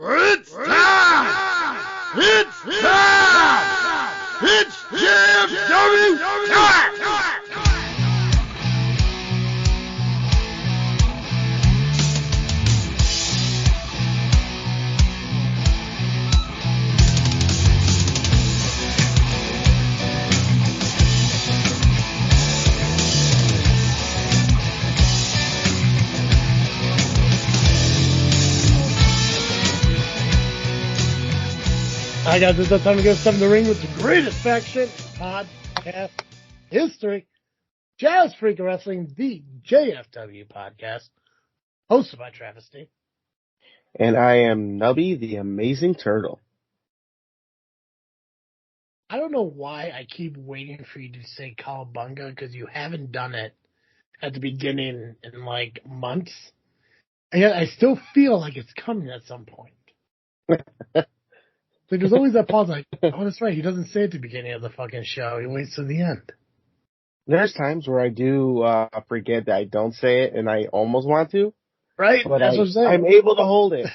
It's time! It's time! It's JFW time! All right, guys, it's time to go step in the ring with the greatest faction podcast history. Jazz Freak Wrestling, the JFW Podcast, hosted by Travis D. And I am Nubby, the Amazing Turtle. I don't know why I keep waiting for you to say Cowabunga, because you haven't done it at the beginning in, like, months. And yet I still feel like it's coming at some point. Like, there's always that pause, like, oh, that's right, he doesn't say at the beginning of the fucking show. He waits to the end. There's times where I do forget that I don't say it, and I almost want to. Right? But that's what I'm saying. I'm able to hold it.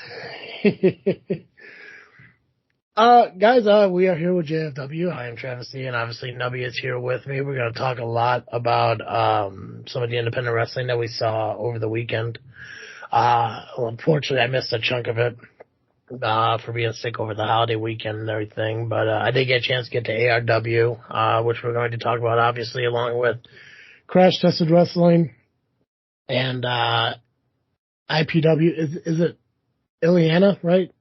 Guys, we are here with JFW. I am Travis D, and obviously Nubby is here with me. We're going to talk a lot about some of the independent wrestling that we saw over the weekend. Well, unfortunately, I missed a chunk of it. For being sick over the holiday weekend and everything, but I did get a chance to get to ARW, which we're going to talk about, obviously, along with Crash Tested Wrestling and IPW. Is it Ileana, right?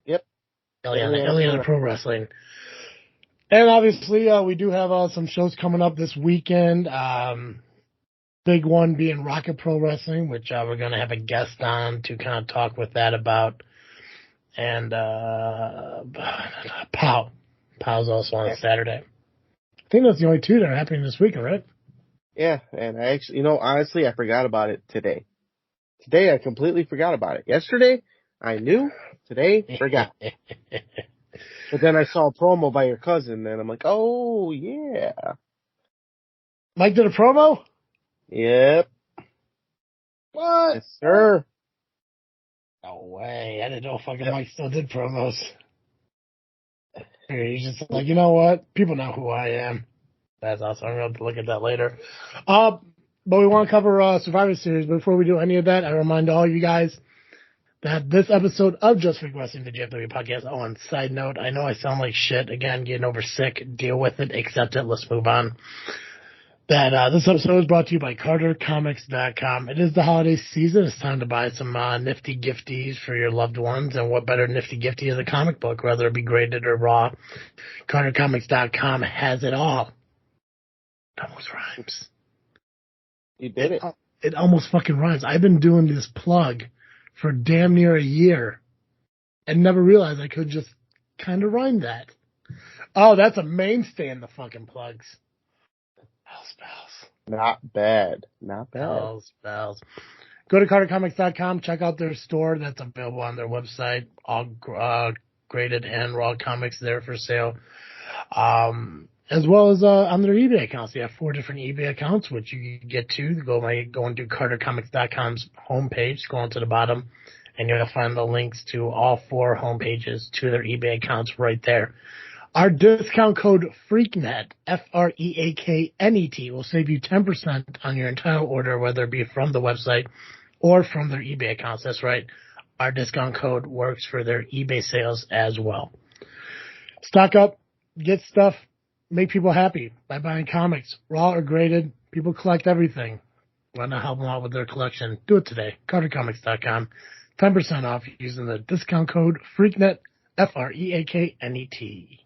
Yep. Ileana Pro Wrestling. And obviously, we do have some shows coming up this weekend. Big one being Rocket Pro Wrestling, which we're going to have a guest on to kind of talk with that about. And POW's also on Saturday. I think that's the only two that are happening this weekend, right? Yeah, and I actually, honestly, I forgot about it today. Today, I completely forgot about it. Yesterday, I knew. Today, forgot. But then I saw a promo by your cousin, and I'm like, oh, yeah. Mike did a promo? Yep. What? Yes, sir. No way. I didn't know fucking Mike still did promos. He's just like, you know what? People know who I am. That's awesome. I'm going to have to look at that later. But we want to cover Survivor Series. But before we do any of that, I remind all you guys that this episode of Just Freak Wrestling, the JFW Podcast, on side note, I know I sound like shit. Again, getting over sick. Deal with it. Accept it. Let's move on. That this episode is brought to you by CarterComics.com. It is the holiday season. It's time to buy some nifty gifties for your loved ones. And what better nifty gifty is a comic book, whether it be graded or raw. CarterComics.com has it all. It almost rhymes. You did it. It almost fucking rhymes. I've been doing this plug for damn near a year and never realized I could just kind of rhyme that. Oh, that's a mainstay in the fucking plugs. Bells. Not bad. Not bad. Bells. Go to CarterComics.com. Check out their store. That's available on their website. All graded and raw comics there for sale. As well as on their eBay accounts. They have 4 different eBay accounts, which you can get to. Go and do CarterComics.com's homepage. Go on to the bottom, and you'll find the links to all 4 homepages to their eBay accounts right there. Our discount code FREAKNET, FREAKNET, will save you 10% on your entire order, whether it be from the website or from their eBay accounts. That's right. Our discount code works for their eBay sales as well. Stock up, get stuff, make people happy by buying comics, raw or graded. People collect everything. Why not help them out with their collection? Do it today. CarterComics.com. 10% off using the discount code FREAKNET, FREAKNET.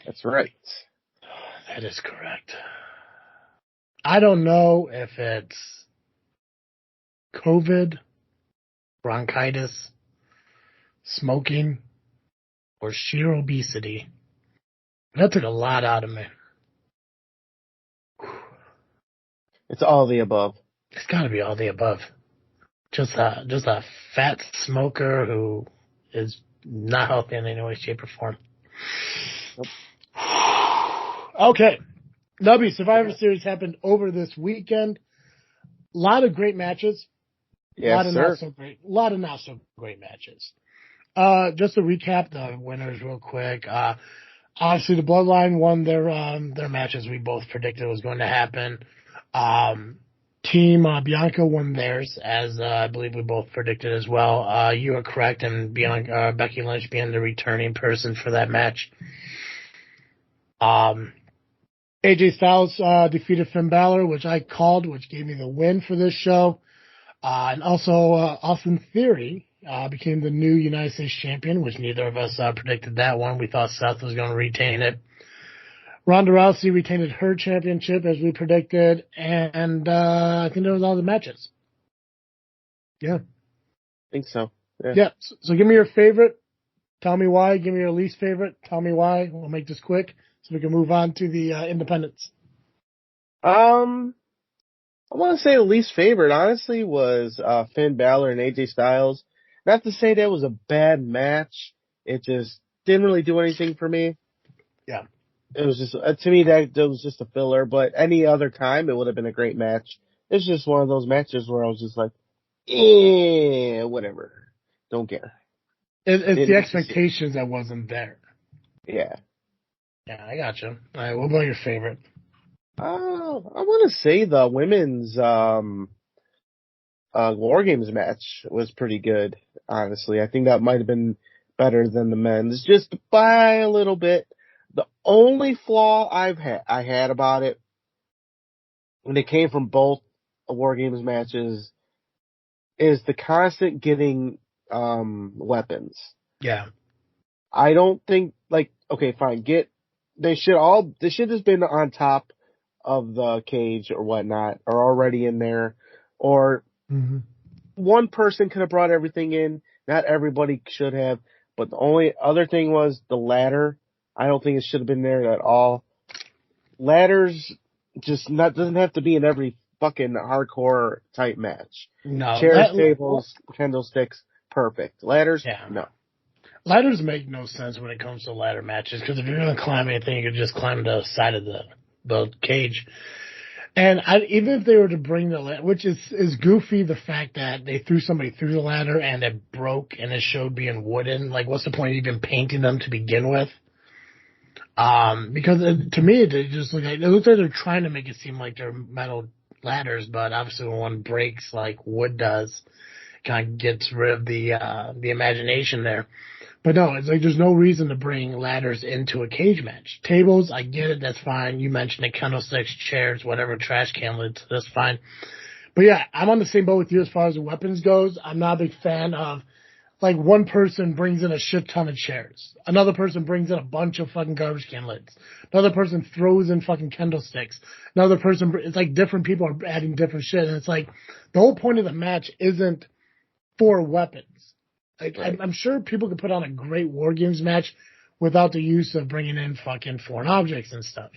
That's right. That is correct. I don't know if it's COVID, bronchitis, smoking, or sheer obesity. That took a lot out of me. It's all the above. It's got to be all the above. Just a fat smoker who is not healthy in any way, shape, or form. Nope. Okay. Nubby, Survivor Series happened over this weekend. A lot of great matches. Yes, A lot of not so great matches. Just to recap the winners real quick. Obviously the Bloodline won their matches we both predicted was going to happen. Team Bianca won theirs, as I believe we both predicted as well. You are correct, and Becky Lynch being the returning person for that match. AJ Styles defeated Finn Balor, which I called, which gave me the win for this show. And also Austin Theory became the new United States champion, which neither of us predicted that one. We thought Seth was going to retain it. Ronda Rousey retained her championship as we predicted, and I think that was all the matches. Yeah. I think so. Yeah. So give me your favorite. Tell me why. Give me your least favorite. Tell me why. We'll make this quick so we can move on to the independents. I want to say the least favorite, honestly, was Finn Balor and AJ Styles. Not to say that was a bad match. It just didn't really do anything for me. Yeah. It was just, to me, that was just a filler, but any other time, it would have been a great match. It's just one of those matches where I was just like, whatever. Don't care. It's the expectations that wasn't there. Yeah. Yeah, I got you. All right, what about your favorite? I want to say the women's War Games match was pretty good, honestly. I think that might have been better than the men's, just by a little bit. The only flaw I had about it, when it came from both War Games matches, is the constant getting weapons. Yeah. I don't think, okay, fine, they should have been on top of the cage or whatnot, or already in there, or one person could have brought everything in. Not everybody should have, but the only other thing was the ladder. I don't think it should have been there at all. Ladders doesn't have to be in every fucking hardcore type match. No. Chairs, tables, candlesticks, perfect. Ladders, no. Ladders make no sense when it comes to ladder matches, because if you're going to climb anything, you could just climb the side of the cage. And even if they were to bring the ladder, which is goofy, the fact that they threw somebody through the ladder and it broke and it showed being wooden. Like, what's the point of even painting them to begin with? Because to me, it looks like they're trying to make it seem like they're metal ladders, but obviously when one breaks like wood does, it kind of gets rid of the imagination there. But no, it's like there's no reason to bring ladders into a cage match. Tables, I get it, that's fine. You mentioned it, candlesticks, chairs, whatever, trash can lids, that's fine. But yeah, I'm on the same boat with you as far as the weapons goes. I'm not a big fan of, like, one person brings in a shit ton of chairs. Another person brings in a bunch of fucking garbage can lids. Another person throws in fucking candlesticks. Another person, it's like different people are adding different shit. And it's like, the whole point of the match isn't for weapons. Like, right. I'm sure people could put on a great War Games match without the use of bringing in fucking foreign objects and stuff.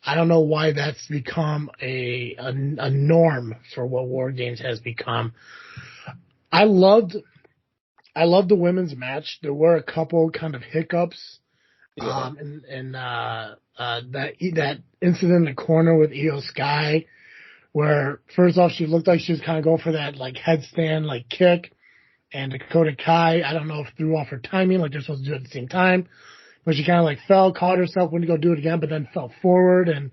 I don't know why that's become a norm for what War Games has become. I loved the women's match. There were a couple kind of hiccups. Yeah. That incident in the corner with Io Sky, where first off she looked like she was kind of going for that like headstand like kick, and Dakota Kai, I don't know if threw off her timing, like they're supposed to do it at the same time, but she kind of like fell, caught herself, went to go do it again, but then fell forward, and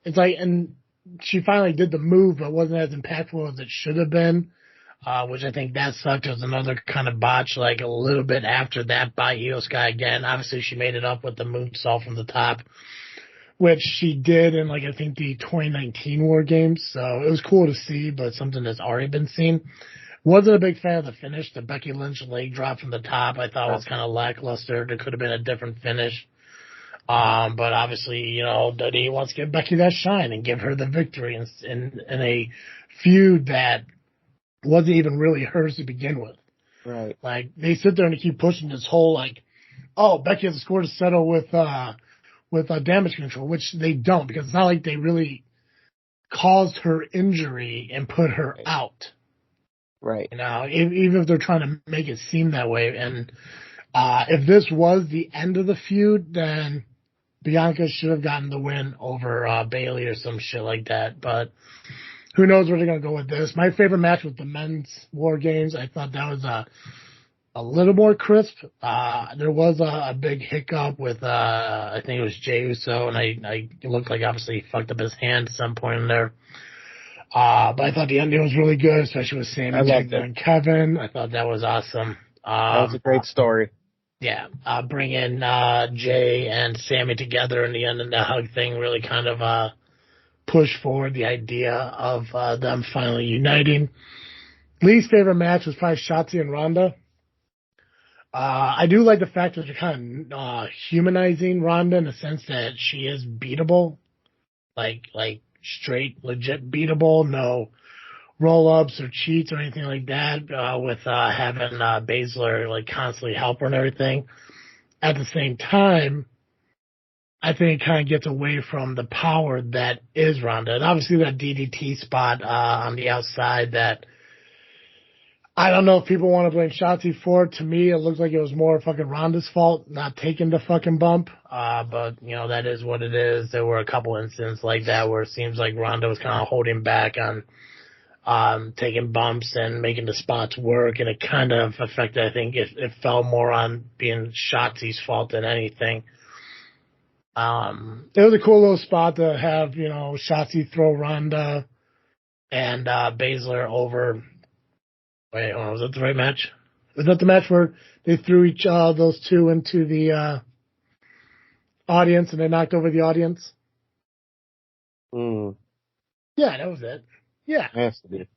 it's like, and she finally did the move, but wasn't as impactful as it should have been. Which I think that sucked. It was another kind of botch, like a little bit after that by Io Sky again. Obviously, she made it up with the moonsault from the top, which she did in, like, I think the 2019 War Games. So it was cool to see, but something that's already been seen. Wasn't a big fan of the finish. The Becky Lynch leg drop from the top I thought was kind of lackluster. There could have been a different finish. But obviously, you know, WWE wants to give Becky that shine and give her the victory in a feud that wasn't even really hers to begin with. Right. Like, they sit there and they keep pushing this whole, like, oh, Becky has a score to settle with damage control, which they don't, because it's not like they really caused her injury and put her out. Right. You know, even if they're trying to make it seem that way. And if this was the end of the feud, then Bianca should have gotten the win over Bayley or some shit like that. But who knows where they're going to go with this. My favorite match was the men's War Games. I thought that was a little more crisp. There was a big hiccup with, I think it was Jey Uso, and I it looked like obviously he fucked up his hand at some point in there. But I thought the ending was really good, especially with Sami taking on Kevin. I thought that was awesome. That was a great story. Yeah, bringing Jay and Sami together in the end and the hug thing really kind of pushed forward the idea of them finally uniting. Least favorite match was probably Shotzi and Ronda. I do like the fact that they're kind of humanizing Ronda in the sense that she is beatable, like straight, legit beatable, no roll-ups or cheats or anything like that, with having Baszler like constantly help her and everything. At the same time, I think it kind of gets away from the power that is Ronda. And obviously that DDT spot on the outside that I don't know if people want to blame Shotzi for it. To me, it looks like it was more fucking Ronda's fault, not taking the fucking bump. But, you know, that is what it is. There were a couple incidents like that where it seems like Ronda was kind of holding back on taking bumps and making the spots work, and it kind of affected, I think it fell more on being Shotzi's fault than anything. It was a cool little spot to have, you know, Shotzi throw Ronda and Baszler over. Wait, hold on, was that the right match? Was that the match where they threw those two into the audience and they knocked over the audience? Mm. Yeah, that was it. Yeah. Has to be.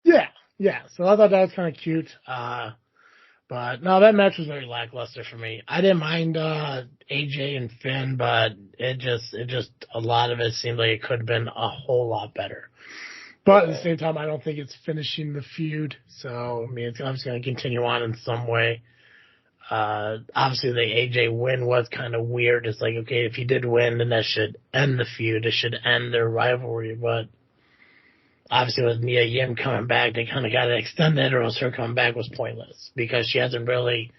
Yeah. So I thought that was kind of cute. But no, that match was very lackluster for me. I didn't mind AJ and Finn, but it just a lot of it seemed like it could have been a whole lot better. But at the same time, I don't think it's finishing the feud. So I mean, it's obviously going to continue on in some way. Obviously the AJ win was kind of weird. It's like, okay, if he did win, then that should end the feud. It should end their rivalry, but obviously with Mia Yim coming back, they kind of got to extend that, or else her coming back was pointless because she hasn't really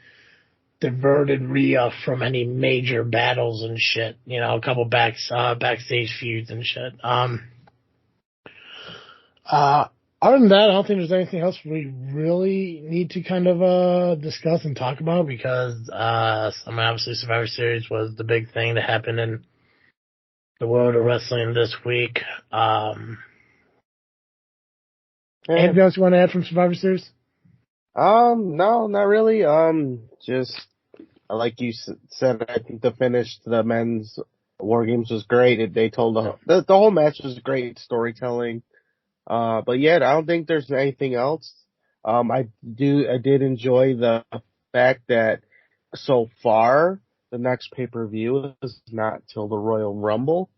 diverted Rhea from any major battles and shit. You know, a couple backstage feuds and shit. Other than that, I don't think there's anything else we really need to kind of discuss and talk about because I mean, obviously Survivor Series was the big thing that happened in the world of wrestling this week. Anything else you want to add from Survivor Series? No, not really. Just like you said, I think the men's War Games was great. They told the whole match was great storytelling. But yeah, I don't think there's anything else. I did enjoy the fact that so far the next pay-per-view is not till the Royal Rumble,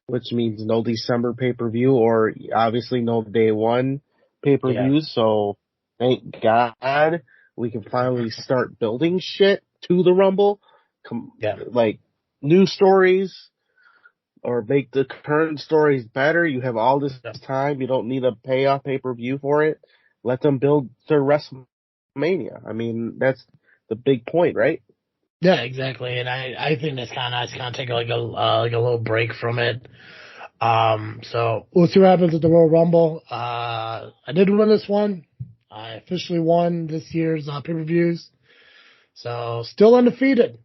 which means no December pay-per-view or obviously no day one pay-per-views. Yeah. So thank God we can finally start building shit to the Rumble. Like new stories or make the current stories better. You have all this time. You don't need a payoff pay-per-view for it. Let them build their WrestleMania. I mean, that's the big point, right? Yeah, exactly. And I think that's kind of nice. Kind of take like a little break from it. So we'll see what happens at the Royal Rumble. I did win this one. I officially won this year's pay-per-views. So still undefeated.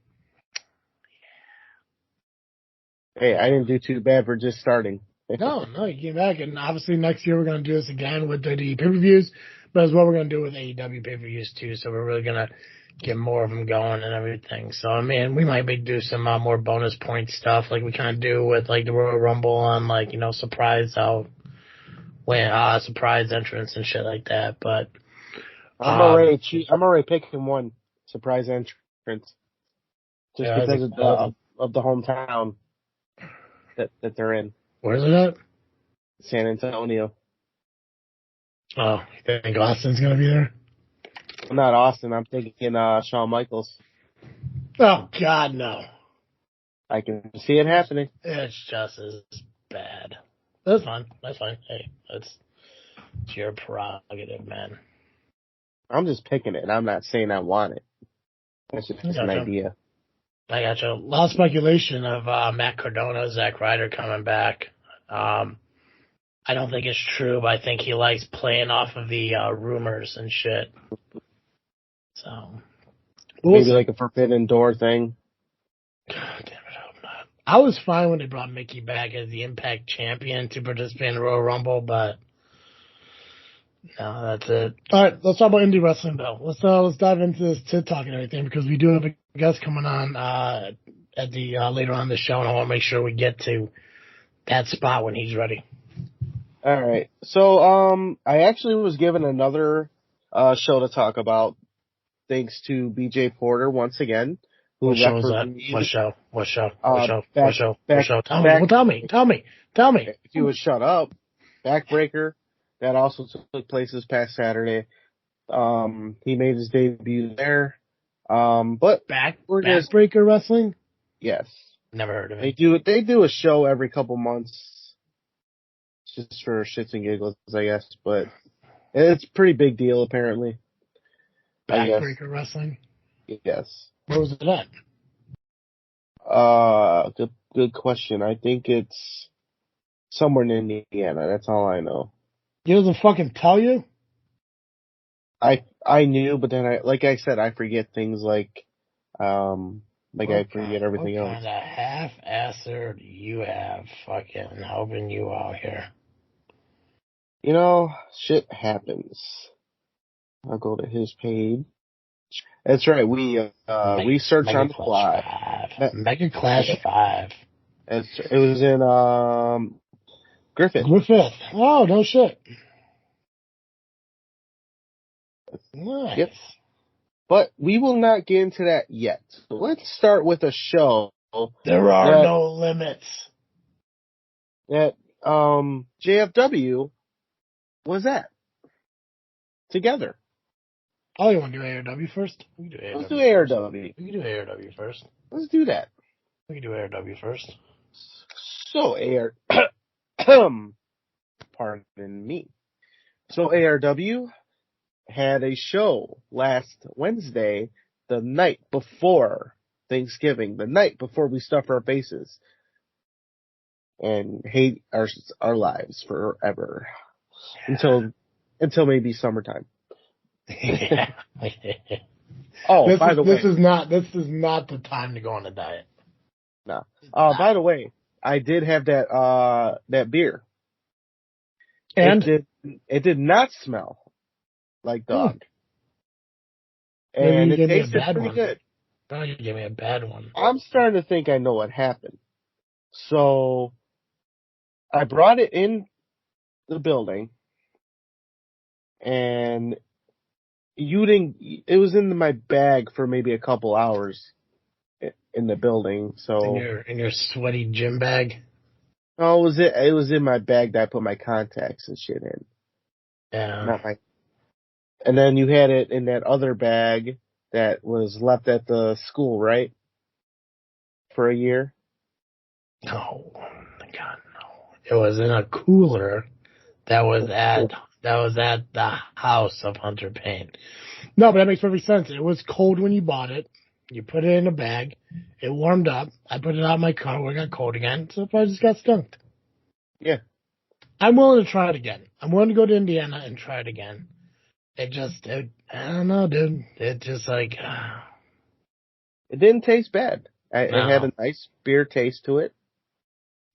Hey, I didn't do too bad for just starting. No, you came back. And obviously next year we're going to do this again with WWE pay-per-views, but as well we're going to do with AEW pay-per-views too. So we're really going to get more of them going and everything. So, I mean, we might do some more bonus point stuff like we kind of do with like the Royal Rumble on like, you know, surprise entrance and shit like that. But I'm already picking one surprise entrance just because of the hometown that they're in. Where's it at? San Antonio. Oh, you think Austin's gonna be there? I'm not Austin. I'm thinking Shawn Michaels. Oh God, no! I can see it happening. It's just as bad. That's fine. Hey, it's your prerogative, man. I'm just picking it. I'm not saying I want it. That's just an idea. I gotcha. A lot of speculation of Matt Cardona, Zack Ryder coming back. I don't think it's true, but I think he likes playing off of the rumors and shit. So Maybe like a forbidden door thing. God damn it, I hope not. I was fine when they brought Mickey back as the Impact Champion to participate in the Royal Rumble, but no, that's it. All right, let's talk about indie wrestling though. Let's dive into this tit talk and everything because we do have a guest coming on at the later on in the show, and I want to make sure we get to that spot when he's ready. All right. So I actually was given another show to talk about, thanks to BJ Porter once again. What show is that? What show? Tell me. If you would shut up. Backbreaker. That also took place this past Saturday. He made his debut there. But Backbreaker Wrestling? Yes. Never heard of it. They do a show every couple months, just for shits and giggles, I guess. But it's a pretty big deal, apparently. Backbreaker Wrestling? Yes. Where was it at? Good question. I think it's somewhere in Indiana. That's all I know. He doesn't fucking tell you? I knew, but then like I said, I forget things like I forget everything else. What kind of half-asser you have fucking helping you out here? You know, shit happens. I'll go to his page. That's right. We researched on the fly. Mega Clash 5. It was in Griffith. Oh, no shit. Nice. Yep. But we will not get into that yet. So let's start with a show. There are no limits. That JFW was at together. Oh, you want to do ARW first? Let's do ARW. We can do ARW first. Let's do that. We can do ARW first. So pardon me. So ARW had a show last Wednesday, the night before Thanksgiving, the night before we stuff our faces and hate our lives forever until maybe summertime. Oh, by the way, this is not the time to go on a diet. No. By the way, I did have that beer. And it did not smell like dog. And it tasted pretty good. Oh, you gave me a bad one. I'm starting to think I know what happened. So I brought it in the building, and it was in my bag for maybe a couple hours in the building. So in your sweaty gym bag. Oh, it was in my bag that I put my contacts and shit in. Yeah. And then you had it in that other bag that was left at the school, right? For a year? No. God, no. It was in a cooler that was at the house of Hunter Payne. No, but that makes perfect sense. It was cold when you bought it. You put it in a bag. It warmed up. I put it out in my car where it got cold again. So I just got skunked. Yeah. I'm willing to try it again. I'm willing to go to Indiana and try it again. I don't know, dude. It just like... It didn't taste bad. It had a nice beer taste to it.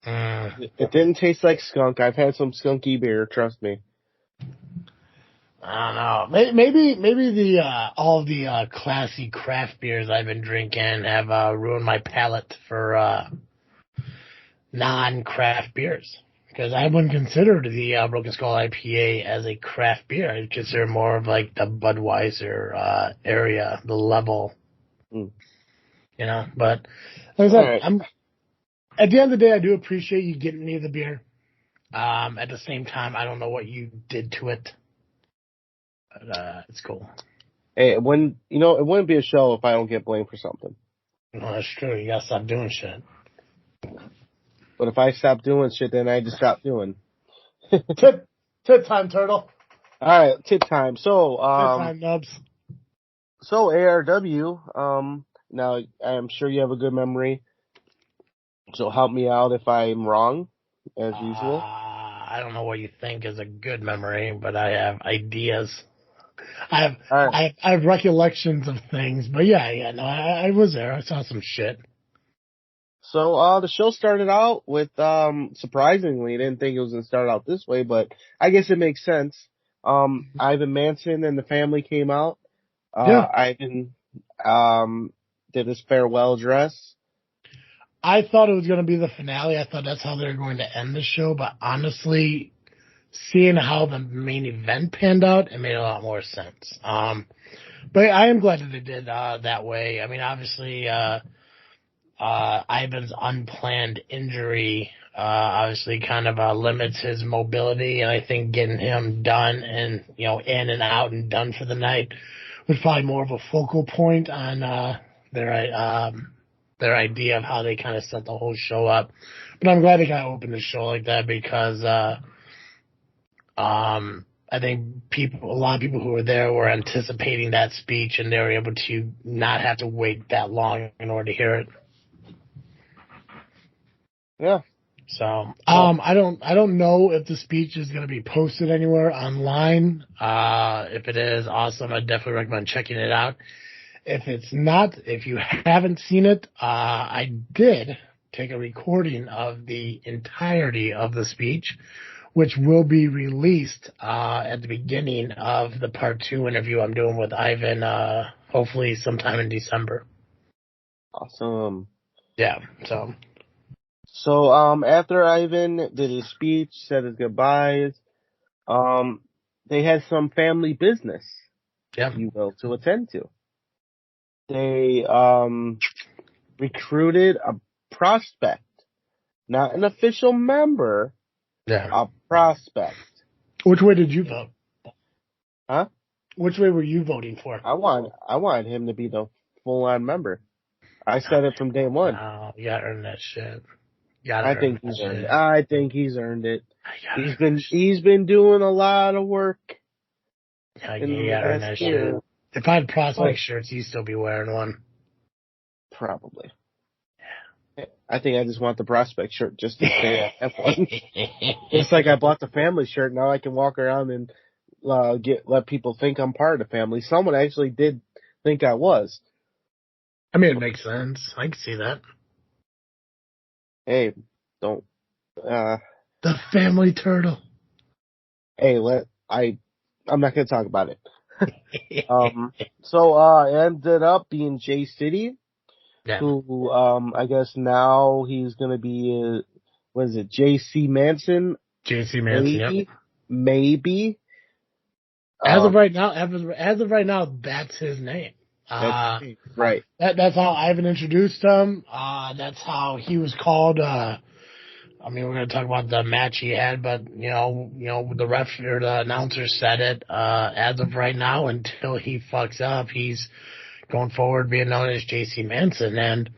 It didn't taste like skunk. I've had some skunky beer, trust me. I don't know. Maybe the all the classy craft beers I've been drinking have ruined my palate for non-craft beers. Because I wouldn't consider the Broken Skull IPA as a craft beer. I'd consider more of like the Budweiser area, the level. You know, but like I said, at the end of the day, I do appreciate you getting me the beer. At the same time, I don't know what you did to it. But it's cool. Hey, it wouldn't be a show if I don't get blamed for something. No, that's true. You gotta stop doing shit. But if I stop doing shit, then I just stop doing. Tit time, turtle. All right, tit time. So, tit time, nubs. So ARW. Now I'm sure you have a good memory. So help me out if I'm wrong, as usual. I don't know what you think is a good memory, but I have ideas. I have recollections of things, but no, I was there. I saw some shit. So, the show started out with, surprisingly, I didn't think it was going to start out this way, but I guess it makes sense. Ivan Manson and the family came out. Ivan, did his farewell address. I thought it was going to be the finale. I thought that's how they were going to end the show, but honestly, seeing how the main event panned out, it made a lot more sense. But I am glad that they did, that way. I mean, obviously, Ivan's unplanned injury, obviously kind of, limits his mobility, and I think getting him done and, in and out and done for the night was probably more of a focal point on, their idea of how they kind of set the whole show up. But I'm glad they kind of opened the show like that because, I think a lot of people who were there were anticipating that speech and they were able to not have to wait that long in order to hear it. Yeah. So, I don't know if the speech is going to be posted anywhere online. If it is, awesome. I definitely recommend checking it out. If it's not, if you haven't seen it, I did take a recording of the entirety of the speech, which will be released, at the beginning of the part 2 interview I'm doing with Ivan, hopefully sometime in December. Awesome. Yeah, So, after Ivan did his speech, said his goodbyes, they had some family business, if you will, to attend to. They, recruited a prospect, not an official member, a prospect. Which way did you vote? Huh? Which way were you voting for? I wanted him to be the full-on member. I said it from day one. Oh, you gotta earn that shit. I think he's earned it. He's been doing a lot of work. Yeah, you gotta earn that shit. If I had prospect shirts, you'd still be wearing one. Probably. I think I just want the prospect shirt just to say I have one. It's like I bought the family shirt. Now I can walk around and let people think I'm part of the family. Someone actually did think I was. I mean, it makes sense. I can see that. Hey, don't. The family turtle. Hey, I'm not gonna talk about it. So it ended up being J City, who I guess now he's gonna be what is it, JC Manson? JC Manson, maybe. As of right now, that's his name. Right. That's how Ivan introduced him. That's how he was called. I mean, we're going to talk about the match he had, but the ref or the announcer said it. As of right now, until he fucks up, he's going forward being known as JC Manson. And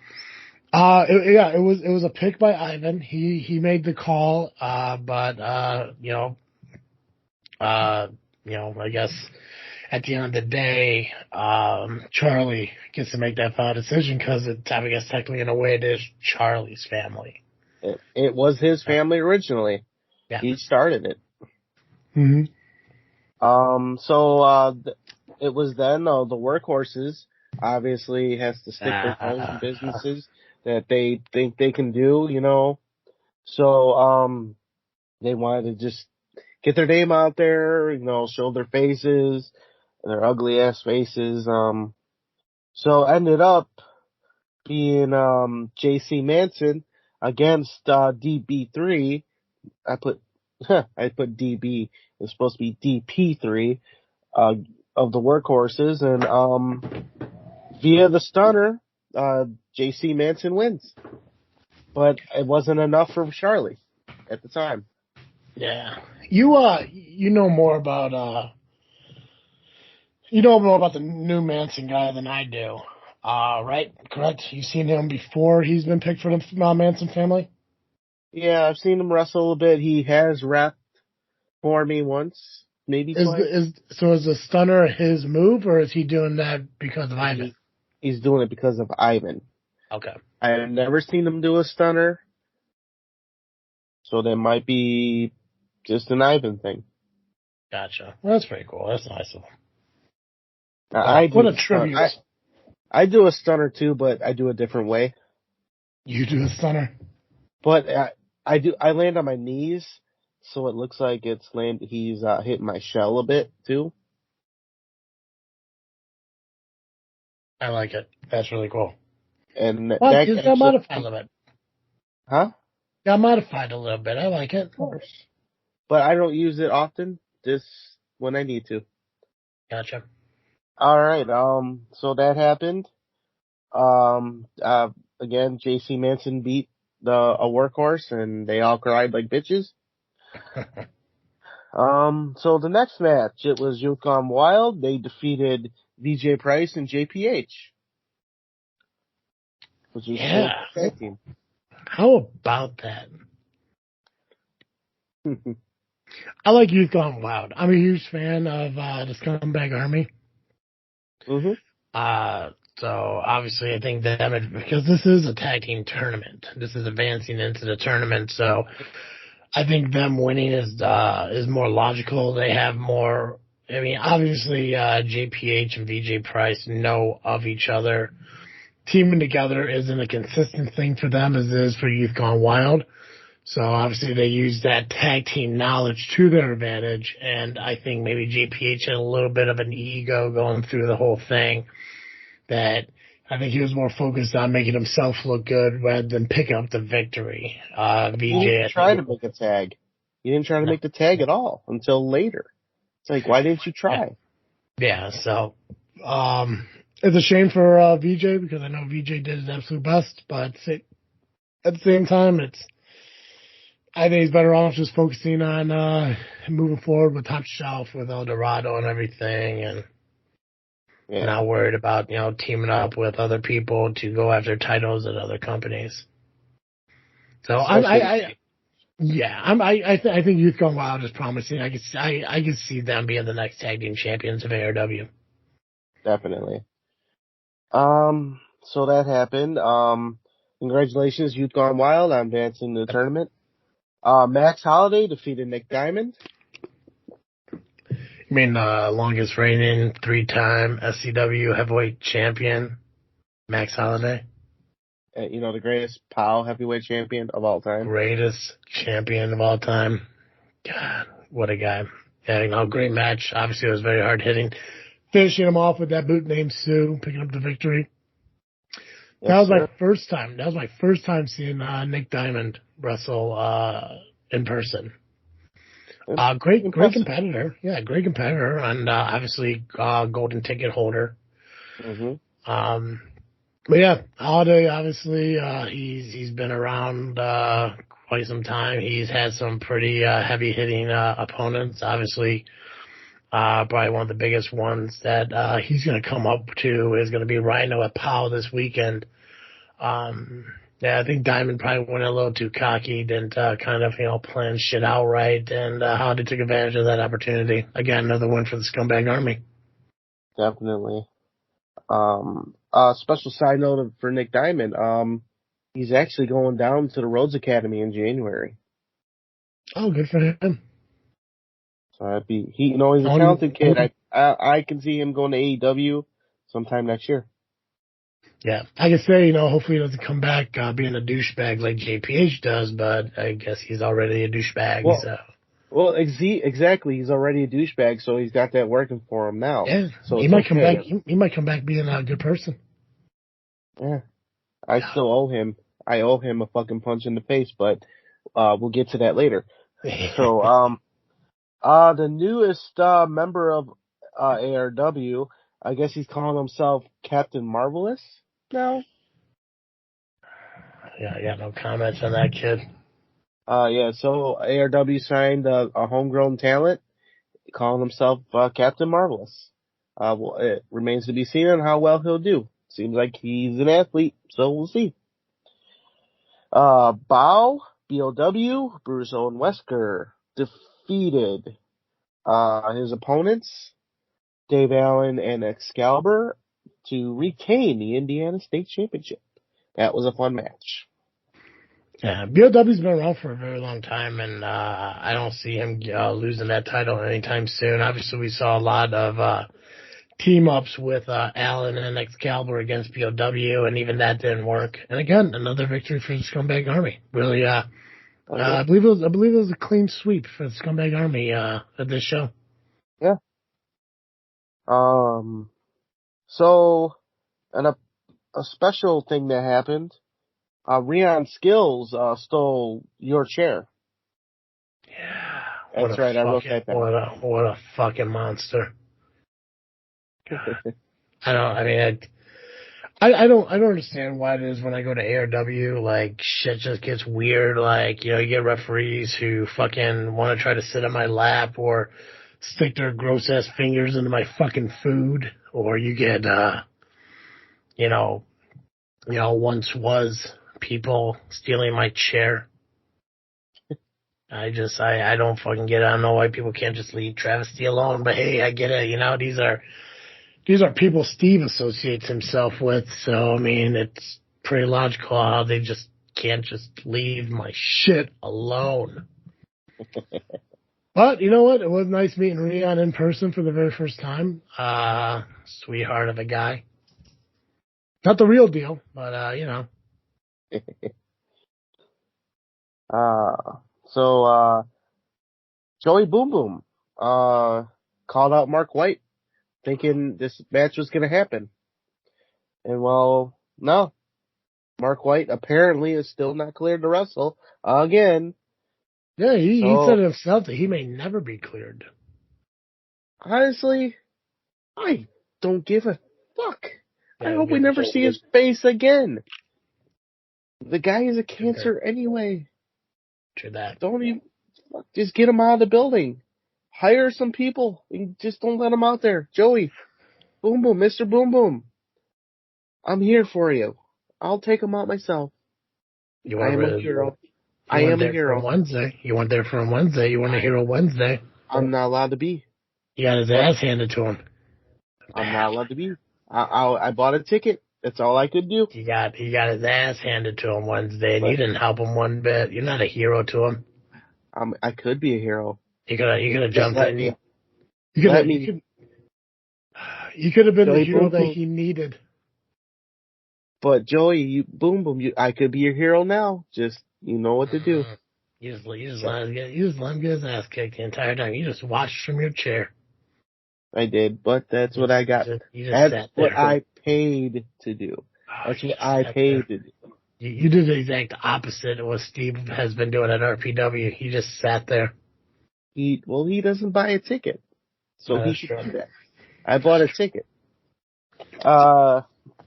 it was a pick by Ivan. He made the call, but I guess at the end of the day, Charlie gets to make that final decision because I guess technically in a way it is Charlie's family. It was his family originally. Yeah. He started it. Mm-hmm. It was then the workhorses obviously has to stick with own businesses that they think they can do, So, they wanted to just get their name out there, show their faces, their ugly ass faces. So ended up being, JC Manson against, DB3. I put DB. It's supposed to be DP3, of the workhorses. And, via the stunner, JC Manson wins. But it wasn't enough for Charlie at the time. Yeah. You know more about the new Manson guy than I do. Right? Correct? You've seen him before he's been picked for the Manson family? Yeah, I've seen him wrestle a bit. He has rapped for me once, maybe twice. So is the stunner his move, or is he doing that because of Ivan? He's doing it because of Ivan. Okay. I have never seen him do a stunner, so that might be just an Ivan thing. Gotcha. Well, that's pretty cool. That's nice of him. I do what a a stun- tribute. I do a stunner too, but I do a different way. You do a stunner. But I land on my knees, so it looks like he's hitting my shell a bit too. I like it. That's really cool. And Well, that it's got modified a little bit. Huh? Got modified a little bit. I like it. Of course. But I don't use it often, just when I need to. Gotcha. Alright, so that happened. Again, JC Manson beat a workhorse and they all cried like bitches. So the next match, it was Youth Gone Wild. They defeated VJ Price and JPH. Which was Yeah. tag team. How about that? I like Youth Gone Wild. I'm a huge fan of the Scumbag Army. Mm-hmm. So obviously I think that because this is a tag team tournament, this is advancing into the tournament. So I think them winning is more logical. They have more. I mean, obviously JPH and VJ Price know of each other. Teaming together isn't a consistent thing for them as it is for Youth Gone Wild. So obviously they use that tag team knowledge to their advantage, and I think maybe JPH had a little bit of an ego going through the whole thing, that I think he was more focused on making himself look good rather than picking up the victory. VJ He didn't try to make a tag. He didn't try to make the tag at all until later. It's like, why didn't you try? Yeah, so it's a shame for VJ because I know VJ did his absolute best, but at the same time, I think he's better off just focusing on moving forward with Top Shelf, with El Dorado and everything, and not worried about teaming up with other people to go after titles at other companies. So I think Youth Gone Wild is promising. I can see them being the next tag team champions of ARW. Definitely. So that happened. Congratulations, Youth Gone Wild, on advancing the tournament. Max Holiday defeated Nick Diamond. You mean longest reigning 3-time SCW heavyweight champion, Max Holiday? The greatest POW heavyweight champion of all time. Greatest champion of all time. God, what a guy. Yeah, great match. Obviously, it was very hard hitting. Finishing him off with that boot named Sue, picking up the victory. Yes, that was my first time. That was my first time seeing Nick Diamond wrestle in person. Great competitor. Yeah, great competitor, and obviously golden ticket holder. Mm-hmm. But yeah, Holiday, obviously, he's been around quite some time. He's had some pretty heavy hitting opponents. Obviously, probably one of the biggest ones that he's going to come up to is going to be Rhino at POW this weekend. I think Diamond probably went a little too cocky, didn't kind of plan shit out right, and Holiday took advantage of that opportunity. Again, another win for the Scumbag Army. Definitely. Special side note for Nick Diamond, he's actually going down to the Rhodes Academy in January. Oh, good for him. So he's a talented kid. I can see him going to AEW sometime next year. Yeah, I can say, hopefully he doesn't come back being a douchebag like JPH does, but I guess he's already a douchebag. Well, exactly. He's already a douchebag, so he's got that working for him now. Yeah, so he might come back. He might come back being a good person. Yeah, I still owe him. I owe him a fucking punch in the face, but we'll get to that later. So, the newest member of ARW, I guess he's calling himself Captain Marvelous now. Yeah, I got no comments on that kid. So ARW signed a homegrown talent, calling himself Captain Marvelous. Well, it remains to be seen on how well he'll do. Seems like he's an athlete, so we'll see. POWW, Bruce Owen Wesker, defeated his opponents, Dave Allen and Excalibur, to retain the Indiana State Championship. That was a fun match. Yeah, POW's been around for a very long time, and I don't see him losing that title anytime soon. Obviously, we saw a lot of team-ups with Allen and Excalibur against POW, and even that didn't work. And again, another victory for the Scumbag Army. Really, I believe it was a clean sweep for the Scumbag Army at this show. Yeah. So, and a special thing that happened, Rion Skills stole your chair. Yeah. That's right, I wrote that down. What a fucking monster. I don't understand why it is when I go to ARW, like, shit just gets weird. Like, you get referees who fucking want to try to sit on my lap or stick their gross ass fingers into my fucking food, or you get, once was people stealing my chair. I don't fucking get it. I don't know why people can't just leave travesty alone, but hey, I get it. These are people Steve associates himself with, so, I mean, it's pretty logical how they just can't just leave my shit alone. But, you know what? It was nice meeting Rion in person for the very first time. Sweetheart of a guy. Not the real deal, but, So, Joey Boom Boom, called out Mark White, thinking this match was going to happen. And well, no. Mark White apparently is still not cleared to wrestle again. Yeah, he said himself that he may never be cleared. Honestly, I don't give a fuck. Yeah, I hope we never see his face again. The guy is a cancer anyway. True that. Don't even, just get him out of the building. Hire some people and just don't let him out there. Joey, Boom Boom, Mr. Boom Boom. I'm here for you. I'll take him out myself. I am a hero. I am a hero. Wednesday. You went there for a Wednesday. You want a hero Wednesday. I'm not allowed to be. He got his ass handed to him. I'm not allowed to be. I bought a ticket. That's all I could do. He got his ass handed to him Wednesday, and you didn't help him one bit. You're not a hero to him. I could be a hero. You could have jumped in. You could have been the hero that he needed. But Joey, Boom Boom, I could be your hero now. Just, you know what to do. You just let him get his ass kicked the entire time. You just watched from your chair. I did, but that's what I got. That's what I paid to do. That's what I paid to do. You did the exact opposite of what Steve has been doing at RPW. He just sat there. He doesn't buy a ticket, so he should do that. I bought a ticket.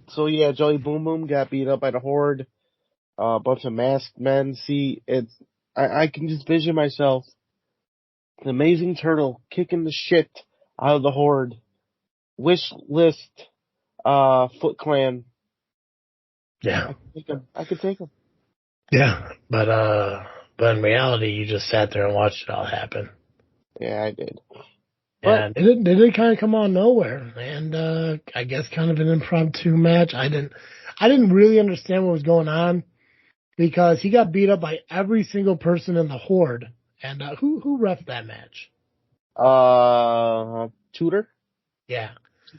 So yeah, Joey Boom Boom got beat up by the Horde. A bunch of masked men. See, I can just vision myself, the Amazing Turtle kicking the shit out of the Horde. Wish list, Foot Clan. Yeah. I could take him. Yeah, but in reality, you just sat there and watched it all happen. Yeah, I did. And it did kind of come out of nowhere, and I guess kind of an impromptu match. I didn't really understand what was going on because he got beat up by every single person in the Horde. And who reffed that match? Tudor. Yeah.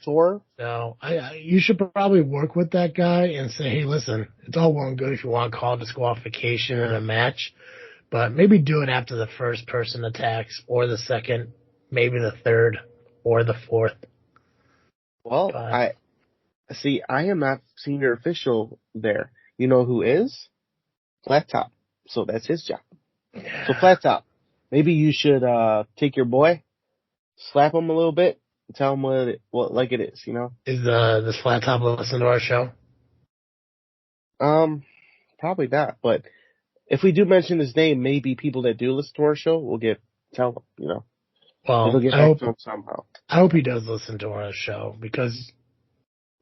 Tutor. So you should probably work with that guy and say, hey, listen, it's all well and good if you want to call disqualification in a match, but maybe do it after the first person attacks or the second. Maybe the third or the fourth. Well, I am not senior official there. You know who is? Flat Top. So that's his job. Yeah. So Flat Top, maybe you should take your boy, slap him a little bit, and tell him what like it is. Is does Flat Top listen to our show? Probably not. But if we do mention his name, maybe people that do listen to our show will tell him. Well, it'll get back to him somehow. I hope he does listen to our show because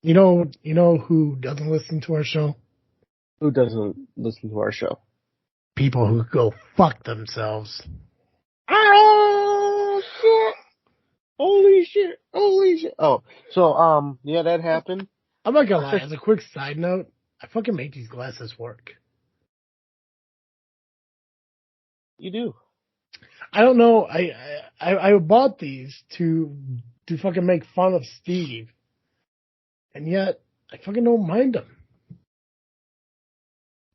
you know who doesn't listen to our show? Who doesn't listen to our show? People who go fuck themselves. Oh shit! Holy shit! Oh, so yeah, that happened. I'm not gonna lie. As a quick side note, I fucking make these glasses work. You do. I don't know. I bought these to to fucking make fun of Steve. And yet, I fucking don't mind him.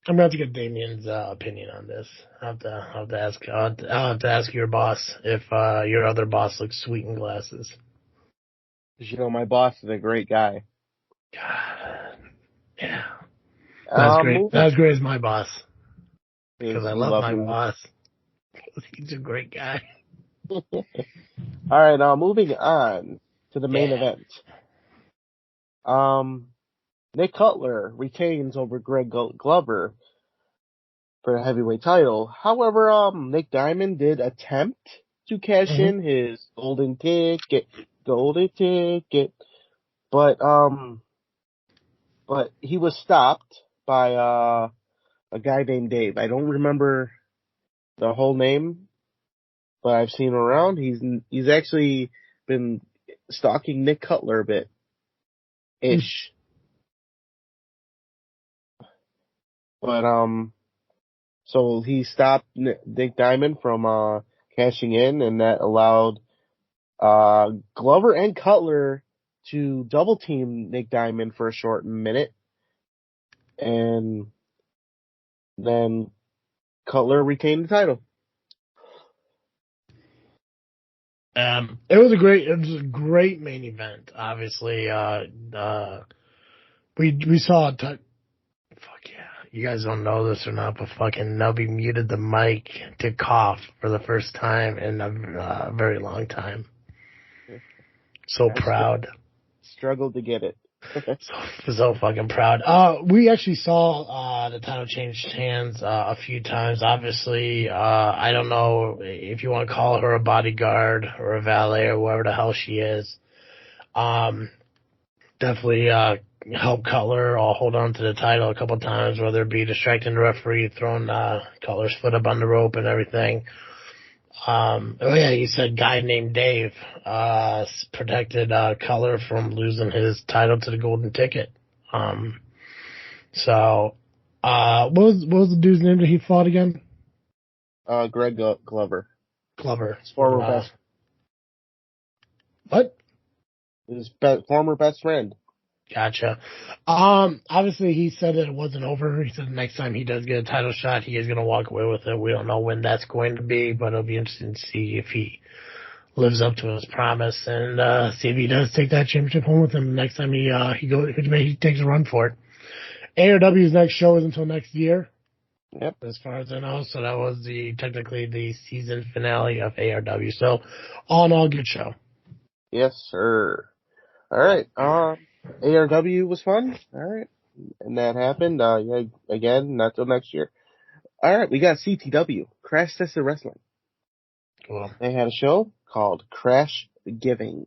I'm gonna have to get Damien's opinion on this. I'll have to ask your boss if your other boss looks sweet in glasses. You know, my boss is a great guy. God, yeah, that's great. That's great as my boss because I love my boss. He's a great guy. All right, moving on to the main event. Nick Cutler retains over Greg Glover for the heavyweight title. However, Nick Diamond did attempt to cash in his golden ticket, but he was stopped by a guy named Dave. I don't remember the whole name, but I've seen him around. He's actually been stalking Nick Cutler a bit. Ish. But, so he stopped Nick Diamond from, cashing in, and that allowed, Glover and Cutler to double team Nick Diamond for a short minute. And then Cutler retained the title. It was a great main event. Obviously, we saw fuck yeah. You guys don't know this or not, but fucking Nubby muted the mic to cough for the first time in a very long time. So proud. Struggled to get it. so fucking proud. We actually saw the title change hands a few times. Obviously, I don't know if you want to call her a bodyguard or a valet or whatever the hell she is. Definitely help Cutler or hold on to the title a couple of times, whether it be distracting the referee, throwing Cutler's foot up on the rope and everything. You said guy named Dave protected Cutler from losing his title to the golden ticket. What was the dude's name that he fought again? Greg Glover. His former best. What? His former best friend. Gotcha. Obviously he said that it wasn't over. He said the next time he does get a title shot, he is going to walk away with it. We don't know when that's going to be, but it'll be interesting to see if he lives up to his promise and see if he does take that championship home with him the next time he takes a run for it. ARW's next show is until next year. Yep. As far as I know, so that was technically the season finale of ARW. So all in all, good show. Yes, sir. All right. ARW was fun. All right. And that happened. Again, not till next year. All right. We got CTW, Crash Tested Wrestling. Cool. They had a show called Crash Givings.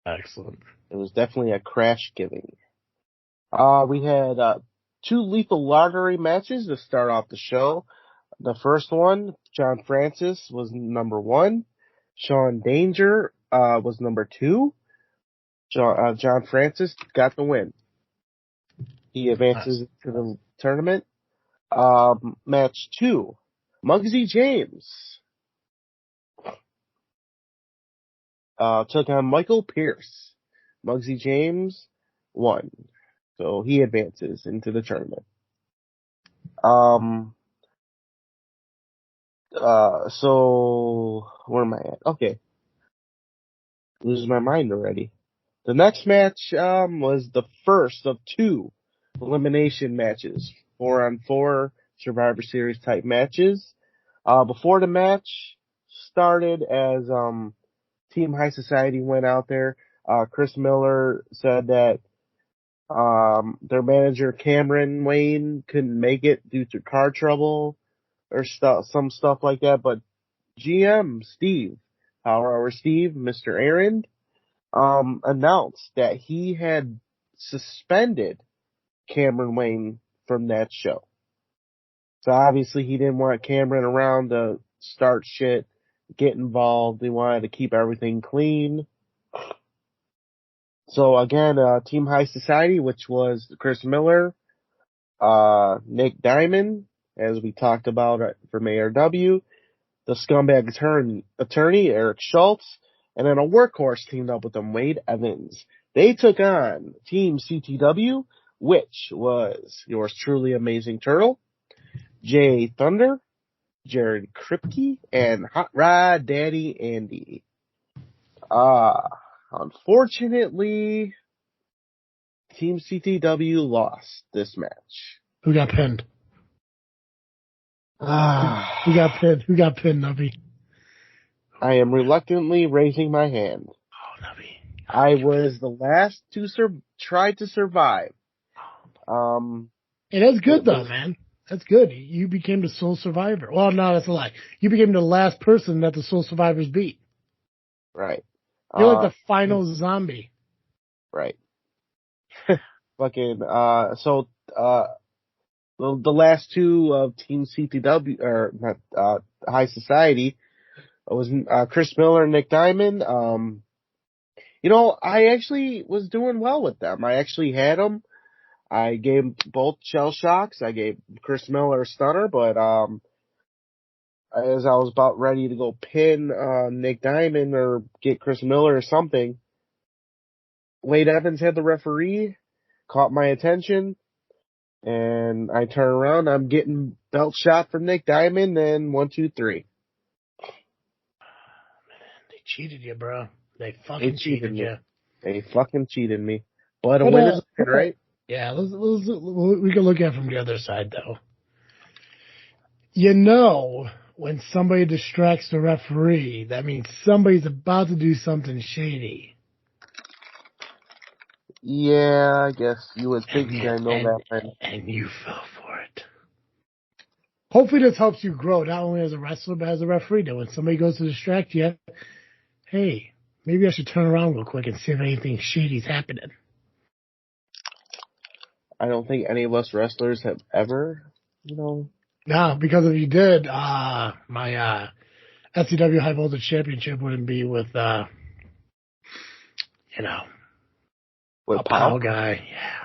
Excellent. It was definitely a crash giving. We had 2 lethal lottery matches to start off the show. The first one, John Francis was number 1. Sean Danger was number 2. John Francis got the win. He advances to the tournament. Match 2, Muggsy James took on Michael Pierce. Muggsy James won, so he advances into the tournament. So where am I at? Okay, losing my mind already. The next match was the first of 2 elimination matches, 4-on-4 Survivor Series type matches. Before the match started, as Team High Society went out there, Chris Miller said that their manager Cameron Wayne couldn't make it due to car trouble or some stuff like that, but GM Steve, Power Hour Steve, Mr. Aaron, announced that he had suspended Cameron Wayne from that show. So obviously he didn't want Cameron around to start shit, get involved. He wanted to keep everything clean. So again, Team High Society, which was Chris Miller, Nick Diamond, as we talked about from ARW, the scumbag attorney Eric Schultz, And then a workhorse teamed up with them, Wade Evans. They took on Team CTW, which was yours truly, Amazing Turtle, Jay Thunder, Jared Kripke, and Hot Rod Daddy Andy. Unfortunately, Team CTW lost this match. Who got pinned? Who got pinned? Who got pinned, Nubby? I am reluctantly raising my hand. Oh, Nubby. I was the last to try to survive. And that's good though, man. That's good. You became the sole survivor. Well, no, that's a lie. You became the last person that the sole survivors beat. Right. You're like the final zombie. Right. Fucking, the last two of Team CTW, or not, High Society, was Chris Miller and Nick Diamond. I actually was doing well with them. I actually had them. I gave both shell shocks. I gave Chris Miller a stunner, but as I was about ready to go pin Nick Diamond or get Chris Miller or something, Wade Evans had the referee, caught my attention, and I turn around. I'm getting belt shot from Nick Diamond, and 1, 2, 3. They cheated you, bro. They fucking cheated you. They fucking cheated me. But a win is good, right? Yeah, we can look at it from the other side, though. When somebody distracts the referee, that means somebody's about to do something shady. Yeah, I guess you would think I know that. And you fell for it. Hopefully this helps you grow, not only as a wrestler, but as a referee. That when somebody goes to distract you, hey, maybe I should turn around real quick and see if anything shady's happening. I don't think any of us wrestlers have ever, No, because if you did, my SCW High Voltage Championship wouldn't be with, with a POW guy. Yeah.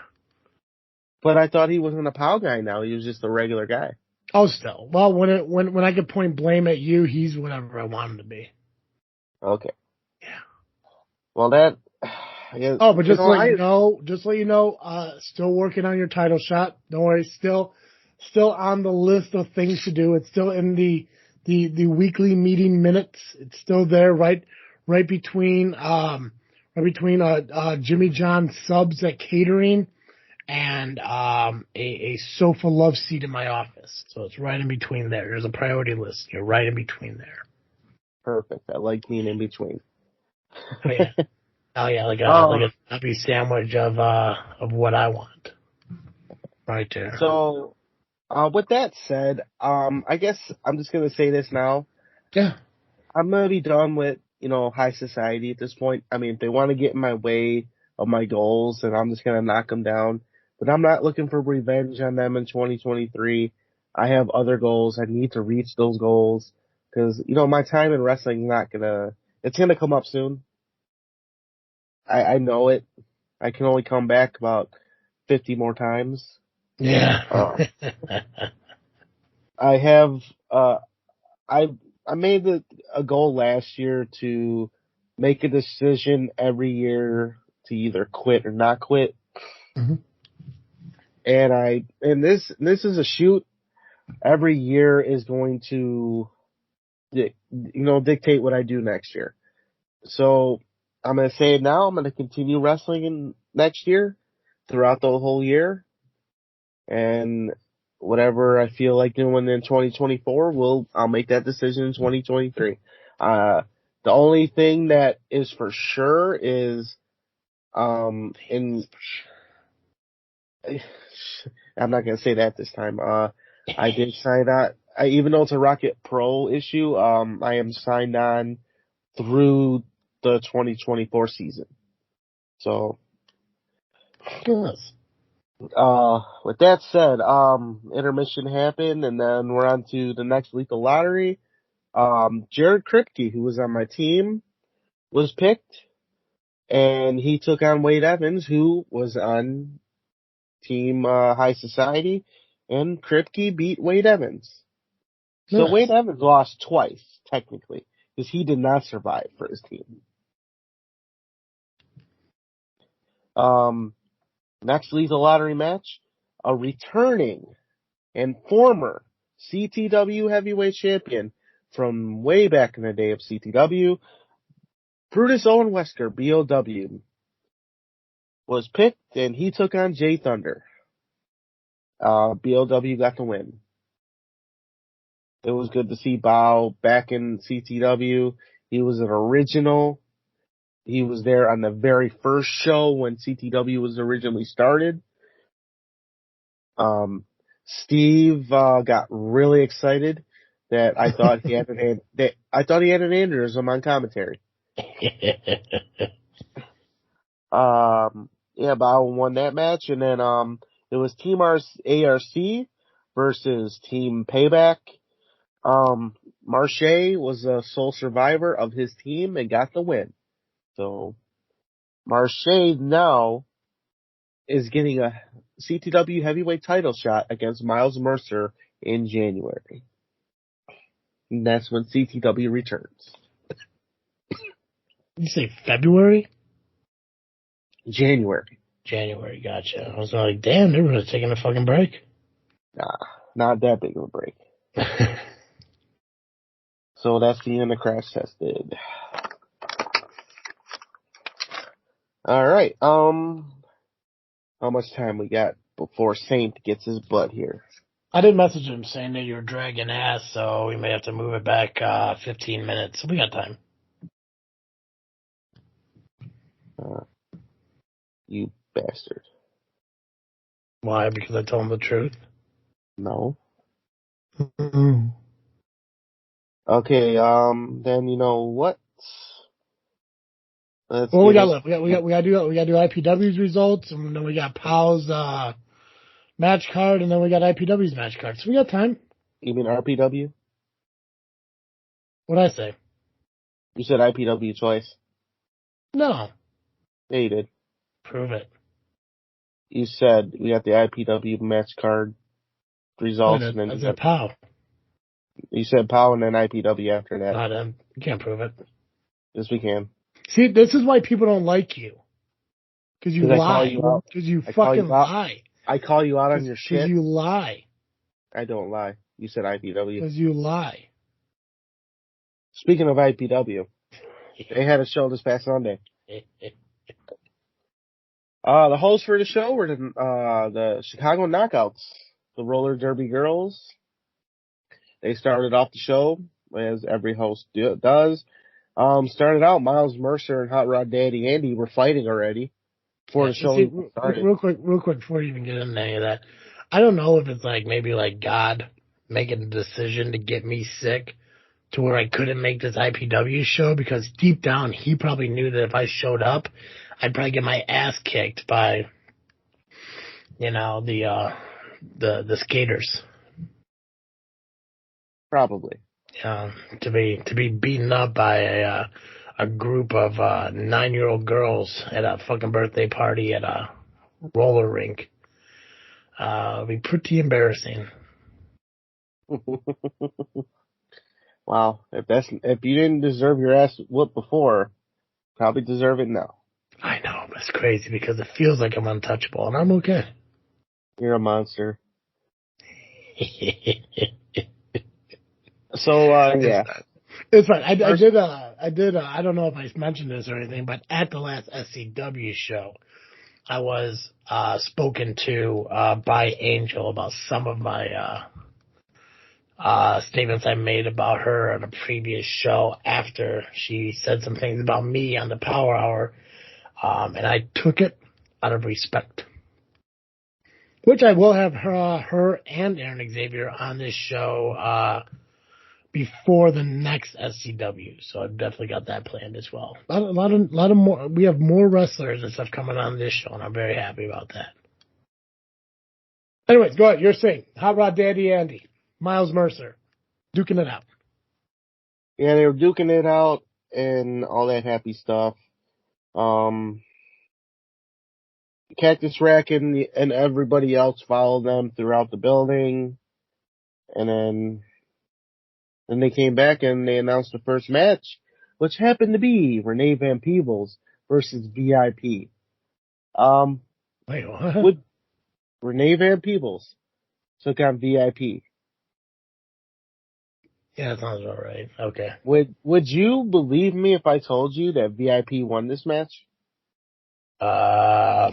But I thought he wasn't a POW guy now. He was just a regular guy. Oh, still. Well, when I could point blame at you, he's whatever I want him to be. Okay. Yeah. Well, that. Oh, but just let you know, still working on your title shot. Don't worry, still on the list of things to do. It's still in the weekly meeting minutes. It's still there, right between Jimmy John subs at catering and a sofa love seat in my office. So it's right in between there. There's a priority list. You're right in between there. Perfect. I like being in between. Oh, yeah. Oh yeah, like a happy sandwich of what I want. Right there. So, with that said, I guess I'm just gonna say this now. Yeah. I'm gonna be done with, high society at this point. I mean, if they want to get in my way of my goals, then I'm just gonna knock them down. But I'm not looking for revenge on them in 2023. I have other goals. I need to reach those goals because, my time in wrestling it's gonna come up soon. I know it. I can only come back about 50 more times. Yeah. I have, I made a goal last year to make a decision every year to either quit or not quit. Mm-hmm. And this is a shoot. Every year is going to, dictate what I do next year. So I'm going to say it now. I'm going to continue wrestling in next year throughout the whole year. And whatever I feel like doing in 2024, I'll make that decision in 2023. The only thing that is for sure is, I'm not going to say that this time. I did sign on, even though it's a Rocket Pro issue, I am signed on through the 2024 season. So, Yes. with that said, intermission happened, and then we're on to the next lethal lottery. Jared Kripke, who was on my team, was picked, and he took on Wade Evans, who was on Team High Society, and Kripke beat Wade Evans. So Nice. Wade Evans lost twice, technically, because he did not survive for his team. Next Lethal Lottery match, a returning and former CTW heavyweight champion from way back in the day of CTW, Brutus Owen Wesker, POWW, was picked and he took on Jay Thunder. POWW got the win. It was good to see Bao back in CTW. He was an original. He was there on the very first show when CTW was originally started. Steve got really excited that I thought he had an aneurysm on commentary. Yeah, Bao won that match, and then it was Team ARC versus Team Payback. Marche was a sole survivor of his team and got the win. So Marche now is getting a CTW heavyweight title shot against Miles Mercer in January. And that's when CTW returns. You say February? January, gotcha. I was like, damn, they were taking a fucking break. Nah, not that big of a break. So that's the end of Crash Tested. Alright, how much time we got before Saint gets his butt here? I did message him saying that you were dragging ass, so we may have to move it back 15 minutes. So we got time. You bastard. Why? Because I told him the truth? No. Mm-hmm. Okay, then you know what? What we got left? We gotta do IPW's results, and then we got Pow's match card, and then we got IPW's match card. So we got time. You mean RPW? What'd I say? You said IPW twice. No. Yeah, you did. Prove it. You said we got the IPW match card results, and then I said Pow. You said POW and then IPW after that. You can't prove it. Yes, we can. See, this is why people don't like you. Because you lie. Because you fucking lie. I call you out on your shit. Because you lie. I don't lie. You said IPW. Because you lie. Speaking of IPW, they had a show this past Sunday. The hosts for the show were the Chicago Knockouts, the roller derby girls. They started off the show, as every host does. Started out, Miles Mercer and Hot Rod Daddy Andy were fighting already before the show started. Real quick, before you even get into any of that, I don't know if it's maybe God making a decision to get me sick to where I couldn't make this IPW show, because deep down he probably knew that if I showed up, I'd probably get my ass kicked by, the skaters. Probably. To be beaten up by a group of 9-year-old girls at a fucking birthday party at a roller rink. It'd be pretty embarrassing. Wow. If you didn't deserve your ass whooped before, probably deserve it now. I know, but it's crazy because it feels like I'm untouchable, and I'm okay. You're a monster. So, yeah. It's fine. I did, I don't know if I mentioned this or anything, but at the last SCW show, I was, spoken to, by Angel about some of my, statements I made about her on a previous show after she said some things about me on the Power Hour, and I took it out of respect. Which I will have her and Aaron Xavier on this show, before the next SCW, so I've definitely got that planned as well. A lot of more. We have more wrestlers and stuff coming on this show, and I'm very happy about that. Anyways, go ahead. You're saying Hot Rod Daddy Andy, Miles Mercer, duking it out. Yeah, they were duking it out and all that happy stuff. Cactus Rack and everybody else followed them throughout the building, and then they came back and they announced the first match, which happened to be Renee Van Peebles versus VIP. Wait, what? Would Renee Van Peebles took on VIP. Yeah, that sounds about right. Okay. Would you believe me if I told you that VIP won this match? I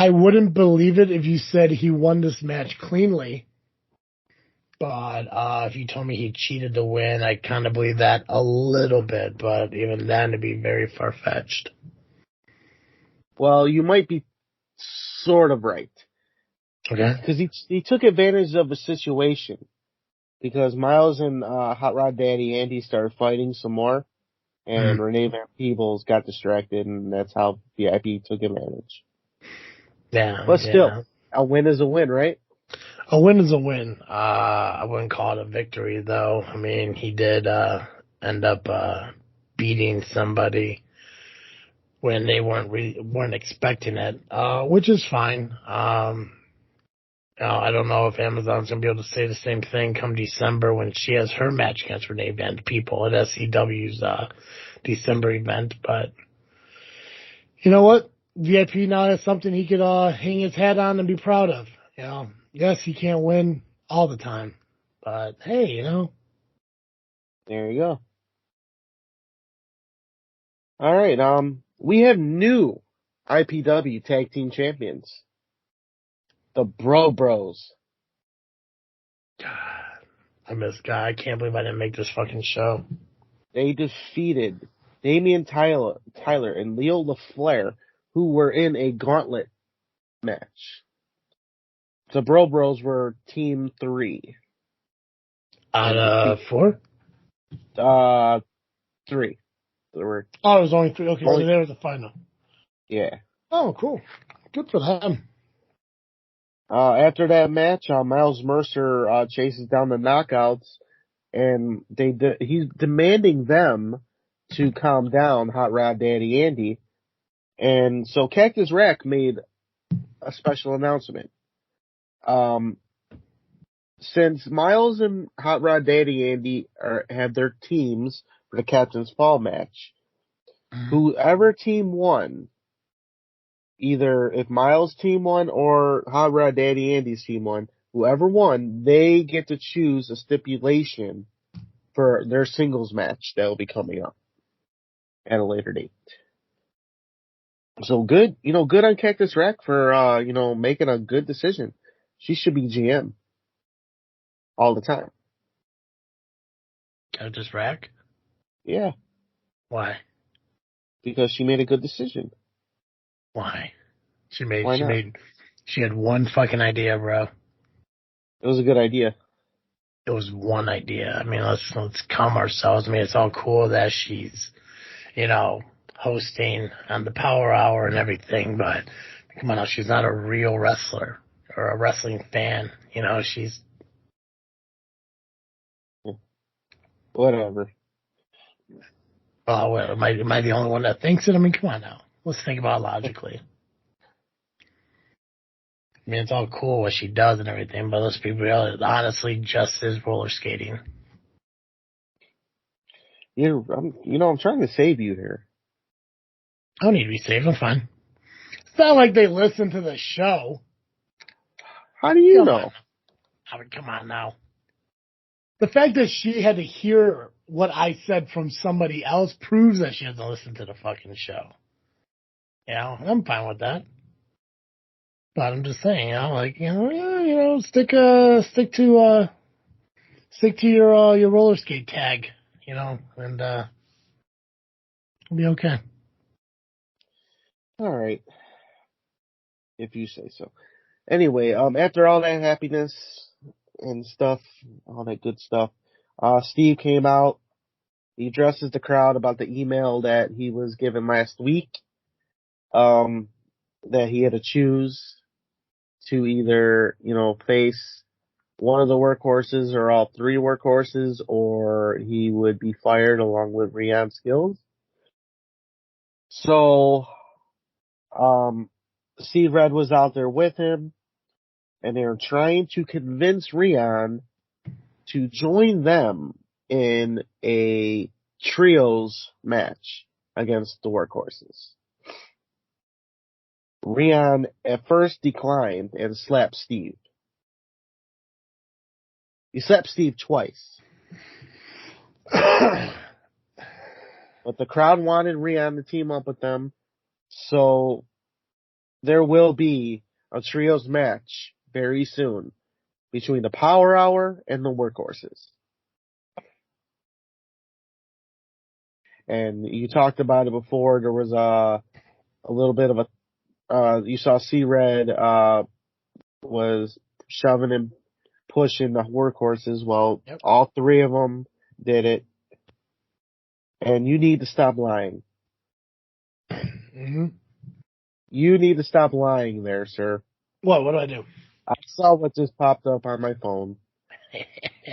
wouldn't believe it if you said he won this match cleanly. But if you told me he cheated to win, I kind of believe that a little bit. But even then, it'd be very far-fetched. Well, you might be sort of right. Okay. Because he took advantage of a situation. Because Miles and Hot Rod Daddy Andy started fighting some more. And Renee Van Peebles got distracted, and that's how VIP took advantage. Yeah. But still, a win is a win, right? A win is a win. I wouldn't call it a victory, though. I mean, he did end up beating somebody when they weren't expecting it, which is fine. I don't know if Amazon's gonna be able to say the same thing come December when she has her match against Renee Van People at SCW's December event. But you know what? VIP now has something he could hang his hat on and be proud of. You know, yes, he can't win all the time, but hey, you know. There you go. All right, we have new IPW Tag Team Champions. The Bro Bros. God, I miss God. I can't believe I didn't make this fucking show. They defeated Damien Tyler and Leo LaFleur, who were in a gauntlet match. The Bro Bros were team 3. Out of 4? 3. There were. Oh, it was only 3. Okay, so there was the final. Yeah. Oh, cool. Good for them. After that match, Miles Mercer chases down the Knockouts, and he's demanding them to calm down, Hot Rod Daddy Andy. And so Cactus Rack made a special announcement. Since Miles and Hot Rod Daddy Andy have their teams for the Captain's Fall match, whoever team won, either if Miles' team won or Hot Rod Daddy Andy's team won, whoever won, they get to choose a stipulation for their singles match that will be coming up at a later date. So good on Cactus Rack for, making a good decision. She should be GM all the time. Cactus Rack? Yeah. Why? Because she made a good decision. Why? She had one fucking idea, bro. It was a good idea. It was one idea. I mean, let's calm ourselves. I mean, it's all cool that she's, hosting on the Power Hour and everything, but come on now, she's not a real wrestler or a wrestling fan. She's... Whatever. Oh, well, am I the only one that thinks it? I mean, come on now. Let's think about it logically. I mean, it's all cool what she does and everything, but let's be real. It honestly just is roller skating. I'm trying to save you here. I don't need to be saved. I'm fine. It's not like they listen to the show. How do you know? Come on now. The fact that she had to hear what I said from somebody else proves that she doesn't listen to the fucking show. I'm fine with that. But I'm just saying, stick to your roller skate tag, and it'll be okay. All right. If you say so. Anyway, after all that happiness and stuff, all that good stuff, Steve came out. He addresses the crowd about the email that he was given last week, that he had to choose to either, face one of the workhorses or all 3 workhorses, or he would be fired along with Rian Skills. So, Steve Red was out there with him, and they were trying to convince Rian to join them in a trios match against the workhorses. Rion at first declined and slapped Steve. He slapped Steve twice. But the crowd wanted Rion to team up with them, so there will be a trios match very soon between the Power Hour and the Workhorses. And you talked about it before. There was a little bit of you saw C-Red was shoving and pushing the Workhorses. Well, Yep. All three of them did it. And you need to stop lying. Mm-hmm. You need to stop lying there, sir. What do I do? I saw what just popped up on my phone.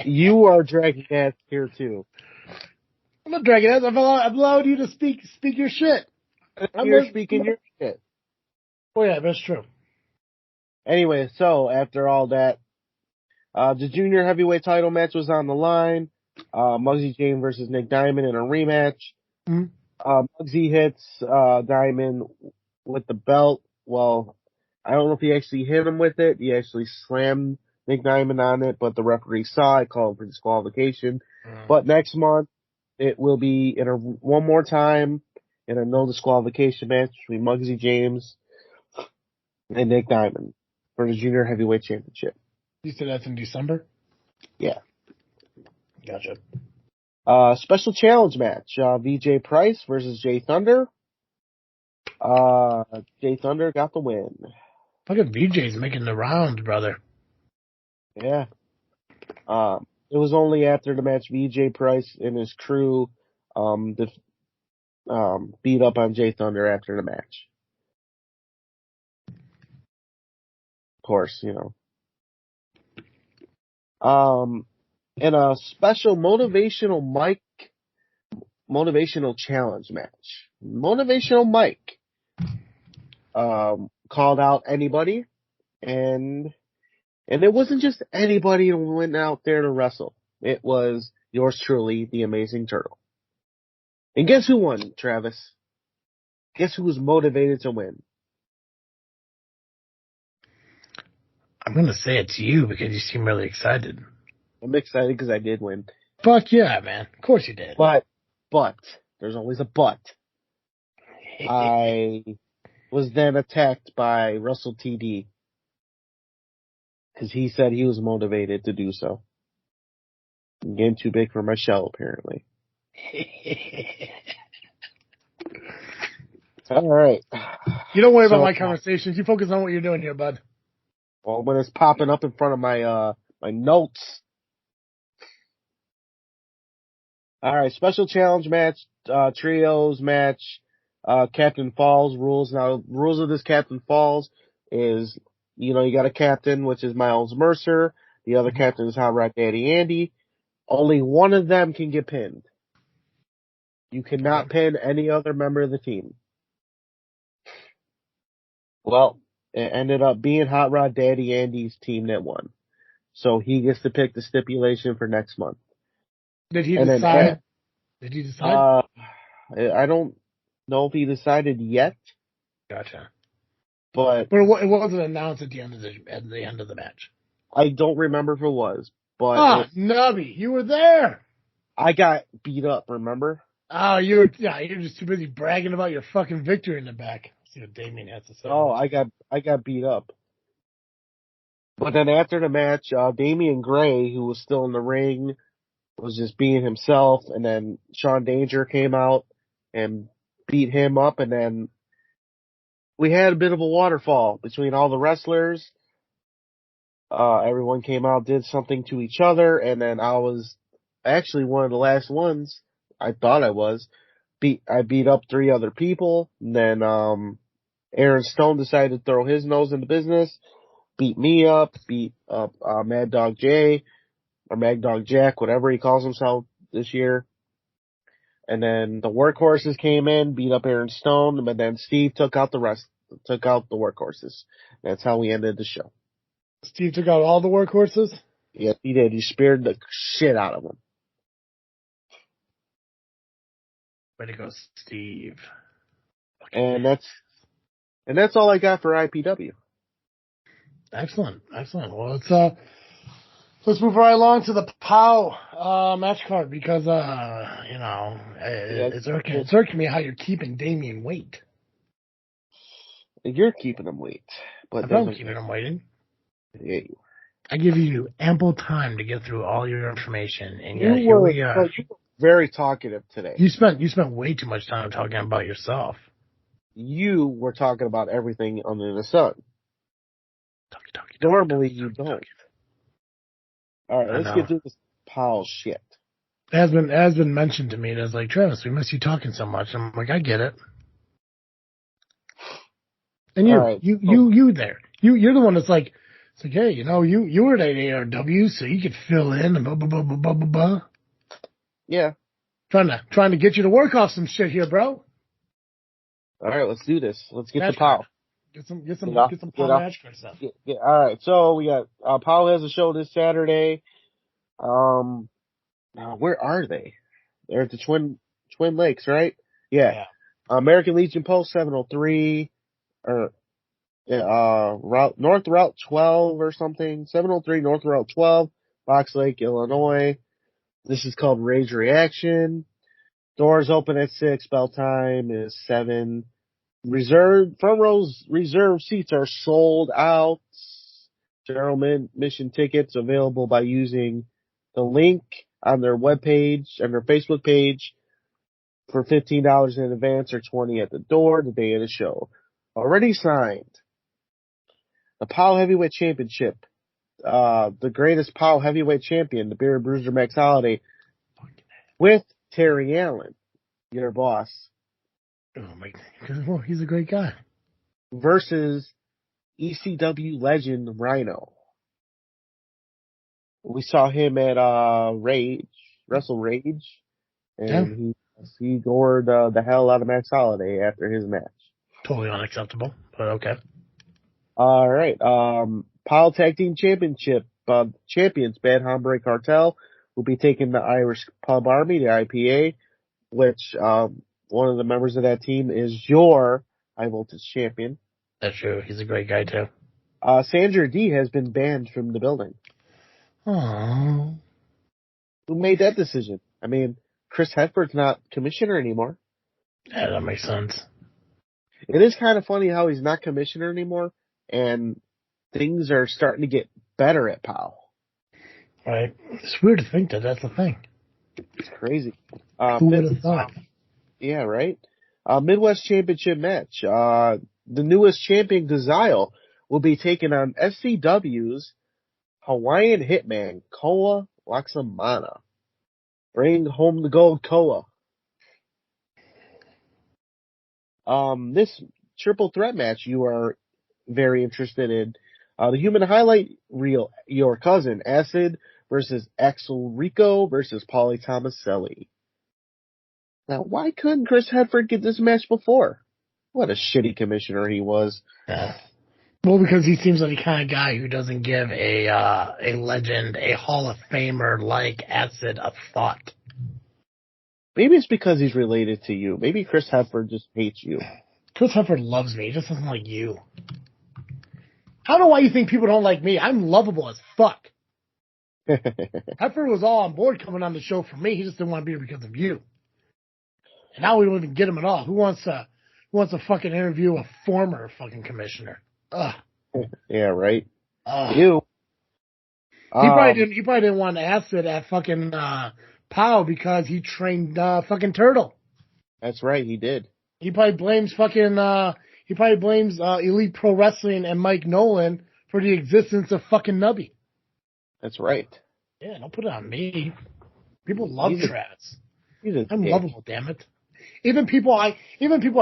You are dragging ass here too. I'm not dragging ass. I've allowed you to speak your shit. You're speaking your shit. Oh yeah, that's true. Anyway, so after all that, the junior heavyweight title match was on the line. Muggsy James versus Nick Diamond in a rematch. Mm-hmm. Muggsy hits Diamond with the belt. Well, I don't know if he actually hit him with it. He actually slammed Nick Diamond on it, but the referee saw it, called for disqualification. But next month, it will be one more time in a no disqualification match between Muggsy James and Nick Diamond for the junior heavyweight championship. You said that's in December? Yeah. Gotcha. Special challenge match. VJ Price versus Jay Thunder. Jay Thunder got the win. Fucking VJ's making the rounds, brother. Yeah. It was only after the match VJ Price and his crew beat up on Jay Thunder after the match. Of course, you know. In a special motivational challenge match. Motivational Mike called out anybody, and it wasn't just anybody who went out there to wrestle. It was yours truly, the Amazing Turtle. And guess who won, Travis? Guess who was motivated to win? I'm going to say it's you because you seem really excited. I'm excited because I did win. Fuck yeah, man. Of course you did. But, there's always a but. I was then attacked by Russell TD. Because he said he was motivated to do so. I'm getting too big for my shell, apparently. All right. You don't worry about my conversations. You focus on what you're doing here, bud. Well, when it's popping up in front of my my notes. All right, special challenge match, trios match, Captain Falls rules. Now, rules of this Captain Falls is, you got a captain, which is Miles Mercer. The other captain is Hot Rod Daddy Andy. Only one of them can get pinned. You cannot pin any other member of the team. Well, it ended up being Hot Rod Daddy Andy's team that won. So he gets to pick the stipulation for next month. Did he decide? I don't know if he decided yet. Gotcha. But it wasn't announced at the end of the match. I don't remember if it was. But Nubby, you were there. I got beat up, remember? Oh, you're just too busy bragging about your fucking victory in the back. See what Damien has to say. Oh, I got beat up. But then after the match, Damian Gray, who was still in the ring, was just being himself, and then Sean Danger came out and beat him up, and then we had a bit of a waterfall between all the wrestlers. Everyone came out, did something to each other, and then I was actually one of the last ones. I thought I was. I beat up 3 other people, and then Aaron Stone decided to throw his nose into business, beat me up, beat up Mad Dog J, or Mad Dog Jack, whatever he calls himself this year. And then the Workhorses came in, beat up Aaron Stone, but then Steve took out the Workhorses. That's how we ended the show. Steve took out all the Workhorses? Yes, he did. He speared the shit out of them. Way to go, Steve. And that's And that's all I got for IPW. Excellent. Well, let's move right along to the POW match card because it's irking me how you're keeping Damien wait. You're keeping him wait, but I'm keeping him waiting. Yeah, you I give you ample time to get through all your information, and yet you here were we are. very talkative today. You spent way too much time talking about yourself. You were talking about everything under the sun. Normally you don't. All right, let's get through this POW shit. It has been mentioned to me, and it's like, Travis, we miss you talking so much. I'm like, I get it. And you're the one that's like, it's like, hey, you were at ARW, so you could fill in and blah blah blah blah blah blah blah. Yeah. Trying to get you to work off some shit here, bro. All right, let's do this. Let's get to POW. Get some POW match card stuff. All right, so we got POW has a show this Saturday. Now where are they? They're at the Twin Lakes, right? Yeah. American Legion Post 703 or North Route 12 or something. 703 North Route 12, Fox Lake, Illinois. This is called Rage Reaction. Doors open at 6. Bell time is 7. Front row's reserve seats are sold out. General admission tickets available by using the link on their webpage and their Facebook page for $15 in advance or $20 at the door the day of the show. Already signed. The POW Heavyweight Championship. The greatest POW Heavyweight Champion, the Beer Bruiser Max Holiday, with Terry Allen, your boss. Oh my God, he's a great guy. Versus ECW legend Rhino. We saw him at Wrestle Rage, and he gored the hell out of Max Holiday after his match. Totally unacceptable, but okay. All right, POW Tag Team Championship champions Bad Hombre Cartel will be taking the Irish Pub Army, the IPA, which one of the members of that team is your High Voltage champion. That's true. He's a great guy too. Sandra D has been banned from the building. Aww. Who made that decision? I mean, Chris Hepford's not commissioner anymore. Yeah, that makes sense. It is kind of funny how he's not commissioner anymore, and things are starting to get better at POW. Right. It's weird to think that that's the thing. It's crazy. Who would have thought? Yeah, right? Midwest Championship match. The newest champion, Gazile, will be taking on SCW's Hawaiian Hitman, Koa Laksamana. Bring home the gold, Koa. This triple threat match you are very interested in. The human highlight reel, your cousin, Acid versus Axel Rico versus Paulie Tomaselli. Now, why couldn't Chris Hepford get this match before? What a shitty commissioner he was. Yeah. Well, because he seems like the kind of guy who doesn't give a legend, a Hall of Famer like Acid a thought. Maybe it's because he's related to you. Maybe Chris Hepford just hates you. Chris Hepford loves me. He just doesn't like you. I don't know why you think people don't like me. I'm lovable as fuck. Hepford was all on board coming on the show for me. He just didn't want to be here because of you. And now we don't even get him at all. Who wants to fucking interview a former fucking commissioner? Ugh. Yeah, right. Ugh. You. He probably didn't want Acid at fucking POW because he trained fucking Turtle. That's right, he did. He probably blames Elite Pro Wrestling and Mike Nolan for the existence of fucking Nubby. That's right. Yeah, don't put it on me. People love Travis. I'm lovable, damn it. Even people I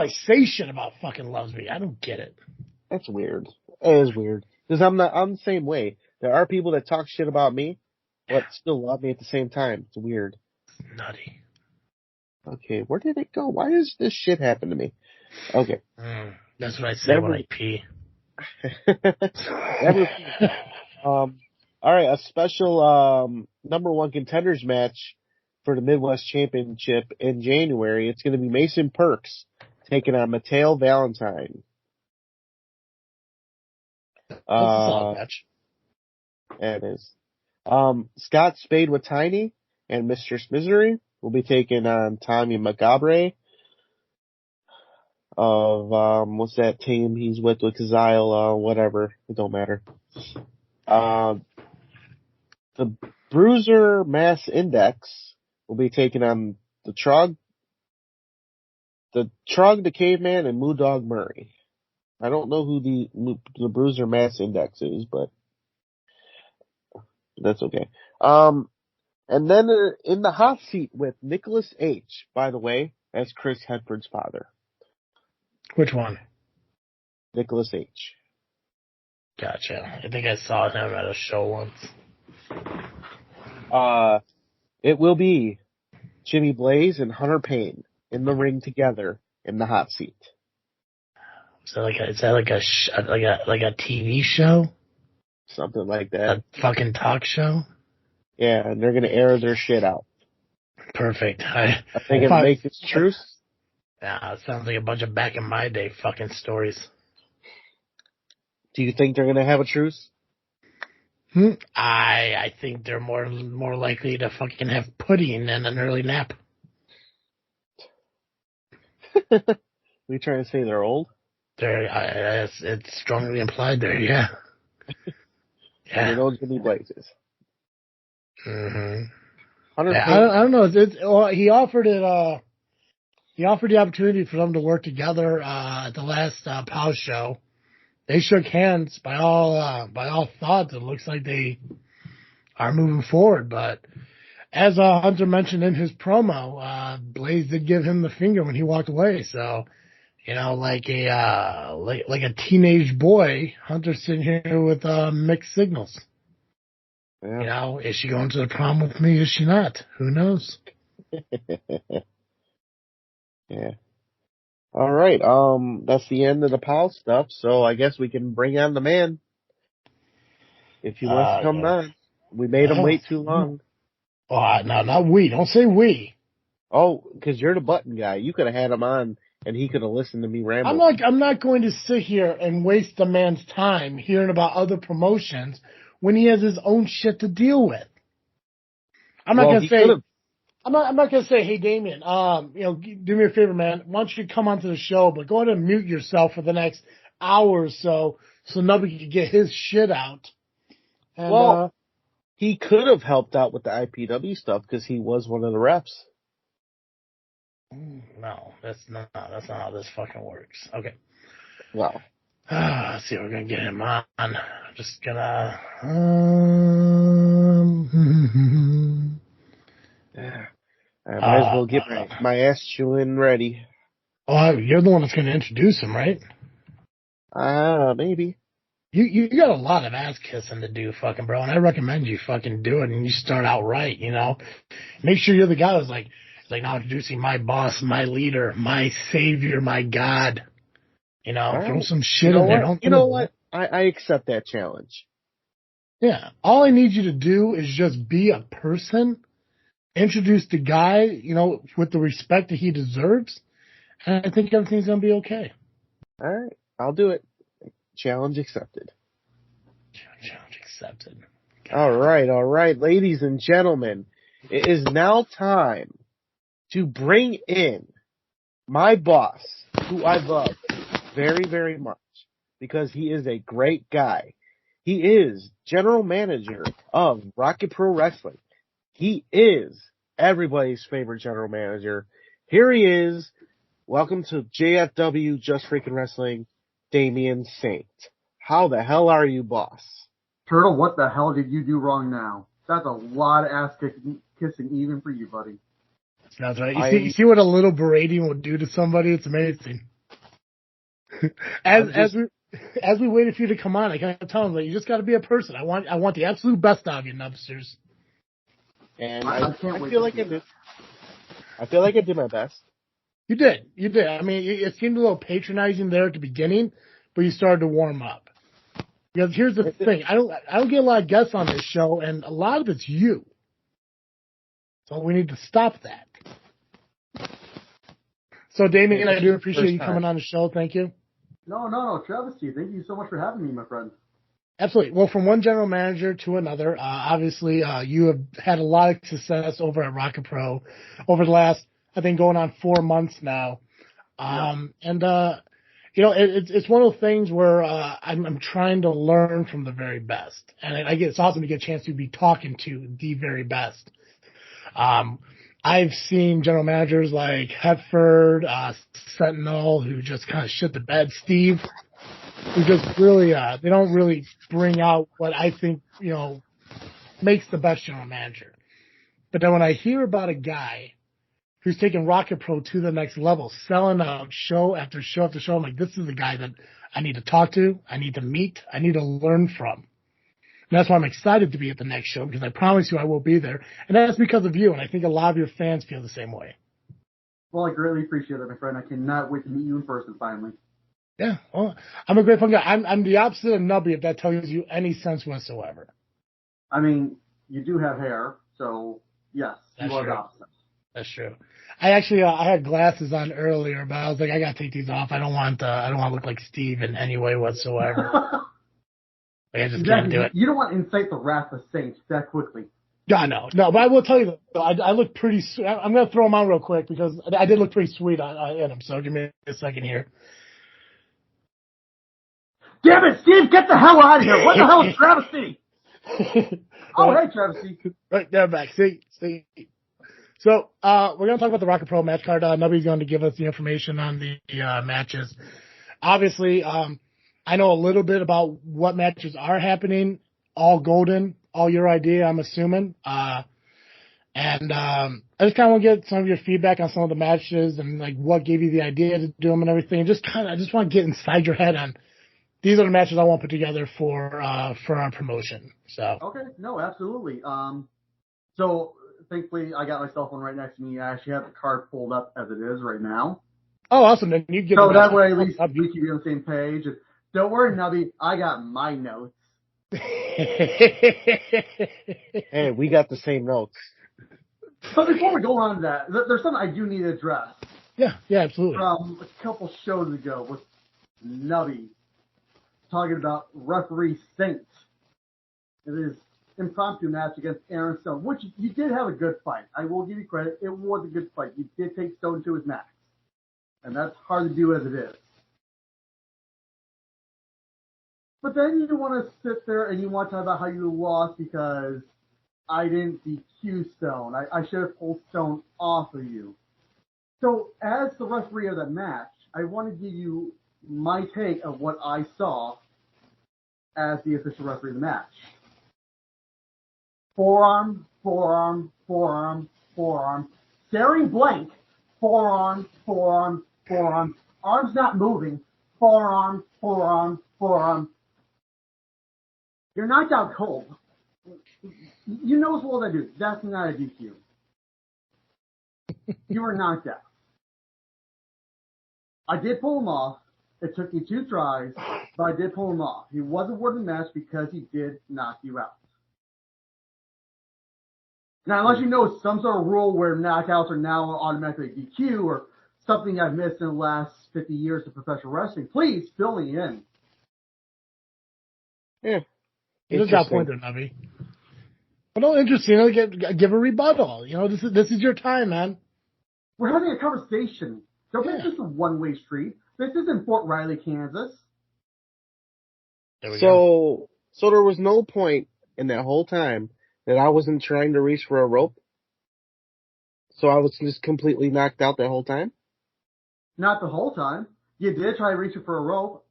say shit about fucking loves me. I don't get it. That's weird. It is weird. Because I'm the same way. There are people that talk shit about me, but still love me at the same time. It's weird. It's nutty. Okay, where did it go? Why does this shit happen to me? Okay. That's what I say when I pee. All right, a special number one contenders match for the Midwest Championship in January. It's going to be Mason Perks taking on Mateo Valentine. That's a solid match. Yeah, it is. Scott Spade with Tiny and Mistress Misery will be taking on Tommy Macabre of, what's that team he's with Kazile, whatever. It don't matter. The Bruiser Mass Index will be taking on the Trog, the Caveman, and Moo Dog Murray. I don't know who the Bruiser Mass Index is, but that's okay. And then in the hot seat with Nicholas H., by the way, as Chris Hedford's father. Which one? Nicholas H. Gotcha. I think I saw him at a show once. It will be Jimmy Blaze and Hunter Payne in the ring together in the hot seat. Is that like a TV show? Something like that. A fucking talk show? Yeah, and they're gonna air their shit out. Perfect. I think it makes its truce. Yeah, it sounds like a bunch of back in my day fucking stories. Do you think they're gonna have a truce? I think they're more likely to fucking have pudding than an early nap. We trying to say they're old? It's strongly implied there, yeah. Yeah. You know Jimmy Blazes. Mm-hmm. Yeah, I don't know. He offered it. He offered the opportunity for them to work together at the last POW show. They shook hands. By all thoughts, it looks like they are moving forward. But as Hunter mentioned in his promo, Blaze did give him the finger when he walked away. So, you know, like a teenage boy, Hunter's sitting here with mixed signals. Yeah. You know, is she going to the prom with me? Is she not? Who knows? Yeah. All right. That's the end of the POW stuff. So I guess we can bring on the man. If he wants to come on. We made him wait too long. Oh, no, not we. Don't say we. Oh, because you're the button guy. You could have had him on, and he could have listened to me ramble. I'm not going to sit here and waste the man's time hearing about other promotions when he has his own shit to deal with. I'm not gonna say, hey Damien, do me a favor, man. Why don't you come onto the show, but go ahead and mute yourself for the next hour or so Nubby can get his shit out. And, he could have helped out with the IPW stuff because he was one of the reps. No, that's not how this fucking works. Okay. Wow. Let's see, we're gonna get him on. Just gonna. Yeah. I might as well get my ass chewing ready. Oh, you're the one that's gonna introduce him, right? Maybe. You got a lot of ass kissing to do, fucking bro, and I recommend you fucking do it and you start out right, you know. Make sure you're the guy who's like now introducing my boss, my leader, my savior, my God. You know, throw some shit in there. You know what? I accept that challenge. Yeah. All I need you to do is just be a person, introduce the guy, you know, with the respect that he deserves, and I think everything's going to be okay. All right. I'll do it. Challenge accepted. Challenge accepted. All right. Ladies and gentlemen, it is now time to bring in my boss, who I love very, very much because he is a great guy. He is general manager of Rocket Pro Wrestling. He is everybody's favorite general manager. Here he is. Welcome to JFW Just Freaking Wrestling, Damien Saint. How the hell are you, boss? Turtle, what the hell did you do wrong now? That's a lot of ass kissing even for you, buddy. That's right. You see what a little berating will do to somebody? It's amazing. As we waited for you to come on, I kept telling him, you just got to be a person. I want the absolute best out of you, Nubsters. And I feel like I did. I feel like I did my best. You did. I mean, it seemed a little patronizing there at the beginning, but you started to warm up. Because here's the thing, I don't get a lot of guests on this show, and a lot of it's you. So we need to stop that. So, Damien, I do appreciate you coming on the show. Thank you. No, travesty. Thank you so much for having me, my friend. Absolutely. Well, from one general manager to another, obviously, you have had a lot of success over at ARWPro over the last, I think, going on 4 months now. And it's one of those things where I'm trying to learn from the very best, and it's awesome to get a chance to be talking to the very best. I've seen general managers like Hetford, Sentinel, who just kind of shit the bed, Steve, who just really, they don't really bring out what I think, makes the best general manager. But then when I hear about a guy who's taking ARWPro to the next level, selling out show after show after show, I'm like, this is the guy that I need to talk to, I need to meet, I need to learn from. And that's why I'm excited to be at the next show, because I promise you I will be there. And that's because of you, and I think a lot of your fans feel the same way. Well, I greatly appreciate it, my friend. I cannot wait to meet you in person finally. Yeah, well, I'm a great fun guy. I'm the opposite of Nubby, if that tells you any sense whatsoever. I mean, you do have hair, so yes, you are the opposite. That's true. I actually I had glasses on earlier, but I was like, I gotta take these off. I don't want to look like Steve in any way whatsoever. I just can't do it. You don't want to incite the wrath of saints that quickly. Yeah, no, but I will tell you though, I look pretty. I'm gonna throw them on real quick because I did look pretty sweet in them. So give me a second here. Damn it, Steve! Get the hell out of here! What the hell is travesty? Oh, hey, travesty. Right, they're back. See. So, we're going to talk about the ARWPro match card. Nubby's going to give us the information on the matches. Obviously, I know a little bit about what matches are happening. All golden, all your idea, I'm assuming. I just kind of want to get some of your feedback on some of the matches and like what gave you the idea to do them and everything. I just want to get inside your head on these are the matches I want to put together for our promotion. So. Okay, no, absolutely. So thankfully I got my cell phone right next to me. I actually have the card pulled up as it is right now. Oh, awesome! Then you get so that way at least we can be on the same page. Don't worry, Nubby, I got my notes. Hey, we got the same notes. But before we go on to that, there's something I do need to address. Yeah, absolutely. From a couple shows ago with Nubby talking about referee Saint. It is impromptu match against Aaron Stone, which you did have a good fight. I will give you credit. It was a good fight. You did take Stone to his max. And that's hard to do as it is. But then you want to sit there and you want to talk about how you lost because I didn't DQ Stone. I should have pulled Stone off of you. So as the referee of that match, I want to give you my take of what I saw as the official referee of the match. Forearm, forearm, forearm, forearm. Staring blank. Forearm, forearm, forearm. Arms not moving. Forearm, forearm, forearm. You're knocked out cold. You know as well as I do. That's not a DQ. You were knocked out. I did pull him off. It took me 2 tries, but I did pull him off. He was awarded the match because he did knock you out. Now, unless you know some sort of rule where knockouts are now automatically DQ or something I've missed in the last 50 years of professional wrestling, please fill me in. Yeah. You just got a point there, Nubby. But no, interesting. Give a rebuttal. This is your time, man. We're having a conversation. Don't make this a one-way street. This isn't Fort Riley, Kansas. So there was no point in that whole time that I wasn't trying to reach for a rope? So I was just completely knocked out that whole time? Not the whole time. You did try reaching for a rope.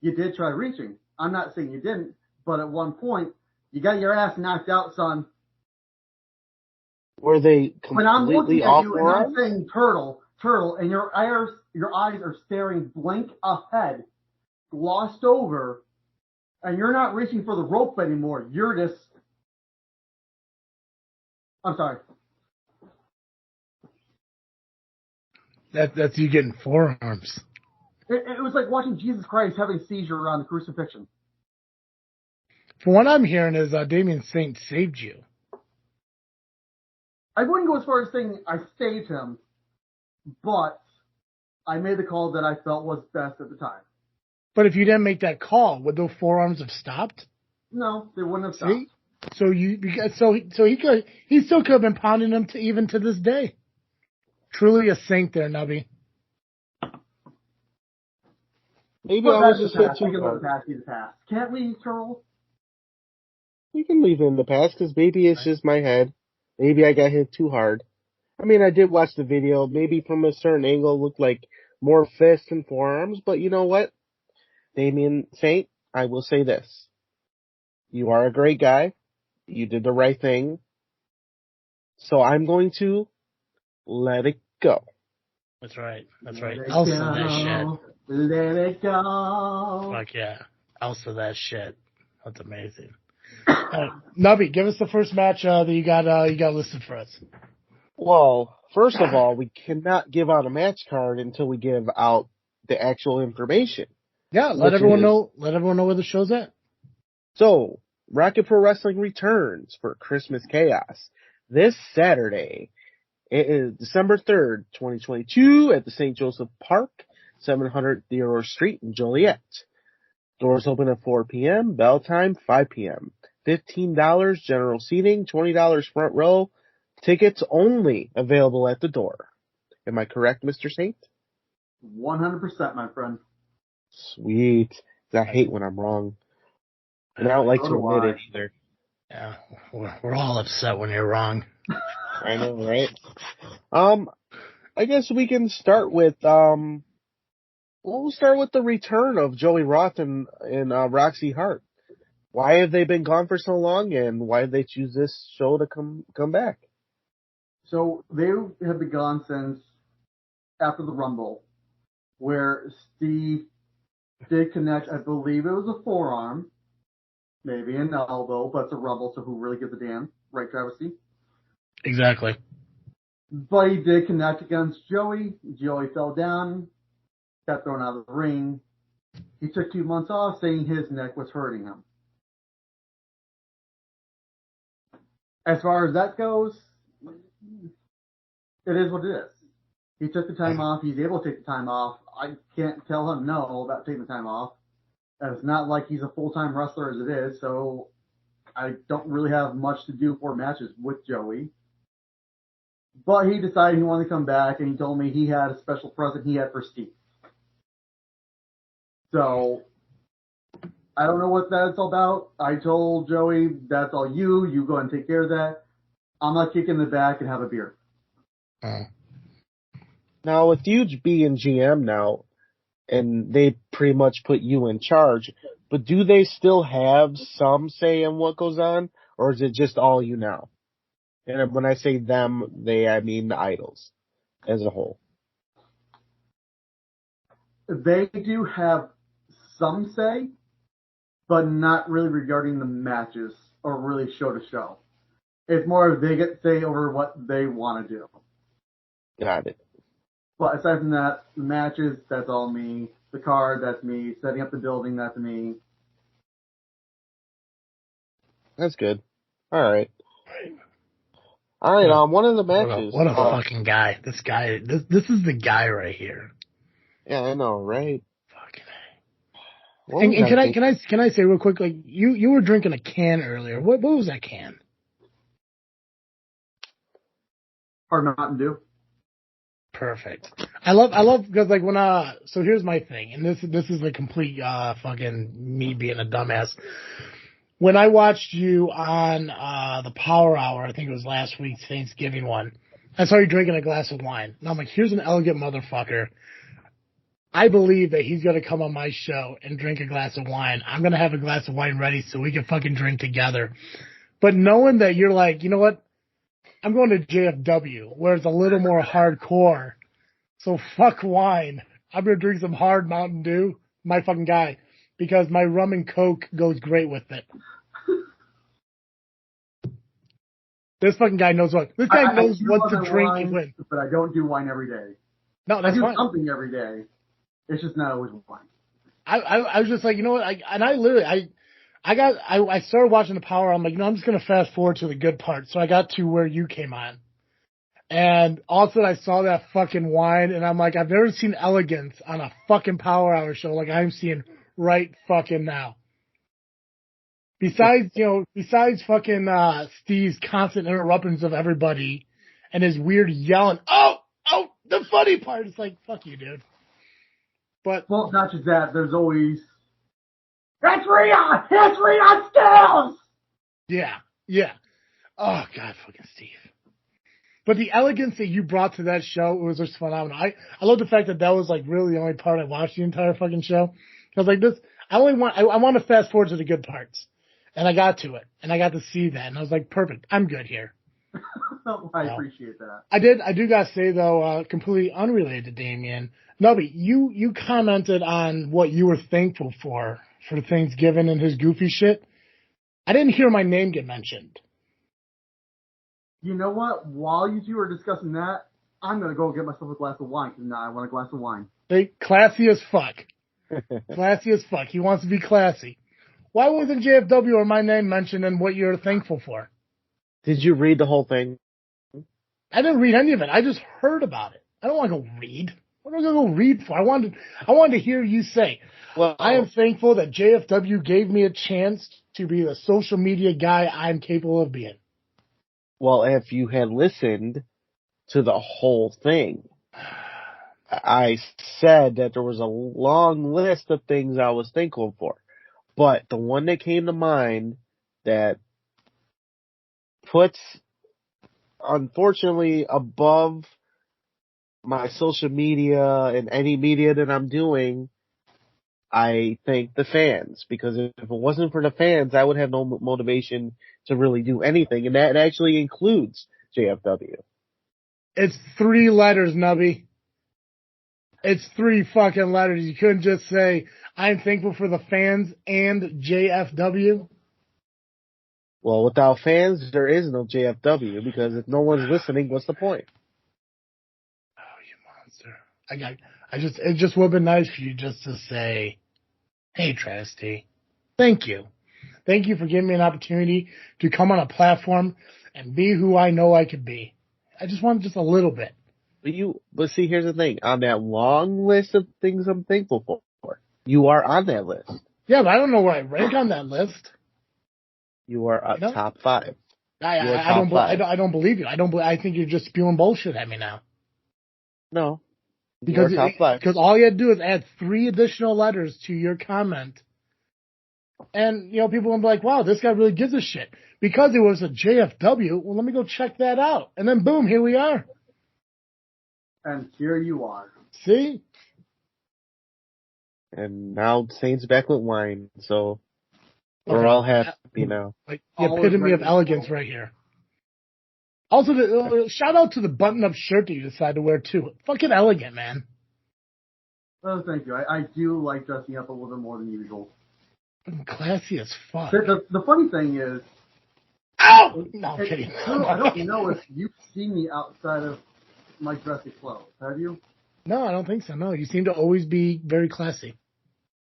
You did try reaching. I'm not saying you didn't, but at one point, you got your ass knocked out, son. Were they completely when I'm looking off at you and I'm saying turtle, and your eyes are staring blank ahead, glossed over, and you're not reaching for the rope anymore. You're just... I'm sorry. That's you getting forearms. It was like watching Jesus Christ having a seizure around the crucifixion. From what I'm hearing is Damien Saint saved you. I wouldn't go as far as saying I saved him, but I made the call that I felt was best at the time. But if you didn't make that call, would those forearms have stopped? No, they wouldn't have stopped. See? He still could have been pounding them even to this day. Truly a saint there, Nubby. Maybe But I was that's just the hit past. We too can let hard. the past be the past. Can't we, Charles? We can leave it in the past because maybe it's just my head. Maybe I got hit too hard. I mean, I did watch the video. Maybe from a certain angle, it looked like more fists and forearms. But you know what, Damien Saint, I will say this: you are a great guy. You did the right thing. So I'm going to let it go. That's right. That's Let right. it Elsa go. that shit. Let it go. Fuck yeah. Elsa that shit. That's amazing. Nubby, give us the first match that you got listed for us. Well, first of all, we cannot give out a match card until we give out the actual information. Yeah, let everyone know where the show's at. So, Rocket Pro Wrestling returns for Christmas Chaos this Saturday. It is December 3rd, 2022 at the St. Joseph Park, 700 Theodore Street in Joliet. Doors open at 4 p.m., bell time 5 p.m. $15 general seating, $20 front row. Tickets only available at the door. Am I correct, Mr. Saint? 100%, my friend. Sweet. I hate when I'm wrong. And I don't like to admit it either. Yeah, we're all upset when you're wrong. I know, right? I guess we can start with, we'll start with the return of Joey Roth and Roxy Hart. Why have they been gone for so long, and why did they choose this show to come back? So they have been gone since after the Rumble, where Steve did connect, I believe it was a forearm, maybe an elbow, but it's a Rumble, so who really gives a damn? Right, Travis C? Exactly. But he did connect against Joey. Joey fell down, got thrown out of the ring. He took 2 months off, saying his neck was hurting him. As far as that goes, it is what it is. He took the time off. He's able to take the time off. I can't tell him no about taking the time off. And it's not like he's a full-time wrestler as it is, so I don't really have much to do for matches with Joey. But he decided he wanted to come back, and he told me he had a special present he had for Steve. So, I don't know what that's all about. I told Joey, that's all you. You go and take care of that. I'm not kicking the back and have a beer. Now, with you being GM now, and they pretty much put you in charge, but do they still have some say in what goes on, or is it just all you now? And when I say them, I mean the idols as a whole. They do have some say, but not really regarding the matches or really show to show. It's more they get say over what they want to do. Got it. But aside from that, the matches, that's all me. The card, that's me. Setting up the building, that's me. That's good. All right. All right. One of the matches. What a fucking guy! This guy. This is the guy right here. Yeah, I know, right? Fucking. And can I say real quick? Like you were drinking a can earlier. What was that can? Hard Mountain Dew. Perfect. I love because like when so here's my thing, and this is the complete fucking me being a dumbass. When I watched you on the Power Hour, I think it was last week's Thanksgiving one, I saw you drinking a glass of wine. And I'm like, here's an elegant motherfucker. I believe that he's gonna come on my show and drink a glass of wine. I'm gonna have a glass of wine ready so we can fucking drink together. But knowing that you're like, you know what? I'm going to JFW, where it's a little more hardcore. So fuck wine. I'm going to drink some hard Mountain Dew, my fucking guy, because my rum and Coke goes great with it. This fucking guy knows what. This guy knows what to drink with. But I don't do wine every day. No, that's fine. I do something every day. It's just not always wine. I was just like, you know what? I started watching the Power. I'm like, I'm just going to fast forward to the good part. So I got to where you came on. And also I saw that fucking wine and I'm like, I've never seen elegance on a fucking Power Hour show like I'm seeing right fucking now. besides fucking Steve's constant interruptions of everybody and his weird yelling, oh, the funny part is like, fuck you, dude. But well, not just that. There's always it's Rion skills. Yeah. Oh God, fucking Steve. But the elegance that you brought to that show was just phenomenal. I love the fact that was like really the only part I watched the entire fucking show. I was like, I want to fast forward to the good parts. And I got to it. And I got to see that. And I was like, perfect. I'm good here. I appreciate that. I do gotta say though, completely unrelated to Damien, Nubby, you commented on what you were thankful for Thanksgiving and his goofy shit. I didn't hear my name get mentioned. You know what? While you two are discussing that, I'm going to go get myself a glass of wine because now I want a glass of wine. Hey, classy as fuck. Classy as fuck. He wants to be classy. Why wasn't JFW or my name mentioned in what you're thankful for? Did you read the whole thing? I didn't read any of it. I just heard about it. I don't want to go read. What am I going to go read for? I wanted to hear you say, well, I am thankful that JFW gave me a chance to be the social media guy I'm capable of being. Well, if you had listened to the whole thing, I said that there was a long list of things I was thankful for. But the one that came to mind that puts, unfortunately, above my social media and any media that I'm doing, I thank the fans. Because if it wasn't for the fans, I would have no motivation to really do anything. And that actually includes JFW. It's 3 letters, Nubby. It's 3 fucking letters. You couldn't just say, I'm thankful for the fans and JFW. Well, without fans, there is no JFW, because if no one's listening, what's the point? Oh, you monster. It just would have been nice for you just to say, hey, Trasty, thank you. Thank you for giving me an opportunity to come on a platform and be who I know I could be. I just wanted just a little bit. But see, here's the thing. On that long list of things I'm thankful for, you are on that list. Yeah, but I don't know where I rank on that list. You are top 5. I don't believe you. I think you're just spewing bullshit at me now. No. Because top 5. Because all you had to do is add 3 additional letters to your comment. And, people will be like, wow, this guy really gives a shit. Because it was a JFW, well, let me go check that out. And then, boom, here we are. And here you are. See? And now Saint's back with wine, so we're all happy now. Like the epitome of elegance right here. Also, shout out to the button-up shirt that you decided to wear, too. Fucking elegant, man. Oh, thank you. I do like dressing up a little bit more than usual. Classy as fuck. The funny thing is... Ow! No, I'm kidding. I don't know if you've seen me outside of my dressy clothes. Have you? No, I don't think so. No, you seem to always be very classy.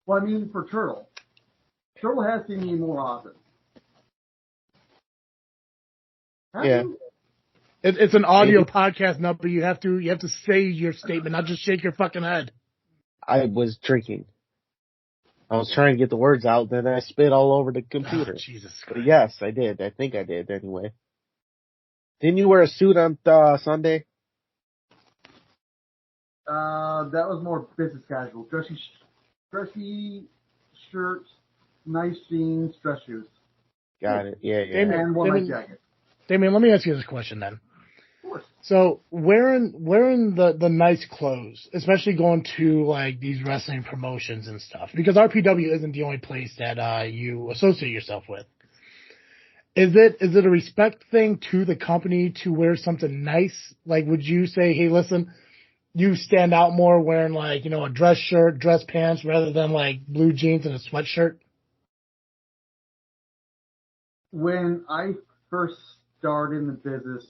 Well, I mean, for Turtle. Turtle has seen me more often. Yeah. It's an audio podcast now, but you have to say your statement, not just shake your fucking head. I was drinking. I was trying to get the words out, then I spit all over the computer. Oh, Jesus Christ. But yes, I did. I think I did anyway. Didn't you wear a suit on Sunday? That was more business casual. Dressy shirt, nice jeans, dress shoes. Got it. Yeah. And one nice jacket. Damien, let me ask you this question then. Of course. So wearing the nice clothes, especially going to like these wrestling promotions and stuff, because RPW isn't the only place that you associate yourself with. Is it a respect thing to the company to wear something nice? Like, would you say, hey, listen, you stand out more wearing like, a dress shirt, dress pants, rather than like blue jeans and a sweatshirt? When I first started in the business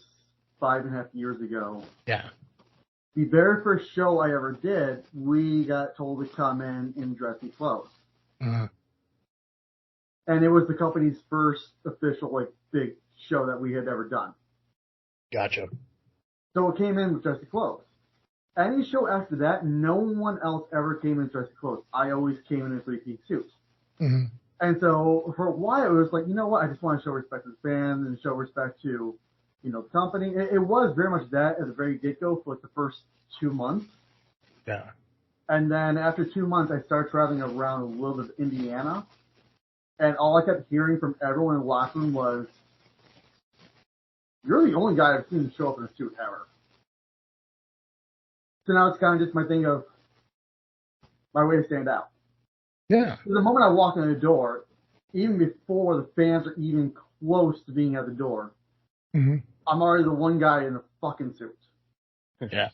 5.5 years ago. Yeah. The very first show I ever did, we got told to come in dressy clothes. Mm-hmm. And it was the company's first official, big show that we had ever done. Gotcha. So it came in with dressy clothes. Any show after that, no one else ever came in dressy clothes. I always came in a 3-piece suit. Mm-hmm. And so for a while, it was like, you know what? I just want to show respect to the fans and show respect to, the company. It was very much that at the very get-go for like the first 2 months. Yeah. And then after 2 months, I started traveling around a little bit of Indiana. And all I kept hearing from everyone in the locker room was, you're the only guy I've seen show up in a suit ever. So now it's kind of just my thing of my way to stand out. Yeah. The moment I walk in the door, even before the fans are even close to being at the door, Mm-hmm. I'm already the one guy in a fucking suit. Yeah.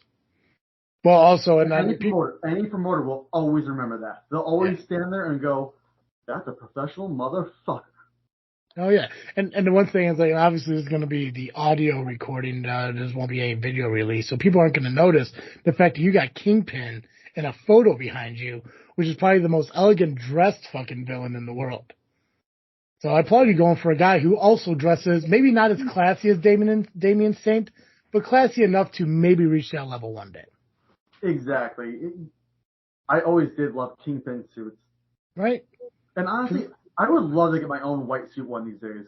Well, also, and any promoter will always remember that. They'll always stand there and go, "That's a professional motherfucker." Oh yeah, and the one thing is, like, obviously there's going to be the audio recording. There won't be a video release, so people aren't going to notice the fact that you got Kingpin and a photo behind you, which is probably the most elegant dressed fucking villain in the world. So I applaud you going for a guy who also dresses maybe not as classy as Damien Saint, but classy enough to maybe reach that level one day. Exactly. I always did love Kingpin suits. Right? And honestly, I would love to get my own white suit one these days.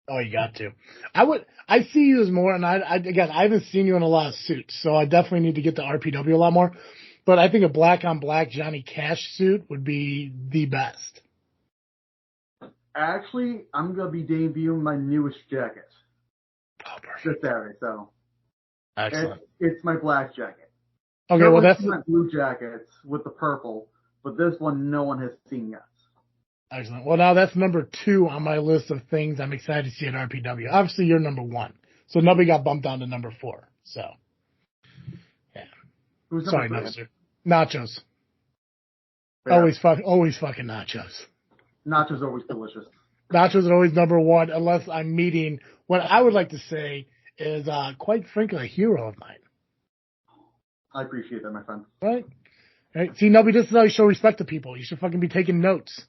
Oh, you got to. I see you as more, and I haven't seen you in a lot of suits, so I definitely need to get the RPW a lot more. But I think a black on black Johnny Cash suit would be the best. Actually, I'm going to be debuting my newest jacket. Oh, perfect. This Saturday, so. Excellent. It's my black jacket. Okay, well, that's my blue jackets with the purple, but this one no one has seen yet. Excellent. Well, now that's number 2 on my list of things I'm excited to see at RPW. Obviously, you're number 1. So Nubby got bumped down to number 4. So, yeah. Who's Sorry, number 3? Nachos. Fair. Always fucking nachos. Nachos are always delicious. Nachos are always number 1 unless I'm meeting what I would like to say is, quite frankly, a hero of mine. I appreciate that, my friend. Right? See, Nubby, this is how you show respect to people. You should fucking be taking notes.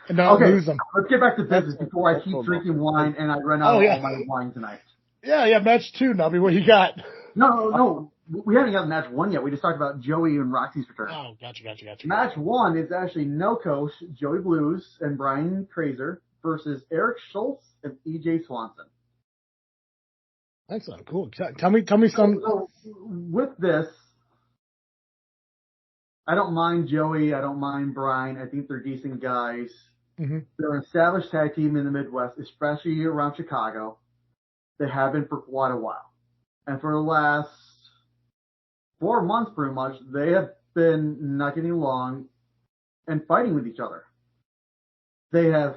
And not lose them. Let's get back to business before I keep drinking wine and I run out of all my wine tonight. Yeah, match 2, Nubby. What you got? No. We haven't got match 1 yet. We just talked about Joey and Roxy's return. Oh, gotcha. Match 1 is actually No Coach, Joey Blues, and Brian Krazer versus Eric Schultz and EJ Swanson. Excellent. Cool. Tell me some. So, with this, I don't mind Joey. I don't mind Brian. I think they're decent guys. Mm-hmm. They're an established tag team in the Midwest, especially around Chicago. They have been for quite a while. And for the last 4 months, pretty much, they have been not getting along and fighting with each other. They have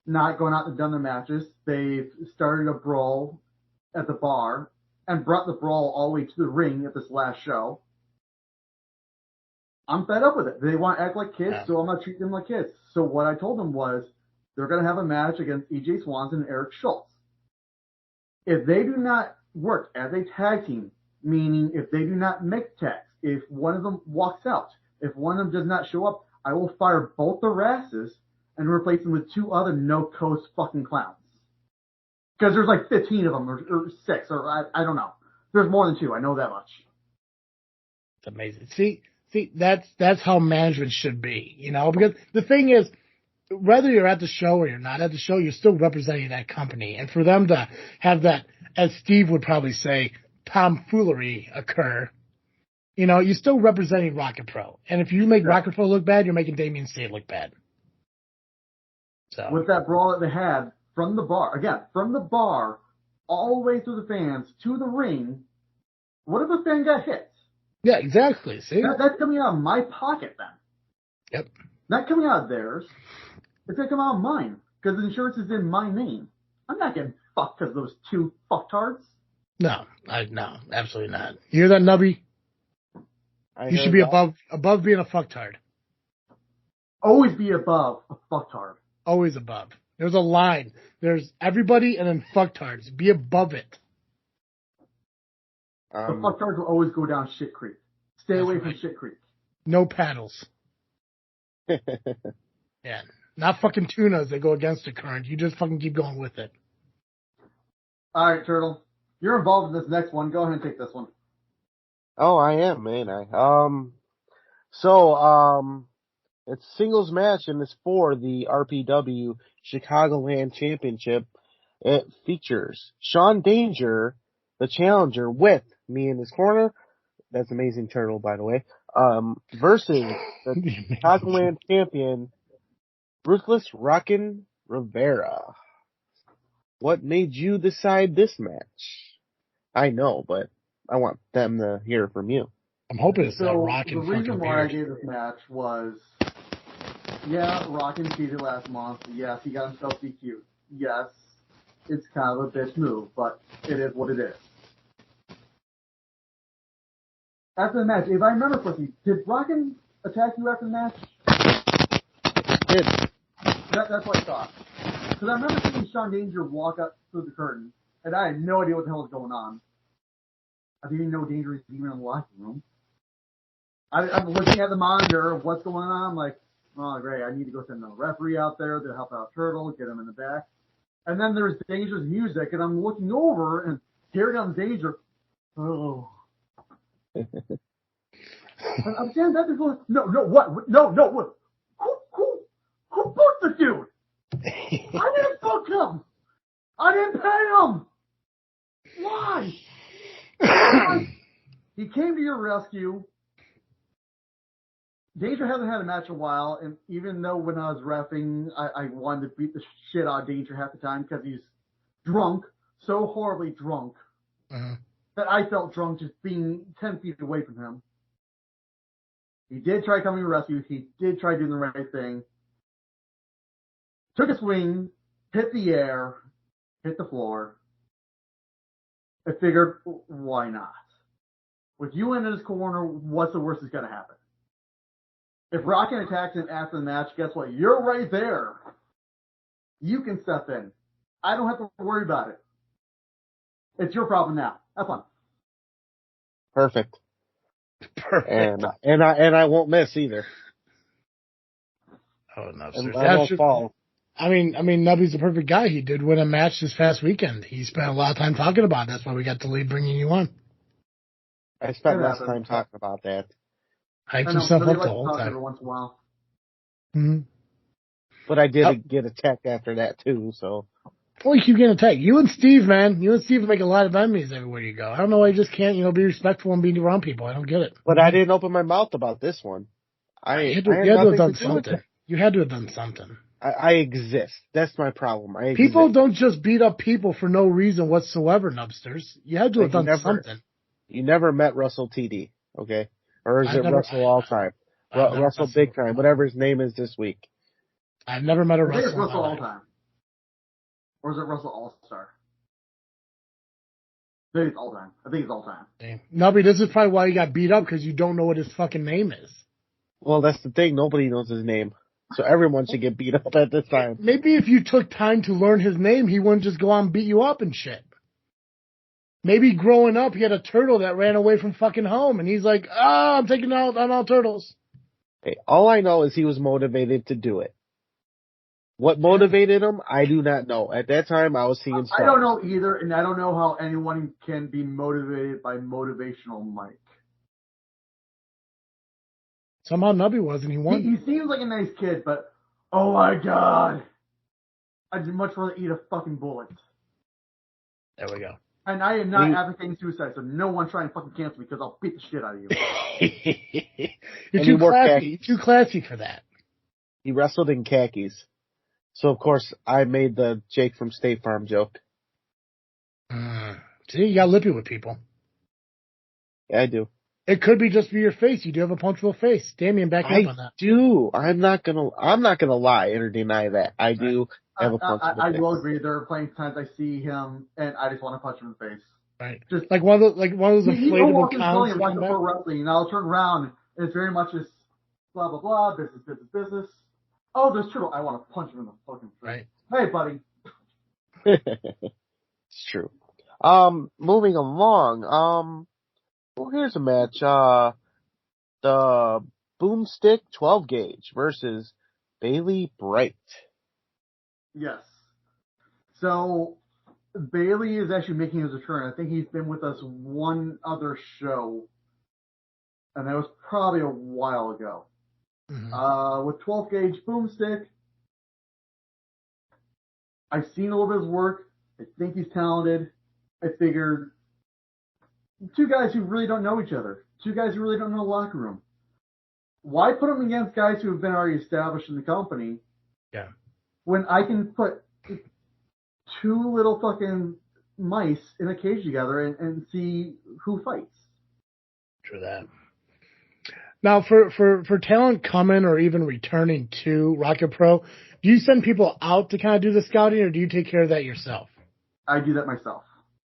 not gone out and done their matches. They've started a brawl at the bar and brought the brawl all the way to the ring at this last show. I'm fed up with it. They want to act like kids, so I'm going to treat them like kids. So what I told them was they're going to have a match against EJ Swanson and Eric Schultz. If they do not work as a tag team, meaning if they do not make tags, if one of them walks out, if one of them does not show up, I will fire both their asses and replace them with 2 other no-coast fucking clowns. Because there's like 15 of them, or 6, or I don't know. There's more than 2, I know that much. It's amazing. See, that's how management should be, because the thing is, whether you're at the show or you're not at the show, you're still representing that company. And for them to have that, as Steve would probably say, tomfoolery occur, you're still representing Rocket Pro. And if you make Rocket Pro look bad, you're making Damien Saint look bad. So with that brawl that they had from the bar, all the way through the fans to the ring, what if a fan got hit? Yeah, exactly. See? That's coming out of my pocket then. Yep. Not coming out of theirs. It's going to come out of mine because the insurance is in my name. I'm not getting fucked because of those 2 fucktards. No, absolutely not. You hear that, Nubby? You should be above being a fucktard. Always be above a fucktard. Always above. There's a line. There's everybody and then fucktards. Be above it. The fucktards will always go down shit creek. Stay away from shit creek. No paddles. Yeah. Not fucking tunas that go against the current. You just fucking keep going with it. All right, Turtle. You're involved in this next one. Go ahead and take this one. Oh, I am, ain't I? It's a singles match, and it's for the RPW Chicagoland Championship. It features Sean Danger, the challenger, with me in his corner. That's Amazing Turtle, by the way. Versus the Chicagoland champion, Ruthless Rockin' Rivera. What made you decide this match? I know, but I want them to hear from you. I'm hoping it's that So Rockin' the reason fucking why I beard. gave this match was, yeah, Rockin' cheated last month. Yes, he got himself DQ'd. Yes, it's kind of a bitch move, but it is what it is. After the match, if I remember correctly, did Rockin' attack you after the match? Did. That's what I thought. Because I remember seeing Sean Danger walk up through the curtain, and I had no idea what the hell was going on. I didn't even know Danger was even in the locker room. I'm looking at the monitor of what's going on. I'm like, oh, great, I need to go send a referee out there to help out Turtle, get him in the back. And then there's Danger's music, and I'm looking over, and here comes Danger. Oh. I'm standing back there going, no, what? No, what? Who booked the dude? I didn't book him. I didn't pay him. Why? He came to your rescue. Danger hasn't had a match in a while, and even though when I was reffing, I wanted to beat the shit out of Danger half the time because he's drunk, so horribly drunk, that I felt drunk just being 10 feet away from him. He did try coming to rescue. He did try doing the right thing. Took a swing, hit the air, hit the floor. I figured, why not? With you in his corner, what's the worst that's going to happen? If Rockin' attacks him after the match, guess what? You're right there. You can step in. I don't have to worry about it. It's your problem now. Have fun. Perfect. And I won't miss either. Oh, no, And I won't fall. I mean, Nubby's the perfect guy. He did win a match this past weekend. He spent a lot of time talking about it. That's why we got the lead bringing you on. I spent less time talking about that. Hyped himself up the whole time. Every once in a while. Mm-hmm. But I did get attacked after that too, so. Well, you keep getting attacked. You and Steve, man. You and Steve make a lot of enemies everywhere you go. I don't know why you just can't, be respectful and be around people. I don't get it. But I didn't open my mouth about this one. You had to have done something. You had to have done something. I exist. That's my problem. People don't just beat up people for no reason whatsoever, Nubsters. You had to have done something. You never met Russell TD, okay? Or is it Russell All Time? Russell Big Time, whatever his name is this week. I've never met a Russell. I think it's Russell All Time. Or is it Russell All-Star? I think it's All Time. I think it's All Time. Nubby, this is probably why you got beat up, because you don't know what his fucking name is. Well, that's the thing. Nobody knows his name. So everyone should get beat up at this time. Maybe if you took time to learn his name, he wouldn't just go out and beat you up and shit. Maybe growing up, he had a turtle that ran away from fucking home, and he's like, I'm taking out on all turtles. Hey, all I know is he was motivated to do it. What motivated him, I do not know. At that time, I was seeing stars. I don't know either, and I don't know how anyone can be motivated by motivational Mike. Somehow Nubby was, and he won. He seems like a nice kid, but, oh my god. I'd much rather eat a fucking bullet. There we go. And I am not advocating suicide, so no one try and fucking cancel me because I'll beat the shit out of you. You're too classy. You're too classy for that. He wrestled in khakis. So, of course, I made the Jake from State Farm joke. See, you got lippy with people. Yeah, I do. It could be just for your face. You do have a punchable face. Damien, back up on that. I do. I'm not gonna lie or deny that. I do have a punchable face. I will agree. There are plenty of times I see him and I just want to punch him in the face. Right. Just like one of those inflatable counts. Like the pro wrestling, and I'll turn around and it's very much just blah blah blah, business. Oh, there's Turtle. I want to punch him in the fucking face. Right. Hey, buddy. It's true. Moving along. Well, here's a match. The Boomstick 12 gauge versus Bailey Bright. Yes. So Bailey is actually making his return. I think he's been with us one other show, and that was probably a while ago. with 12 gauge boomstick. I've seen a little bit of his work. I think he's talented. I figured two guys who really don't know each other, two guys who really don't know the locker room. Why put them against guys who have been already established in the company? Yeah. When I can put two little fucking mice in a cage together and see who fights. True that. Now, for talent coming or even returning to ARWPro, do you send people out to kind of do the scouting, or do you take care of that yourself? I do that myself.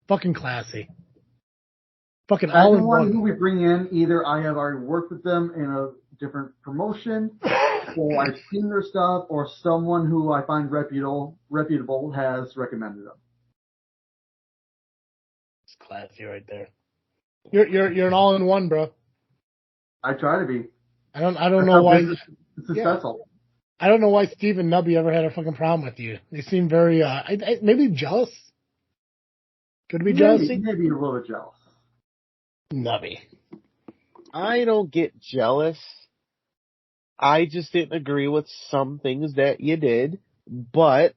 Fucking classy. Fucking all in one. Everyone who we bring in, either I have already worked with them in a different promotion, or I've seen their stuff, or someone who I find reputable has recommended them. It's classy right there. You're an all in one, bro. I try to be. I don't know why. It's successful. I don't know why Steve and Nubby ever had a fucking problem with you. They seem very maybe jealous. Could it be jealousy? Maybe a little bit jealous. Nubby. I don't get jealous. I just didn't agree with some things that you did, but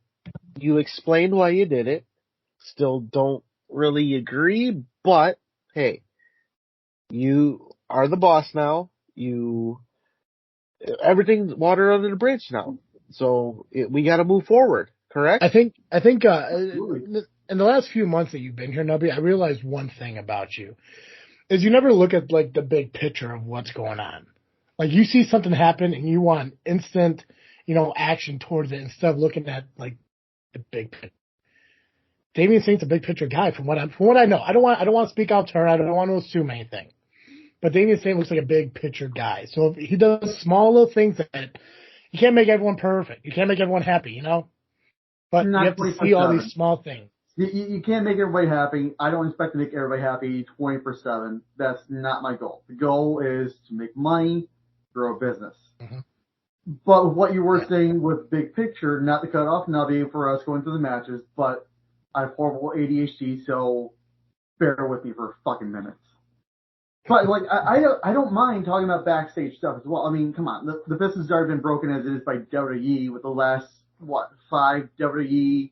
you explained why you did it. Still don't really agree, but hey, you are the boss now. Everything's water under the bridge now. So we got to move forward, correct? I think in the last few months that you've been here, Nubby, I realized one thing about you is you never look at like the big picture of what's going on. Like you see something happen and you want instant, action towards it instead of looking at like the big picture. Damien Saint's a big picture guy from what I know. I don't want to speak out to her. I don't want to assume anything. But Damien Saint looks like a big picture guy. So if he does small little things that you can't make everyone perfect. You can't make everyone happy, But you have to see all these small things. You can't make everybody happy. I don't expect to make everybody happy 24/7. That's not my goal. The goal is to make money, grow a business. Mm-hmm. But what you were saying with big picture, not to cut off Nubby for us going through the matches, but I have horrible ADHD, so bear with me for fucking minutes. But like I don't mind talking about backstage stuff as well. I mean, come on, the business has already been broken as it is by WWE with the last 5 WWE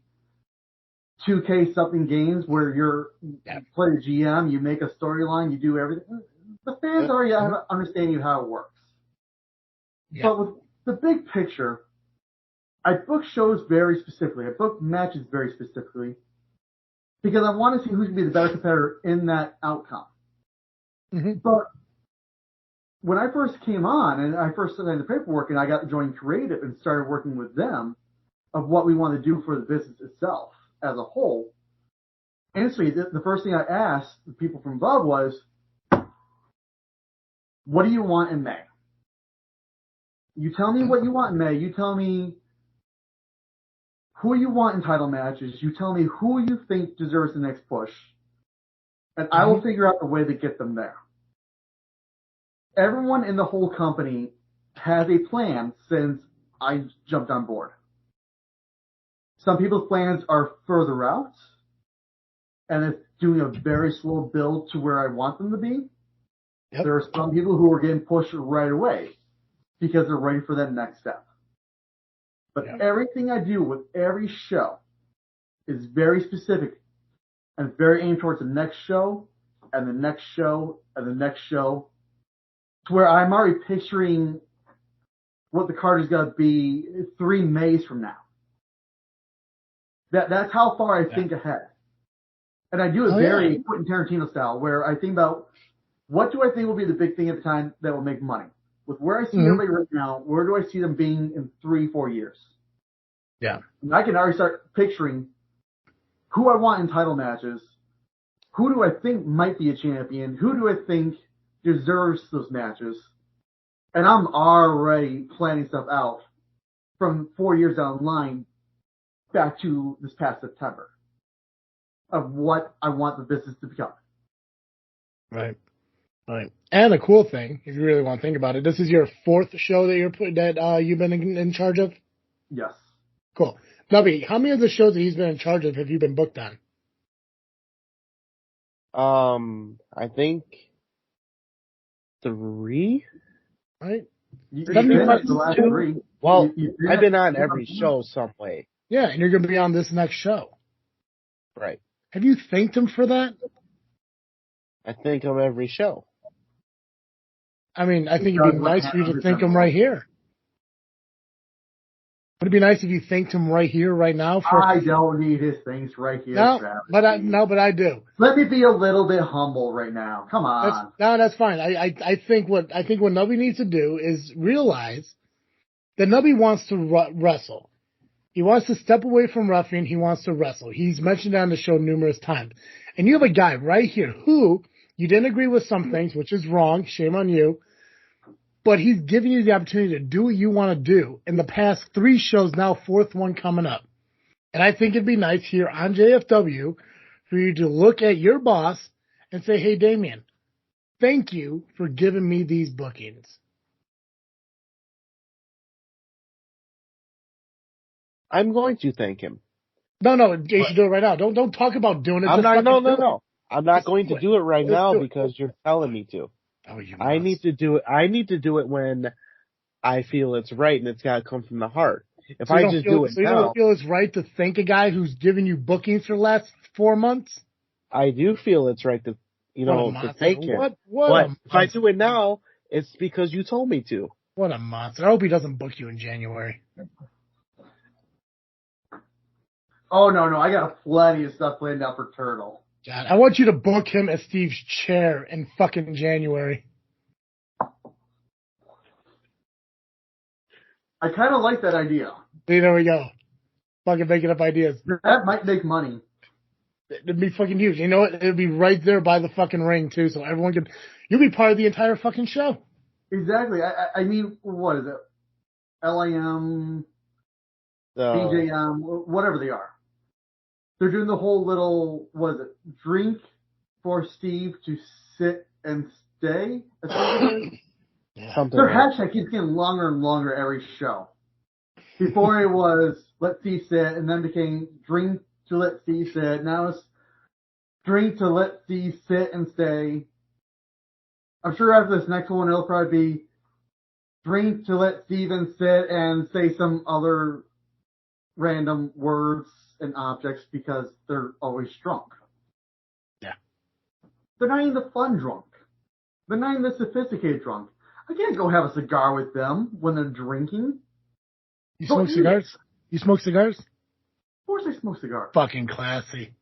2K something games where you play the GM, you make a storyline, you do everything. The fans already have an understanding of how it works. Yeah. But with the big picture, I book shows very specifically. I book matches very specifically because I want to see who's going to be the better competitor in that outcome. Mm-hmm. But when I first came on and I first signed the paperwork and I got to join Creative and started working with them of what we want to do for the business itself as a whole, instantly the first thing I asked the people from above was, what do you want in May? You tell me what you want in May. You tell me who you want in title matches. You tell me who you think deserves the next push. And I will figure out a way to get them there. Everyone in the whole company has a plan since I jumped on board. Some people's plans are further out, and it's doing a very slow build to where I want them to be. Yep. There are some people who are getting pushed right away because they're ready for that next step. But everything I do with every show is very specific and very aimed towards the next show and the next show and the next show, to where I'm already picturing what the card is going to be 3 Mays from now. That's how far I think ahead. And I do it very Quentin Tarantino style, where I think about what do I think will be the big thing at the time that will make money. With where I see everybody right now, where do I see them being in 3-4 years? Yeah. And I can already start picturing who I want in title matches, who do I think might be a champion, who do I think deserves those matches, and I'm already planning stuff out from 4 years down the line back to this past September of what I want the business to become. Right. Right. And the cool thing, if you really want to think about it, this is your 4th show that you've been in charge of? Yes. Cool. Nubby, how many of the shows that he's been in charge of have you been booked on? I think 3. Right. You 75 finished the last two? 3. Well, You I've been finished- on every show some way. Yeah, and you're going to be on this next show. Right. Have you thanked him for that? I think of every show. I mean, I think it'd be nice for you to thank him right here. Would it be nice if you thanked him right here, right now? I don't need his things right here. No, Travis. but I do. Let me be a little bit humble right now. Come on. That's fine. I think what Nubby needs to do is realize that Nubby wants to wrestle. He wants to step away from roughing. He wants to wrestle. He's mentioned on the show numerous times. And you have a guy right here who you didn't agree with some things, which is wrong. Shame on you. But he's giving you the opportunity to do what you want to do. In the past 3 shows, now 4th one coming up. And I think it'd be nice here on JFW for you to look at your boss and say, hey, Damien, thank you for giving me these bookings. I'm going to thank him. No, you should do it right now. Don't talk about doing it. I'm Just not, fucking do it. no. I'm not Just going do to it. do it right Just now do it. because you're telling me to. Oh, you I must. need to do it. I need to do it when I feel it's right and it's got to come from the heart. If So you I don't just feel- do it so you now, don't feel it's right to thank a guy who's given you bookings for the last 4 months? I do feel it's right to, What a to monster. thank him. What But a if I monster. do it now, it's because you told me to. What a monster. I hope he doesn't book you in January. Oh, no. I got plenty of stuff planned out for Turtle. God, I want you to book him as Steve's chair in fucking January. I kind of like that idea. See, there we go. Fucking making up ideas. That might make money. It'd be fucking huge. You know what? It'd be right there by the fucking ring, too, so everyone could... You'll be part of the entire fucking show. Exactly. I mean, what is it? LIM, So, BJM, whatever they are. They're doing the whole little, what is it, drink for Steve to sit and stay? That's what it is? Yeah. something Their like hashtag keeps getting longer and longer every show. Before it was let Steve sit, and then became drink to let Steve sit. Now it's drink to let Steve sit and stay. I'm sure after this next one, it'll probably be drink to let Steven sit and say some other random words and objects because they're always drunk. Yeah. They're not even the fun drunk. They're not even the sophisticated drunk. I can't go have a cigar with them when they're drinking. You Don't smoke eat cigars? You smoke cigars? Of course I smoke cigars. Fucking classy.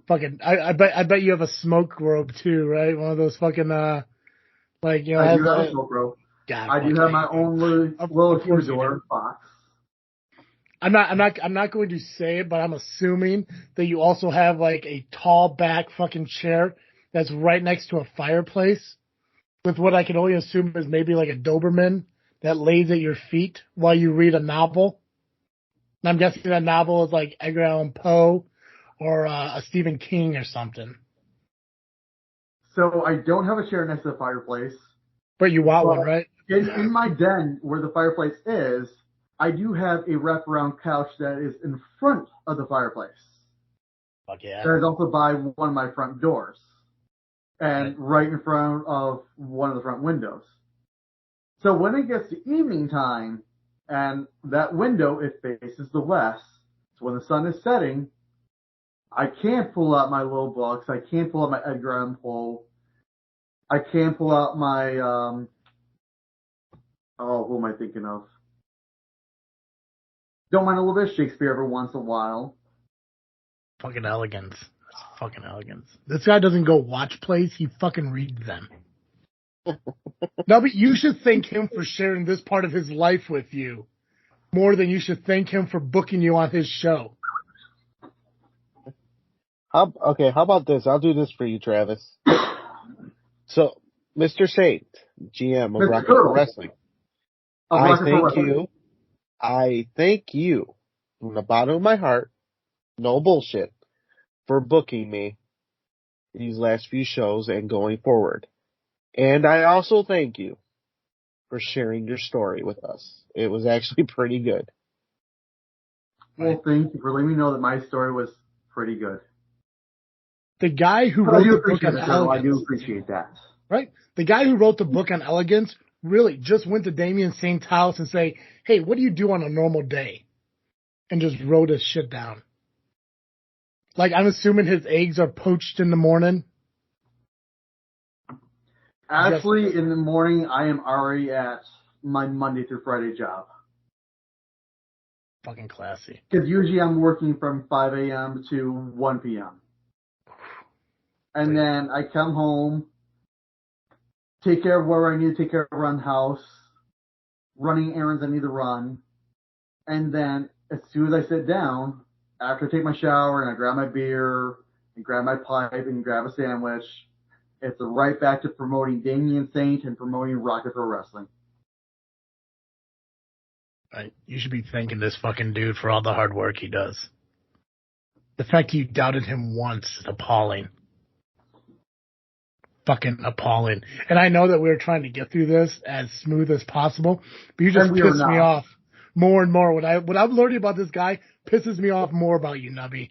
Fucking, I bet you have a smoke robe too, right? One of those fucking, like, you know, I do has have a smoke robe. God, I do fuck have yeah, my you do. own little Of course you humidor box. I'm not going to say it, but I'm assuming that you also have like a tall back fucking chair that's right next to a fireplace with what I can only assume is maybe like a Doberman that lays at your feet while you read a novel. And I'm guessing that novel is like Edgar Allan Poe or a Stephen King or something. So I don't have a chair next to the fireplace. But you want Well, one, right? In my den where the fireplace is, I do have a wraparound couch that is in front of the fireplace. Fuck yeah. That is also by one of my front doors. And right in front of one of the front windows. So when it gets to evening time, and that window, it faces the west, so when the sun is setting, I can't pull out my low books, I can't pull out my Edgar Allan Poe, I can't pull out my, who am I thinking of? Don't mind a little bit of Shakespeare every once in a while. Fucking elegance. That's fucking elegance. This guy doesn't go watch plays, he fucking reads them. No, but you should thank him for sharing this part of his life with you more than you should thank him for booking you on his show. How about this? I'll do this for you, Travis. So, Mr. Saint, GM of Mr. Rocket Turtle. Wrestling, Of I Rocket Pro thank Wrestling. you. I thank you from the bottom of my heart, no bullshit, for booking me these last few shows and going forward. And I also thank you for sharing your story with us. It was actually pretty good. Well, thank you for letting me know that my story was pretty good. The guy who I wrote do the book appreciate on that, Turtle. I do elegance, appreciate that. right? The guy who wrote the book on elegance really just went to Damien Saint's house and say, hey, what do you do on a normal day? And just wrote his shit down. Like, I'm assuming his eggs are poached in the morning. Actually, in the morning, I am already at my Monday through Friday job. Fucking classy. Because usually I'm working from 5 a.m. to 1 p.m. And then I come home, take care of where I need to take care of around the house, running errands I need to run, and then as soon as I sit down, after I take my shower and I grab my beer and grab my pipe and grab a sandwich, it's right back to promoting Damien Saint and promoting Rocket Pro Wrestling. You should be thanking this fucking dude for all the hard work he does. The fact you doubted him once is appalling. Fucking appalling. And I know that we were trying to get through this as smooth as possible, but you just pissed me off more and more. What I'm learning about this guy pisses me off more about you, Nubby.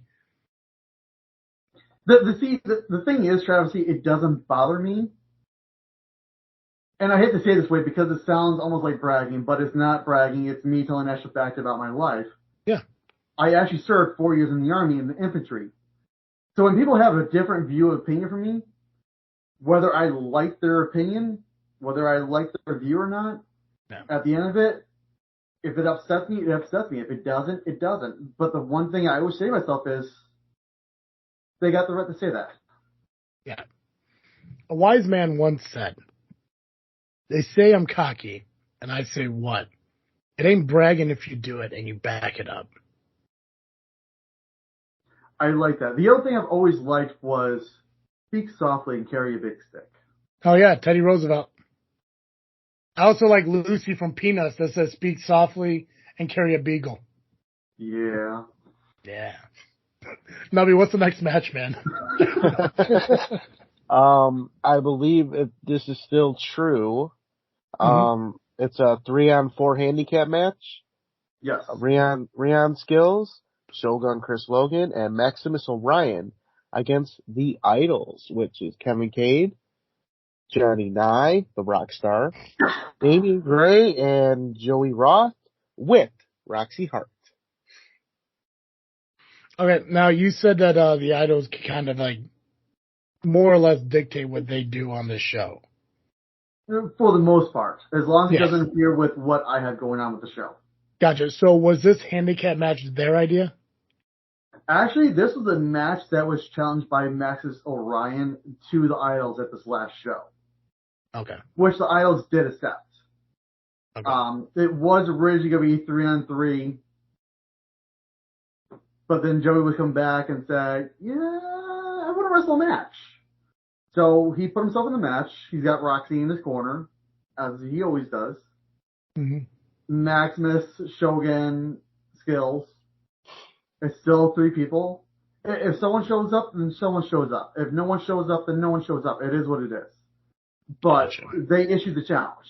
The thing is, Travis, it doesn't bother me. And I hate to say it this way because it sounds almost like bragging, but it's not bragging. It's me telling an actual fact about my life. Yeah. I actually served 4 years in the Army in the infantry. So when people have a different view of opinion from me, whether I like their opinion, whether I like their view or not, at the end of it, if it upsets me, it upsets me. If it doesn't, it doesn't. But the one thing I always say to myself is, they got the right to say that. Yeah. A wise man once said, they say I'm cocky, and I say what? It ain't bragging if you do it and you back it up. I like that. The other thing I've always liked was speak softly and carry a big stick. Oh yeah, Teddy Roosevelt. I also like Lucy from Peanuts that says speak softly and carry a beagle. Yeah. Yeah. Nubby, what's the next match, man? I believe if this is still true. It's a 3-on-4 handicap match. Yes. Rion Skills, Shogun Chris Logan, and Maximus Orion against the Idols, which is Kevin Cade, Johnny Nye, the rock star, Damian Gray, and Joey Roth with Roxy Hart. Okay, now you said that the Idols kind of like more or less dictate what they do on this show. For the most part, as long as it doesn't interfere with what I have going on with the show. Gotcha. So was this handicap match their idea? Actually, this was a match that was challenged by Maximus Orion to the Idols at this last show. Okay. Which the Idols did accept. Okay. It was originally going to be 3-on-3. But then Joey would come back and say, yeah, I want to wrestle a match. So he put himself in the match. He's got Roxy in his corner, as he always does. Mm-hmm. Maximus, Shogun, Skills. It's still 3 people. If someone shows up, then someone shows up. If no one shows up, then no one shows up. It is what it is. But they issued the challenge.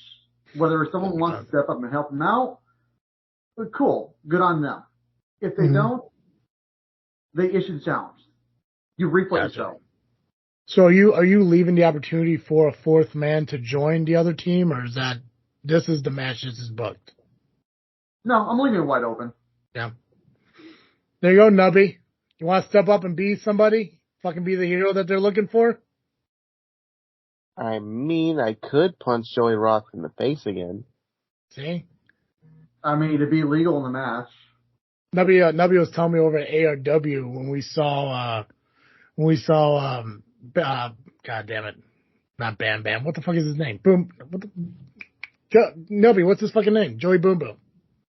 Whether someone wants to step up and help them out, cool. Good on them. If they don't, they issue the challenge. You replay the show. So are you leaving the opportunity for a 4th man to join the other team, or is that this is the match, this is booked? No, I'm leaving it wide open. Yeah. There you go, Nubby. You want to step up and be somebody? Fucking be the hero that they're looking for? I mean, I could punch Joey Roth in the face again. See? I mean, to be legal in the match. Nubby was telling me over at ARW when we saw God damn it, not Bam Bam. What the fuck is his name? Boom. Nubby, what's his fucking name? Joey Boom Boom.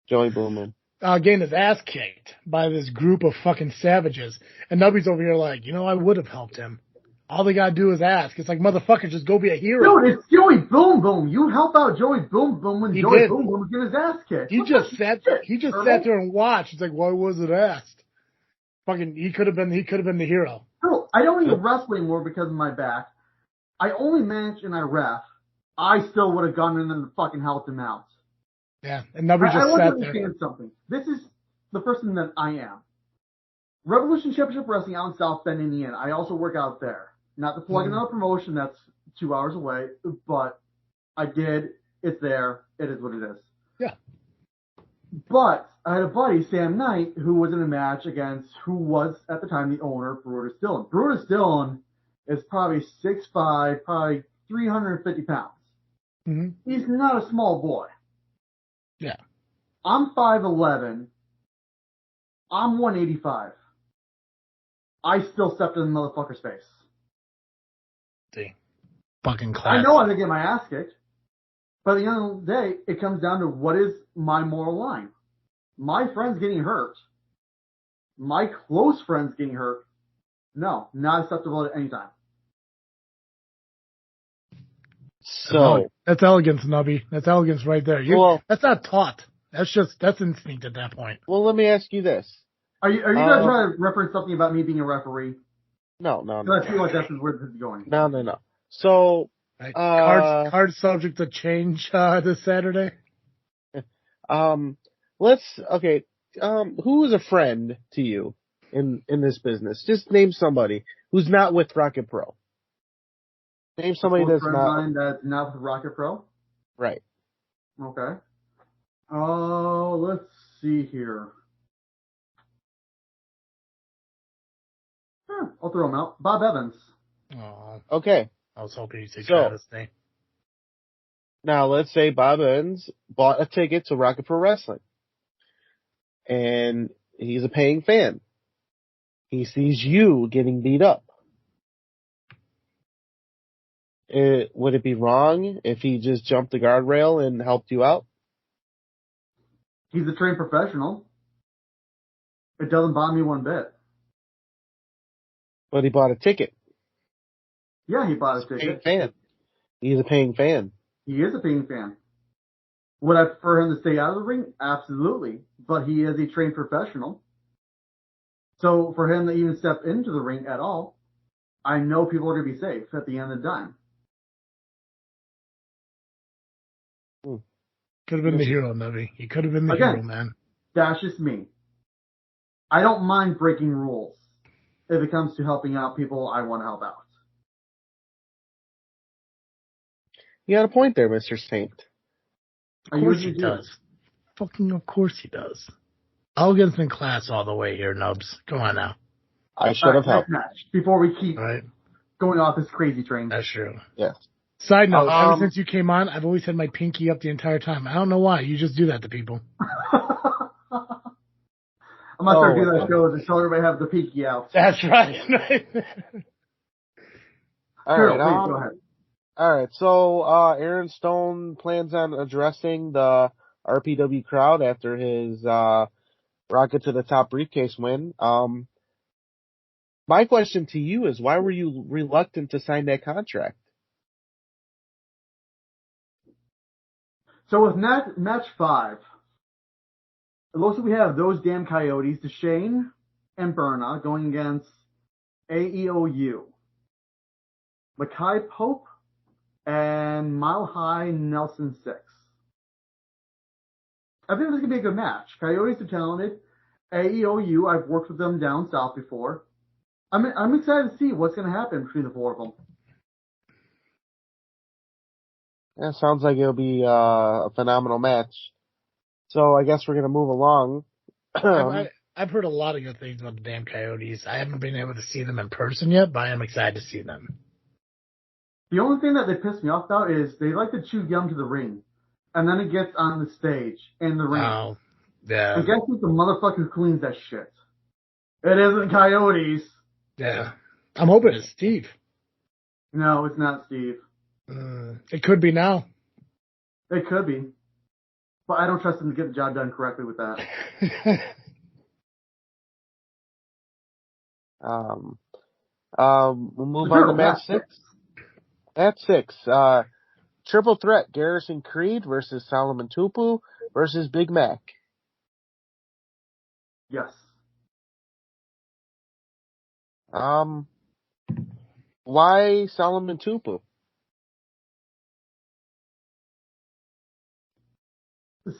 Joey Boom Boom. Getting his ass kicked by this group of fucking savages, and Nubby's over here like, I would have helped him. All they gotta do is ask. It's like, motherfucker, just go be a hero. Dude, it's Joey Boom Boom. You help out Joey Boom Boom when Joey Boom Boom was getting his ass kicked. He just sat there and watched. It's like, why was it asked? Fucking, he could have been the hero. No, I don't even wrestle anymore because of my back. I only manage and I ref. I still would have gone in and fucking helped him out. Yeah, and Nubby just sat there. I want to understand something. This is the person that I am. Revolution Championship Wrestling out in South Bend, Indiana. I also work out there. Not to plug another promotion that's 2 hours away, but I did It's there. It is what it is. Yeah. But I had a buddy, Sam Knight, who was in a match against who was at the time the owner, Brutus Dillon. Brutus Dillon is probably 6'5", probably 350 pounds. Mm-hmm. He's not a small boy. Yeah. I'm 5'11". I'm 185. I still stepped in the motherfucker's face. See. Fucking class. I know I'm going to get my ass kicked. But at the end of the day, it comes down to what is my moral line. My friend's getting hurt. My close friend's getting hurt. No, not acceptable at any time. So that's elegance, Nubby. That's elegance right there. That's not taught. That's instinct at that point. Well, let me ask you this. Are you guys trying to reference something about me being a referee? No. I feel like that's where this is going. No. So, right. Cards subject to change this Saturday. Who is a friend to you in this business? Just name somebody who's not with Rocket Pro. Name somebody that's not with Rocket Pro. Right. Okay. Oh, let's see here. I'll throw him out. Bob Evans. Oh. Okay. I was hoping you'd say Travis name. Now, let's say Bob Evans bought a ticket to Rocket Pro Wrestling. And he's a paying fan. He sees you getting beat up. Would it be wrong if he just jumped the guardrail and helped you out? He's a trained professional. It doesn't bother me one bit. But he bought a ticket. Yeah, he bought a ticket. He's a paying fan. He is a paying fan. Would I prefer him to stay out of the ring? Absolutely. But he is a trained professional. So for him to even step into the ring at all, I know people are going to be safe at the end of the time. Could have been the hero, Nubby. He could have been the hero, man. That's just me. I don't mind breaking rules if it comes to helping out people I want to help out. You got a point there, Mr. Saint. Of course he does. Fucking of course he does. Elegance and class all the way here, Nubs. Come on now. I should have helped. Before we keep going off this crazy train. That's true. Yes. Side note, ever since you came on, I've always had my pinky up the entire time. I don't know why. You just do that to people. I'm not going to do that show to tell everybody have the pinky out. That's right. All right. Go ahead. All right. So, Aaron Stone plans on addressing the RPW crowd after his Rocket to the Top briefcase win. My question to you is, why were you reluctant to sign that contract? So with match 5, it looks like we have those damn Coyotes, Deshane and Berna, going against AEOU, Mackay Pope, and Mile High Nelson 6. I think this is going to be a good match. Coyotes are talented. AEOU, I've worked with them down south before. I'm excited to see what's going to happen between the four of them. Yeah, sounds like it'll be a phenomenal match. So I guess we're going to move along. I've heard a lot of good things about the damn Coyotes. I haven't been able to see them in person yet, but I am excited to see them. The only thing that they piss me off about is they like to chew gum to the ring. And then it gets on the stage in the ring. Oh, yeah. And guess who's the motherfucker who cleans that shit? It isn't Coyotes. Yeah. I'm hoping it's Steve. No, it's not Steve. It could be now. It could be. But I don't trust him to get the job done correctly with that. We'll move on to match 6. Match 6. Triple threat, Garrison Creed versus Solomon Tupu versus Big Mac. Yes. Why Solomon Tupu?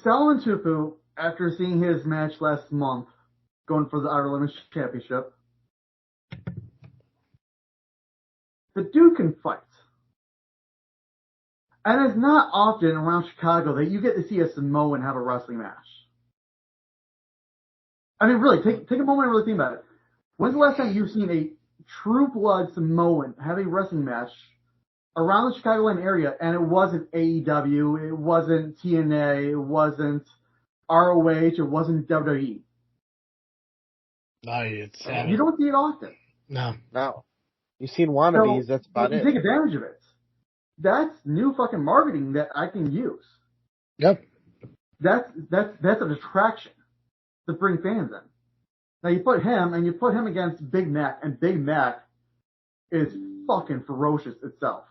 Solomon Tupu, after seeing his match last month, going for the Outer Limits Championship, the dude can fight. And it's not often around Chicago that you get to see a Samoan have a wrestling match. I mean, really, take a moment and really think about it. When's the last time you've seen a true blood Samoan have a wrestling match around the Chicagoland area, and it wasn't AEW, it wasn't TNA, it wasn't ROH, it wasn't WWE? No, it's You don't see it often. No. You've seen wannabes, So, that's about you it. take advantage of it. That's new fucking marketing that I can use. Yep. That's an attraction to bring fans in. Now you put him against Big Mac, and Big Mac is fucking ferocious itself.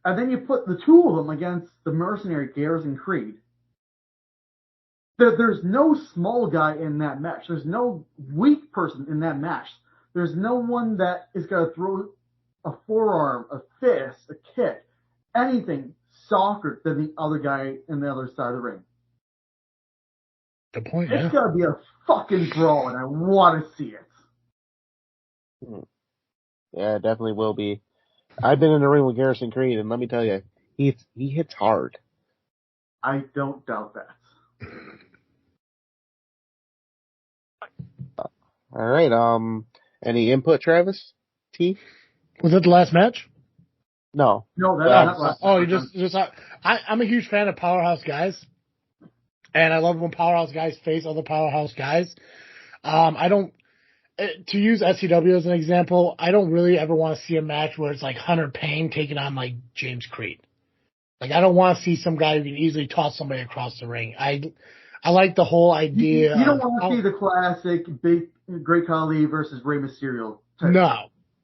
And then you put the two of them against the mercenary Garrison Creed. There's no small guy in that match. There's no weak person in that match. There's no one that is going to throw a forearm, a fist, a kick, anything softer than the other guy in the other side of the ring. Good point, It's got to be a fucking brawl, and I want to see it. Yeah, it definitely will be. I've been in the ring with Garrison Creed, and let me tell you, he hits hard. I don't doubt that. All right. Any input, Travis? T? Was that the last match? No. No, that's not last. Oh, I'm a huge fan of Powerhouse guys, and I love when Powerhouse guys face other Powerhouse guys. I don't, to use SCW as an example, I don't really ever want to see a match where it's like Hunter Payne taking on like James Creed. Like, I don't want to see some guy who can easily toss somebody across the ring. I like the whole idea. You don't want to see the classic Great Khali versus Rey Mysterio type.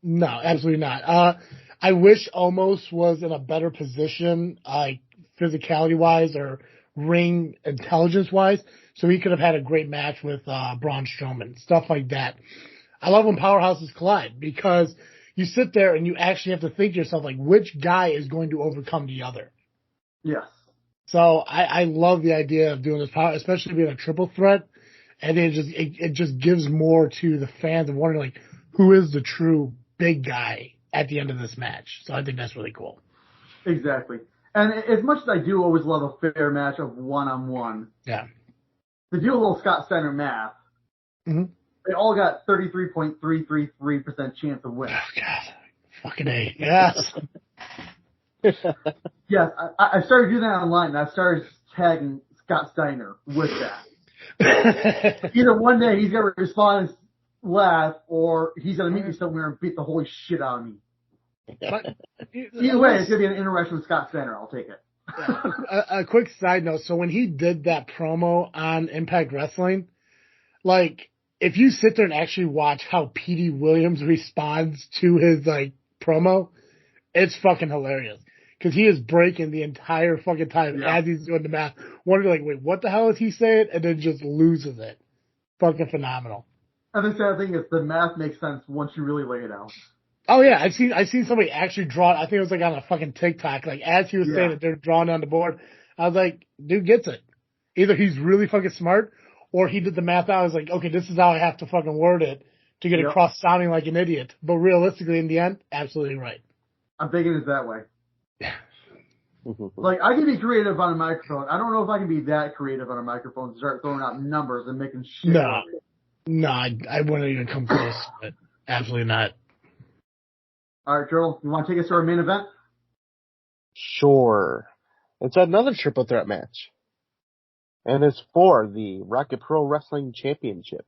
No, absolutely not. I wish Omos was in a better position, like physicality-wise or ring intelligence-wise, so he could have had a great match with Braun Strowman, stuff like that. I love when powerhouses collide because you sit there and you actually have to think to yourself, like, which guy is going to overcome the other? Yes. So I love the idea of doing this power, especially being a triple threat, and it just gives more to the fans of wondering, like, who is the true big guy at the end of this match. So I think that's really cool. Exactly. And as much as I do always love a fair match of one-on-one, Yeah. to do a little Scott Steiner math, they all got 33.333% chance of winning. Oh, God. Fucking A. Yes. Yes, I started doing that online, and I started tagging Scott Steiner with that. Either one day he's going to respond and laugh, or he's going to meet me somewhere and beat the holy shit out of me. Either way, it's going to be an interaction with Scott Steiner. I'll take it. A quick side note. So when he did that promo on Impact Wrestling, like, if you sit there and actually watch how Petey Williams responds to his, like, promo, it's fucking hilarious. Because he is breaking the entire fucking time as he's doing the math. Wondering, like, wait, what the hell is he saying? And then just loses it. Fucking phenomenal. And the sad thing is the math makes sense once you really lay it out. Oh yeah, I've seen somebody actually draw it. I think it was like on a fucking TikTok. Like, as he was saying it, they're drawing on the board. I was like, dude gets it. Either he's really fucking smart, or he did the math out. I was like, okay, this is how I have to fucking word it to get across sounding like an idiot. But realistically, in the end, absolutely right. I'm thinking it's that way. Like, I can be creative on a microphone. I don't know if I can be that creative on a microphone and start throwing out numbers and making shit. No, I wouldn't even come close to it. Absolutely not. All right, Joel, you want to take us to our main event? Sure. It's another triple threat match. And it's for the Rocket Pro Wrestling Championship.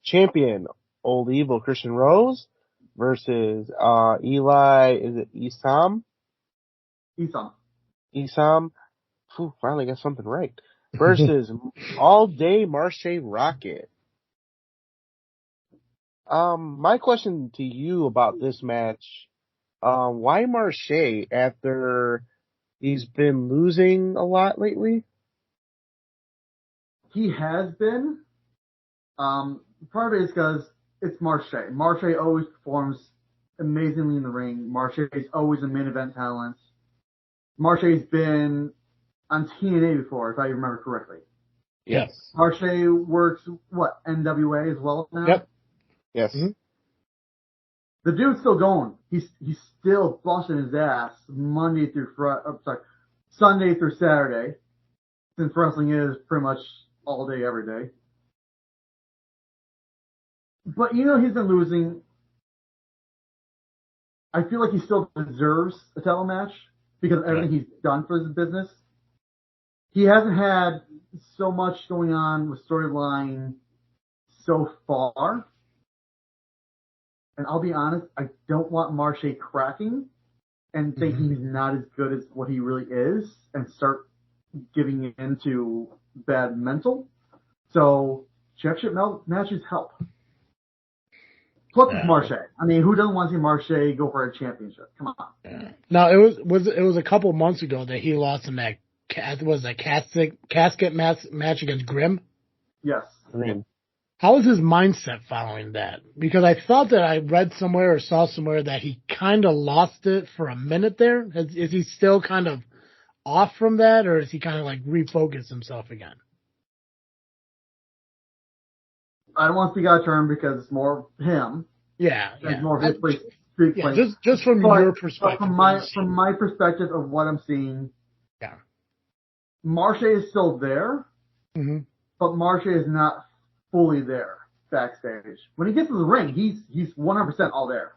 Champion, Old Evil Christian Rose versus Eli, is it Isam? Isam. Whew, finally got something right. Versus All Day Marche Rocket. My question to you about this match, why Marche after he's been losing a lot lately? He has been. Part of it is because it's Marche. Marche always performs amazingly in the ring. Marche is always a main event talent. Marche's been on TNA before, if I remember correctly. Yes. Marche works, NWA as well now? Yep. Yes. Mm-hmm. The dude's still going. He's still busting his ass Sunday through Saturday, since wrestling is pretty much all day, every day. But he's been losing. I feel like he still deserves a title match because of everything he's done for his business. He hasn't had so much going on with storyline so far. And I'll be honest, I don't want Marche cracking and thinking he's not as good as what he really is and start giving into bad mental. So championship matches help. Plus it's Marche. I mean, who doesn't want to see Marche go for a championship? Come on. Yeah. Now it was a couple months ago that he lost in that casket match against Grimm. Yes. Grimm. How was his mindset following that? Because I thought that I read somewhere or saw somewhere that he kind of lost it for a minute there. Is he still kind of off from that, or is he kind of like refocused himself again? I don't want to speak out of turn because it's more him. Yeah. It's more of his place. Just from your perspective. From my perspective of what I'm seeing, Marche is still there, but Marche is not fully there backstage. When he gets to the ring, he's 100% all there.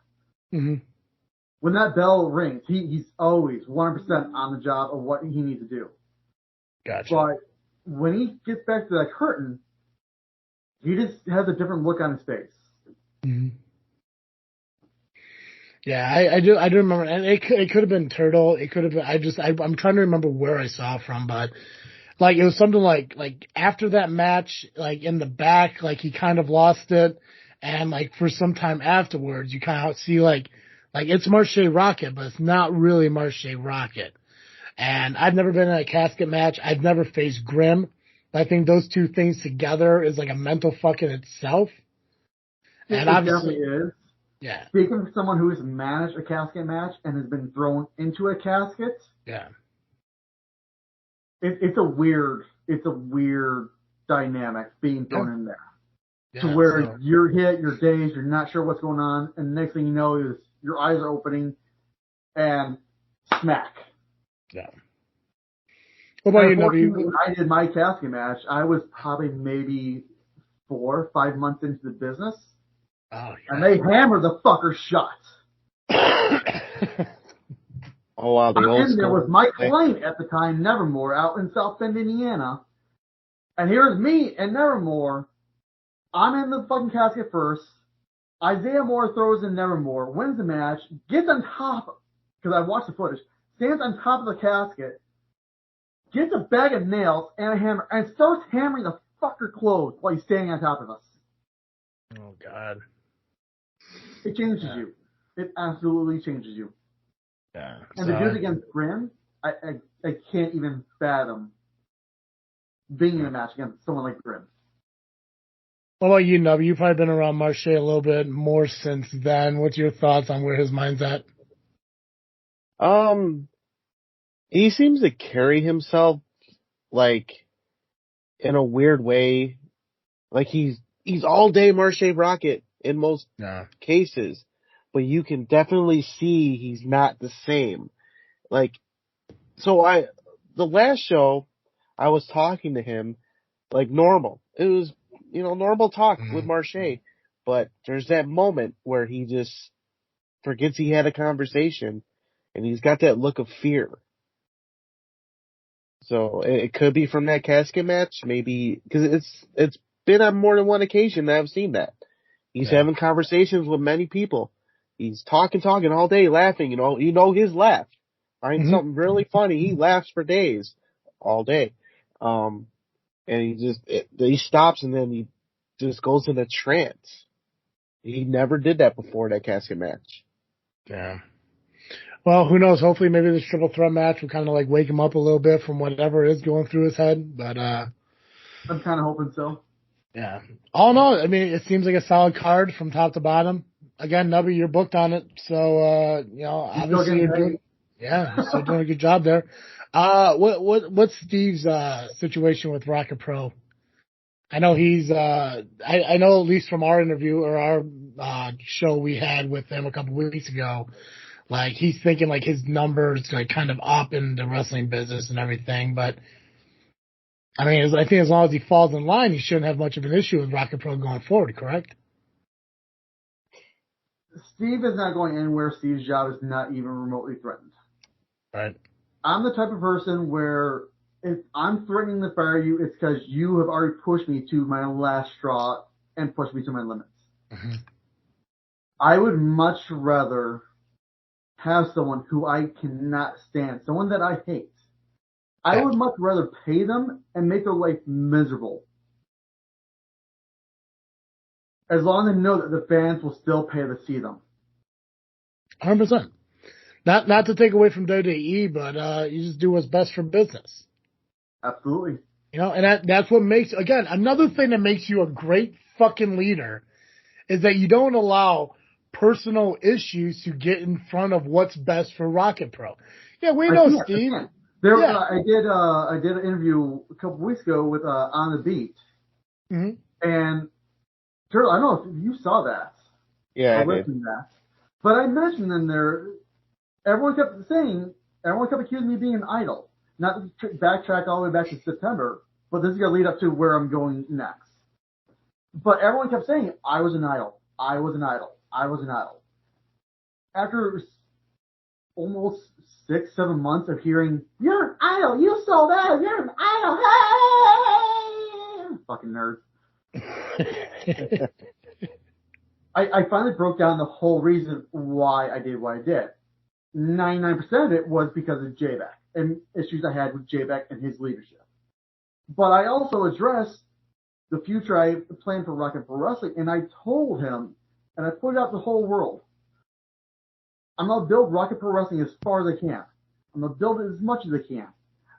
When that bell rings, he's always 100% on the job of what he needs to do. Gotcha. But when he gets back to that curtain, he just has a different look on his face. Yeah, I do remember, and it could have been Turtle. It could have been. I'm trying to remember where I saw it from, but like it was something like after that match, like in the back, like he kind of lost it, and like for some time afterwards, you kind of see like it's Marche Rocket, but it's not really Marche Rocket. And I've never been in a casket match. I've never faced Grimm. I think those two things together is like a mental fuck in itself. And it definitely is. Yeah. Speaking of someone who has managed a casket match and has been thrown into a casket. Yeah. It's a weird dynamic being thrown in there. Yeah, to where you're hit, you're dazed, you're not sure what's going on, and the next thing you know is your eyes are opening and smack. Yeah. What about you, Nubby? When I did my casket match, I was probably maybe 4 or 5 months into the business. Oh, yeah. And they hammered the fucker shut. Oh, wow. And there was my client at the time, Nevermore, out in South Bend, Indiana. And here's me and Nevermore. I'm in the fucking casket first. Isaiah Moore throws in Nevermore, wins the match, gets on top, because I watched the footage, stands on top of the casket, gets a bag of nails and a hammer, and starts hammering the fucker closed while he's standing on top of us. Oh, God. It changes you. It absolutely changes you. Yeah. And the dude against Grimm, I can't even fathom being in a match against someone like Grimm. What about you, Nubby? You've probably been around Marche a little bit more since then. What's your thoughts on where his mind's at? He seems to carry himself like in a weird way. Like he's all day Marche Rocket in most cases, but you can definitely see he's not the same. Like, so the last show I was talking to him like normal. It was, normal talk with Marche, but there's that moment where he just forgets he had a conversation and he's got that look of fear. So it could be from that casket match, maybe, because it's been on more than one occasion that I've seen that. He's having conversations with many people. He's talking all day, laughing, his laugh. Finds something really funny, he laughs for days, all day. And he stops and then he just goes in a trance. He never did that before that casket match. Yeah. Well, who knows? Hopefully maybe this triple threat match will kind of like wake him up a little bit from whatever is going through his head. But, I'm kind of hoping so. Yeah. All in all, I mean, it seems like a solid card from top to bottom. Again, Nubby, you're booked on it. So, obviously you're still doing a good job there. What's Steve's, situation with Rocket Pro? I know he's, I know at least from our interview or our, show we had with him a couple weeks ago, like he's thinking like his numbers like kind of up in the wrestling business and everything. But I mean, I think as long as he falls in line, he shouldn't have much of an issue with Rocket Pro going forward, correct? Steve is not going anywhere. Steve's job is not even remotely threatened. Right. I'm the type of person where if I'm threatening to fire you, it's because you have already pushed me to my last straw and pushed me to my limits. Mm-hmm. I would much rather have someone who I cannot stand, someone that I hate. I would much rather pay them and make their life miserable. As long as they know that the fans will still pay to see them. 100%. Not to take away from WWE, but you just do what's best for business. Absolutely. You know, and that's what makes, again, another thing that makes you a great fucking leader is that you don't allow personal issues to get in front of what's best for Rocket Pro. Yeah, we know, Steve. I did an interview a couple weeks ago with On the Beat. Mm-hmm. And Turtle, I don't know if you saw that. Yeah, I listened to that. But I mentioned in there, everyone kept accusing me of being an idol. Not to backtrack all the way back to September, but this is going to lead up to where I'm going next. But everyone kept saying, I was an idol. I was an idol. I was an idol. After almost 6-7 months of hearing, you're an idol, you sold out, you're an idol, hey! Fucking nerd. I finally broke down the whole reason why I did what I did. 99% of it was because of J-Back and issues I had with J-Back and his leadership. But I also addressed the future I planned for Rocket Pro Wrestling, and I told him, and I put it out to the whole world, I'm going to build Rocket Pro Wrestling as far as I can. I'm going to build it as much as I can.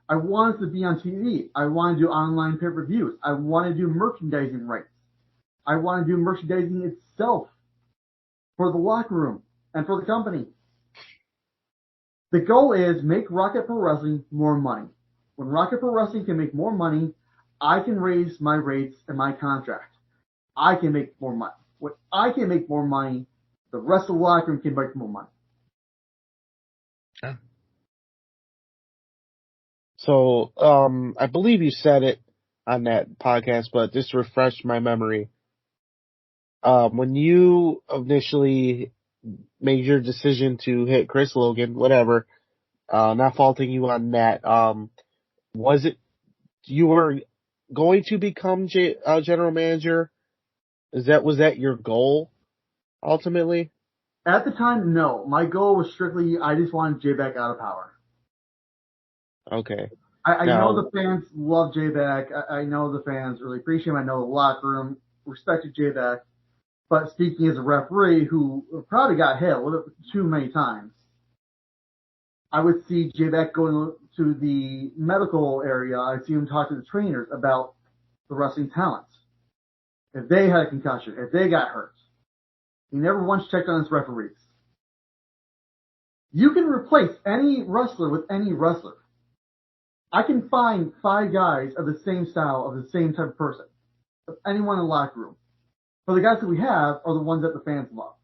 I want it to be on TV. I want to do online pay-per-views. I want to do merchandising rights. I want to do merchandising itself for the locker room and for the company. The goal is make Rocket Pro Wrestling more money. When Rocket Pro Wrestling can make more money, I can raise my rates and my contract. I can make more money. When I can make more money, the rest of the locker room can make more money. Yeah. So, I believe you said it on that podcast, but just to refresh my memory, when you initially made your decision to hit Chris Logan, whatever, not faulting you on that, was it you were going to become general manager? Was that your goal ultimately? At the time, no. My goal was strictly, I just wanted J-Back out of power. Okay. I know the fans love J-Back. I know the fans really appreciate him. I know the locker room respected J-Back. But speaking as a referee who probably got hit a little too many times, I would see J-Back going to the medical area. I'd see him talk to the trainers about the wrestling talents. If they had a concussion, if they got hurt. He never once checked on his referees. You can replace any wrestler with any wrestler. I can find 5 guys of the same style, of the same type of person, of anyone in the locker room. But the guys that we have are the ones that the fans love.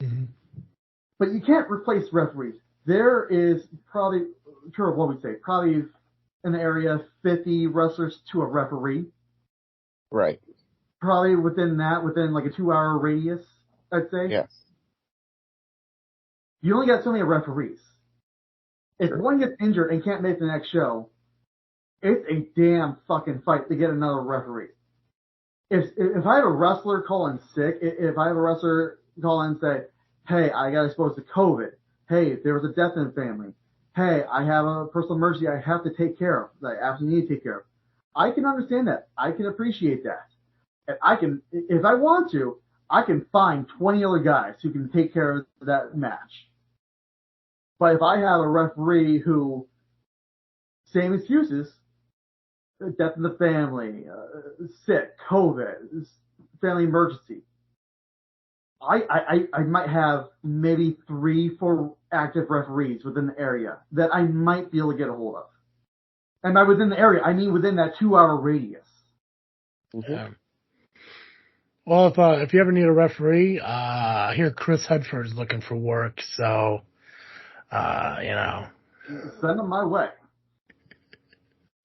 Mm-hmm. But you can't replace referees. There is probably, what we'd say, probably in the area 50 wrestlers to a referee. Right. Probably within like a 2-hour radius, I'd say. Yes. You only got so many referees. If one gets injured and can't make the next show, it's a damn fucking fight to get another referee. If I have a wrestler call in sick, if I have a wrestler call in and say, hey, I got exposed to COVID. Hey, there was a death in the family. Hey, I have a personal emergency I have to take care of, that I absolutely need to take care of. I can understand that. I can appreciate that. And I can, if I want to, I can find 20 other guys who can take care of that match. But if I have a referee who, same excuses, death in the family, sick, COVID, family emergency, I might have maybe 3-4 active referees within the area that I might be able to get a hold of. And by within the area, I mean within that 2-hour radius. Mm-hmm. Well, if you ever need a referee, I hear Chris Hedford's looking for work, so Send them my way.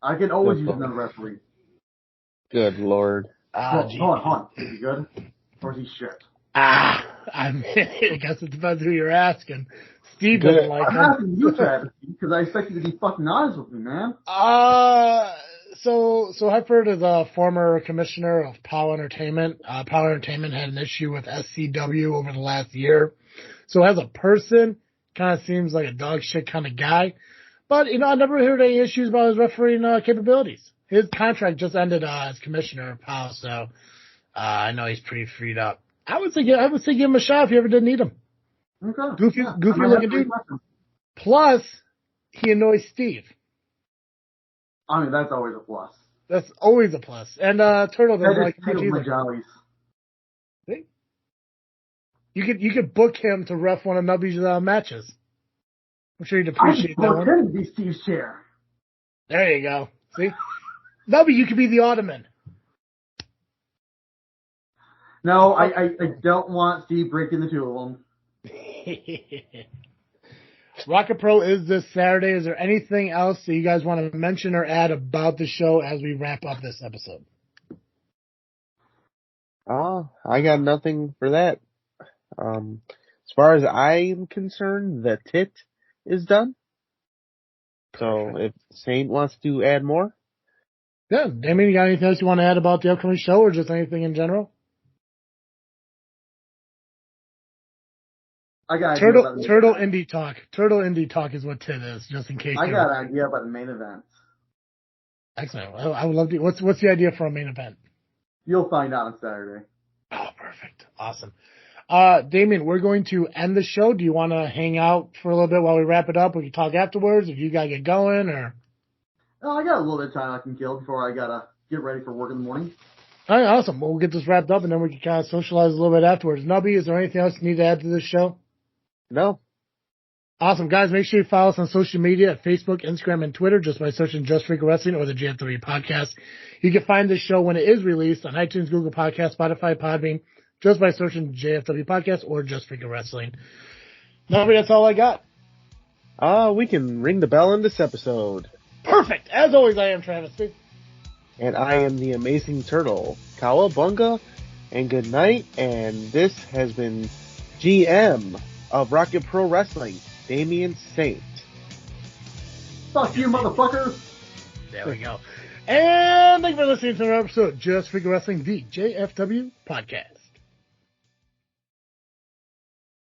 I can always use another referee. Good Lord. Hold on. Is he good? Or is he shit? I guess it depends who you're asking. Steve doesn't like him. I'm asking you, Travis, because I expect you to be fucking honest with me, man. So Hedford is a former commissioner of POWW Entertainment. POWW Entertainment had an issue with SCW over the last year. So as a person, kind of seems like a dog shit kind of guy. But, I never heard any issues about his refereeing capabilities. His contract just ended as commissioner of POWW, so I know he's pretty freed up. I would say give him a shot if you ever did need him. Okay. Goofy looking dude. Plus, he annoys Steve. I mean, that's always a plus. That's always a plus. And Turtle doesn't like much either. Jollies. See? You could book him to ref one of Nubby's matches. I'm sure you'd appreciate that one. I be Steve's chair. There you go. See? Nubby, you could be the Ottoman. No, I don't want Steve breaking the two of them. ARWPro is this Saturday. Is there anything else that you guys want to mention or add about the show as we wrap up this episode? I got nothing for that. As far as I'm concerned, the tit is done. So if Saint wants to add more. Yeah, Damien, you got anything else you want to add about the upcoming show or just anything in general? I got Turtle Indie Talk. Turtle Indie Talk is what tit is, just in case. I got an idea about the main event. Excellent. I would love to. What's the idea for a main event? You'll find out on Saturday. Oh, perfect. Awesome. Damien, we're going to end the show. Do you want to hang out for a little bit while we wrap it up? We can talk afterwards if you got to get going or. No, I got a little bit of time I can kill before I gotta get ready for work in the morning. All right, awesome. Well, we'll get this wrapped up and then we can kind of socialize a little bit afterwards. Nubby, is there anything else you need to add to this show? No. Awesome, guys. Make sure you follow us on social media at Facebook, Instagram, and Twitter just by searching Just Freak Wrestling or the JFW Podcast. You can find this show when it is released on iTunes, Google Podcasts, Spotify, Podbean, just by searching JFW Podcast or Just Freak Wrestling. Nobody, that's all I got. We can ring the bell in this episode. Perfect. As always, I am Travis. And I am the Amazing Turtle. Cowabunga and good night. And this has been GM of ARWPro Wrestling, Damien Saint. Fuck you, motherfuckers! There we go. And thank you for listening to another episode of Just Freak Wrestling, the JFW Podcast.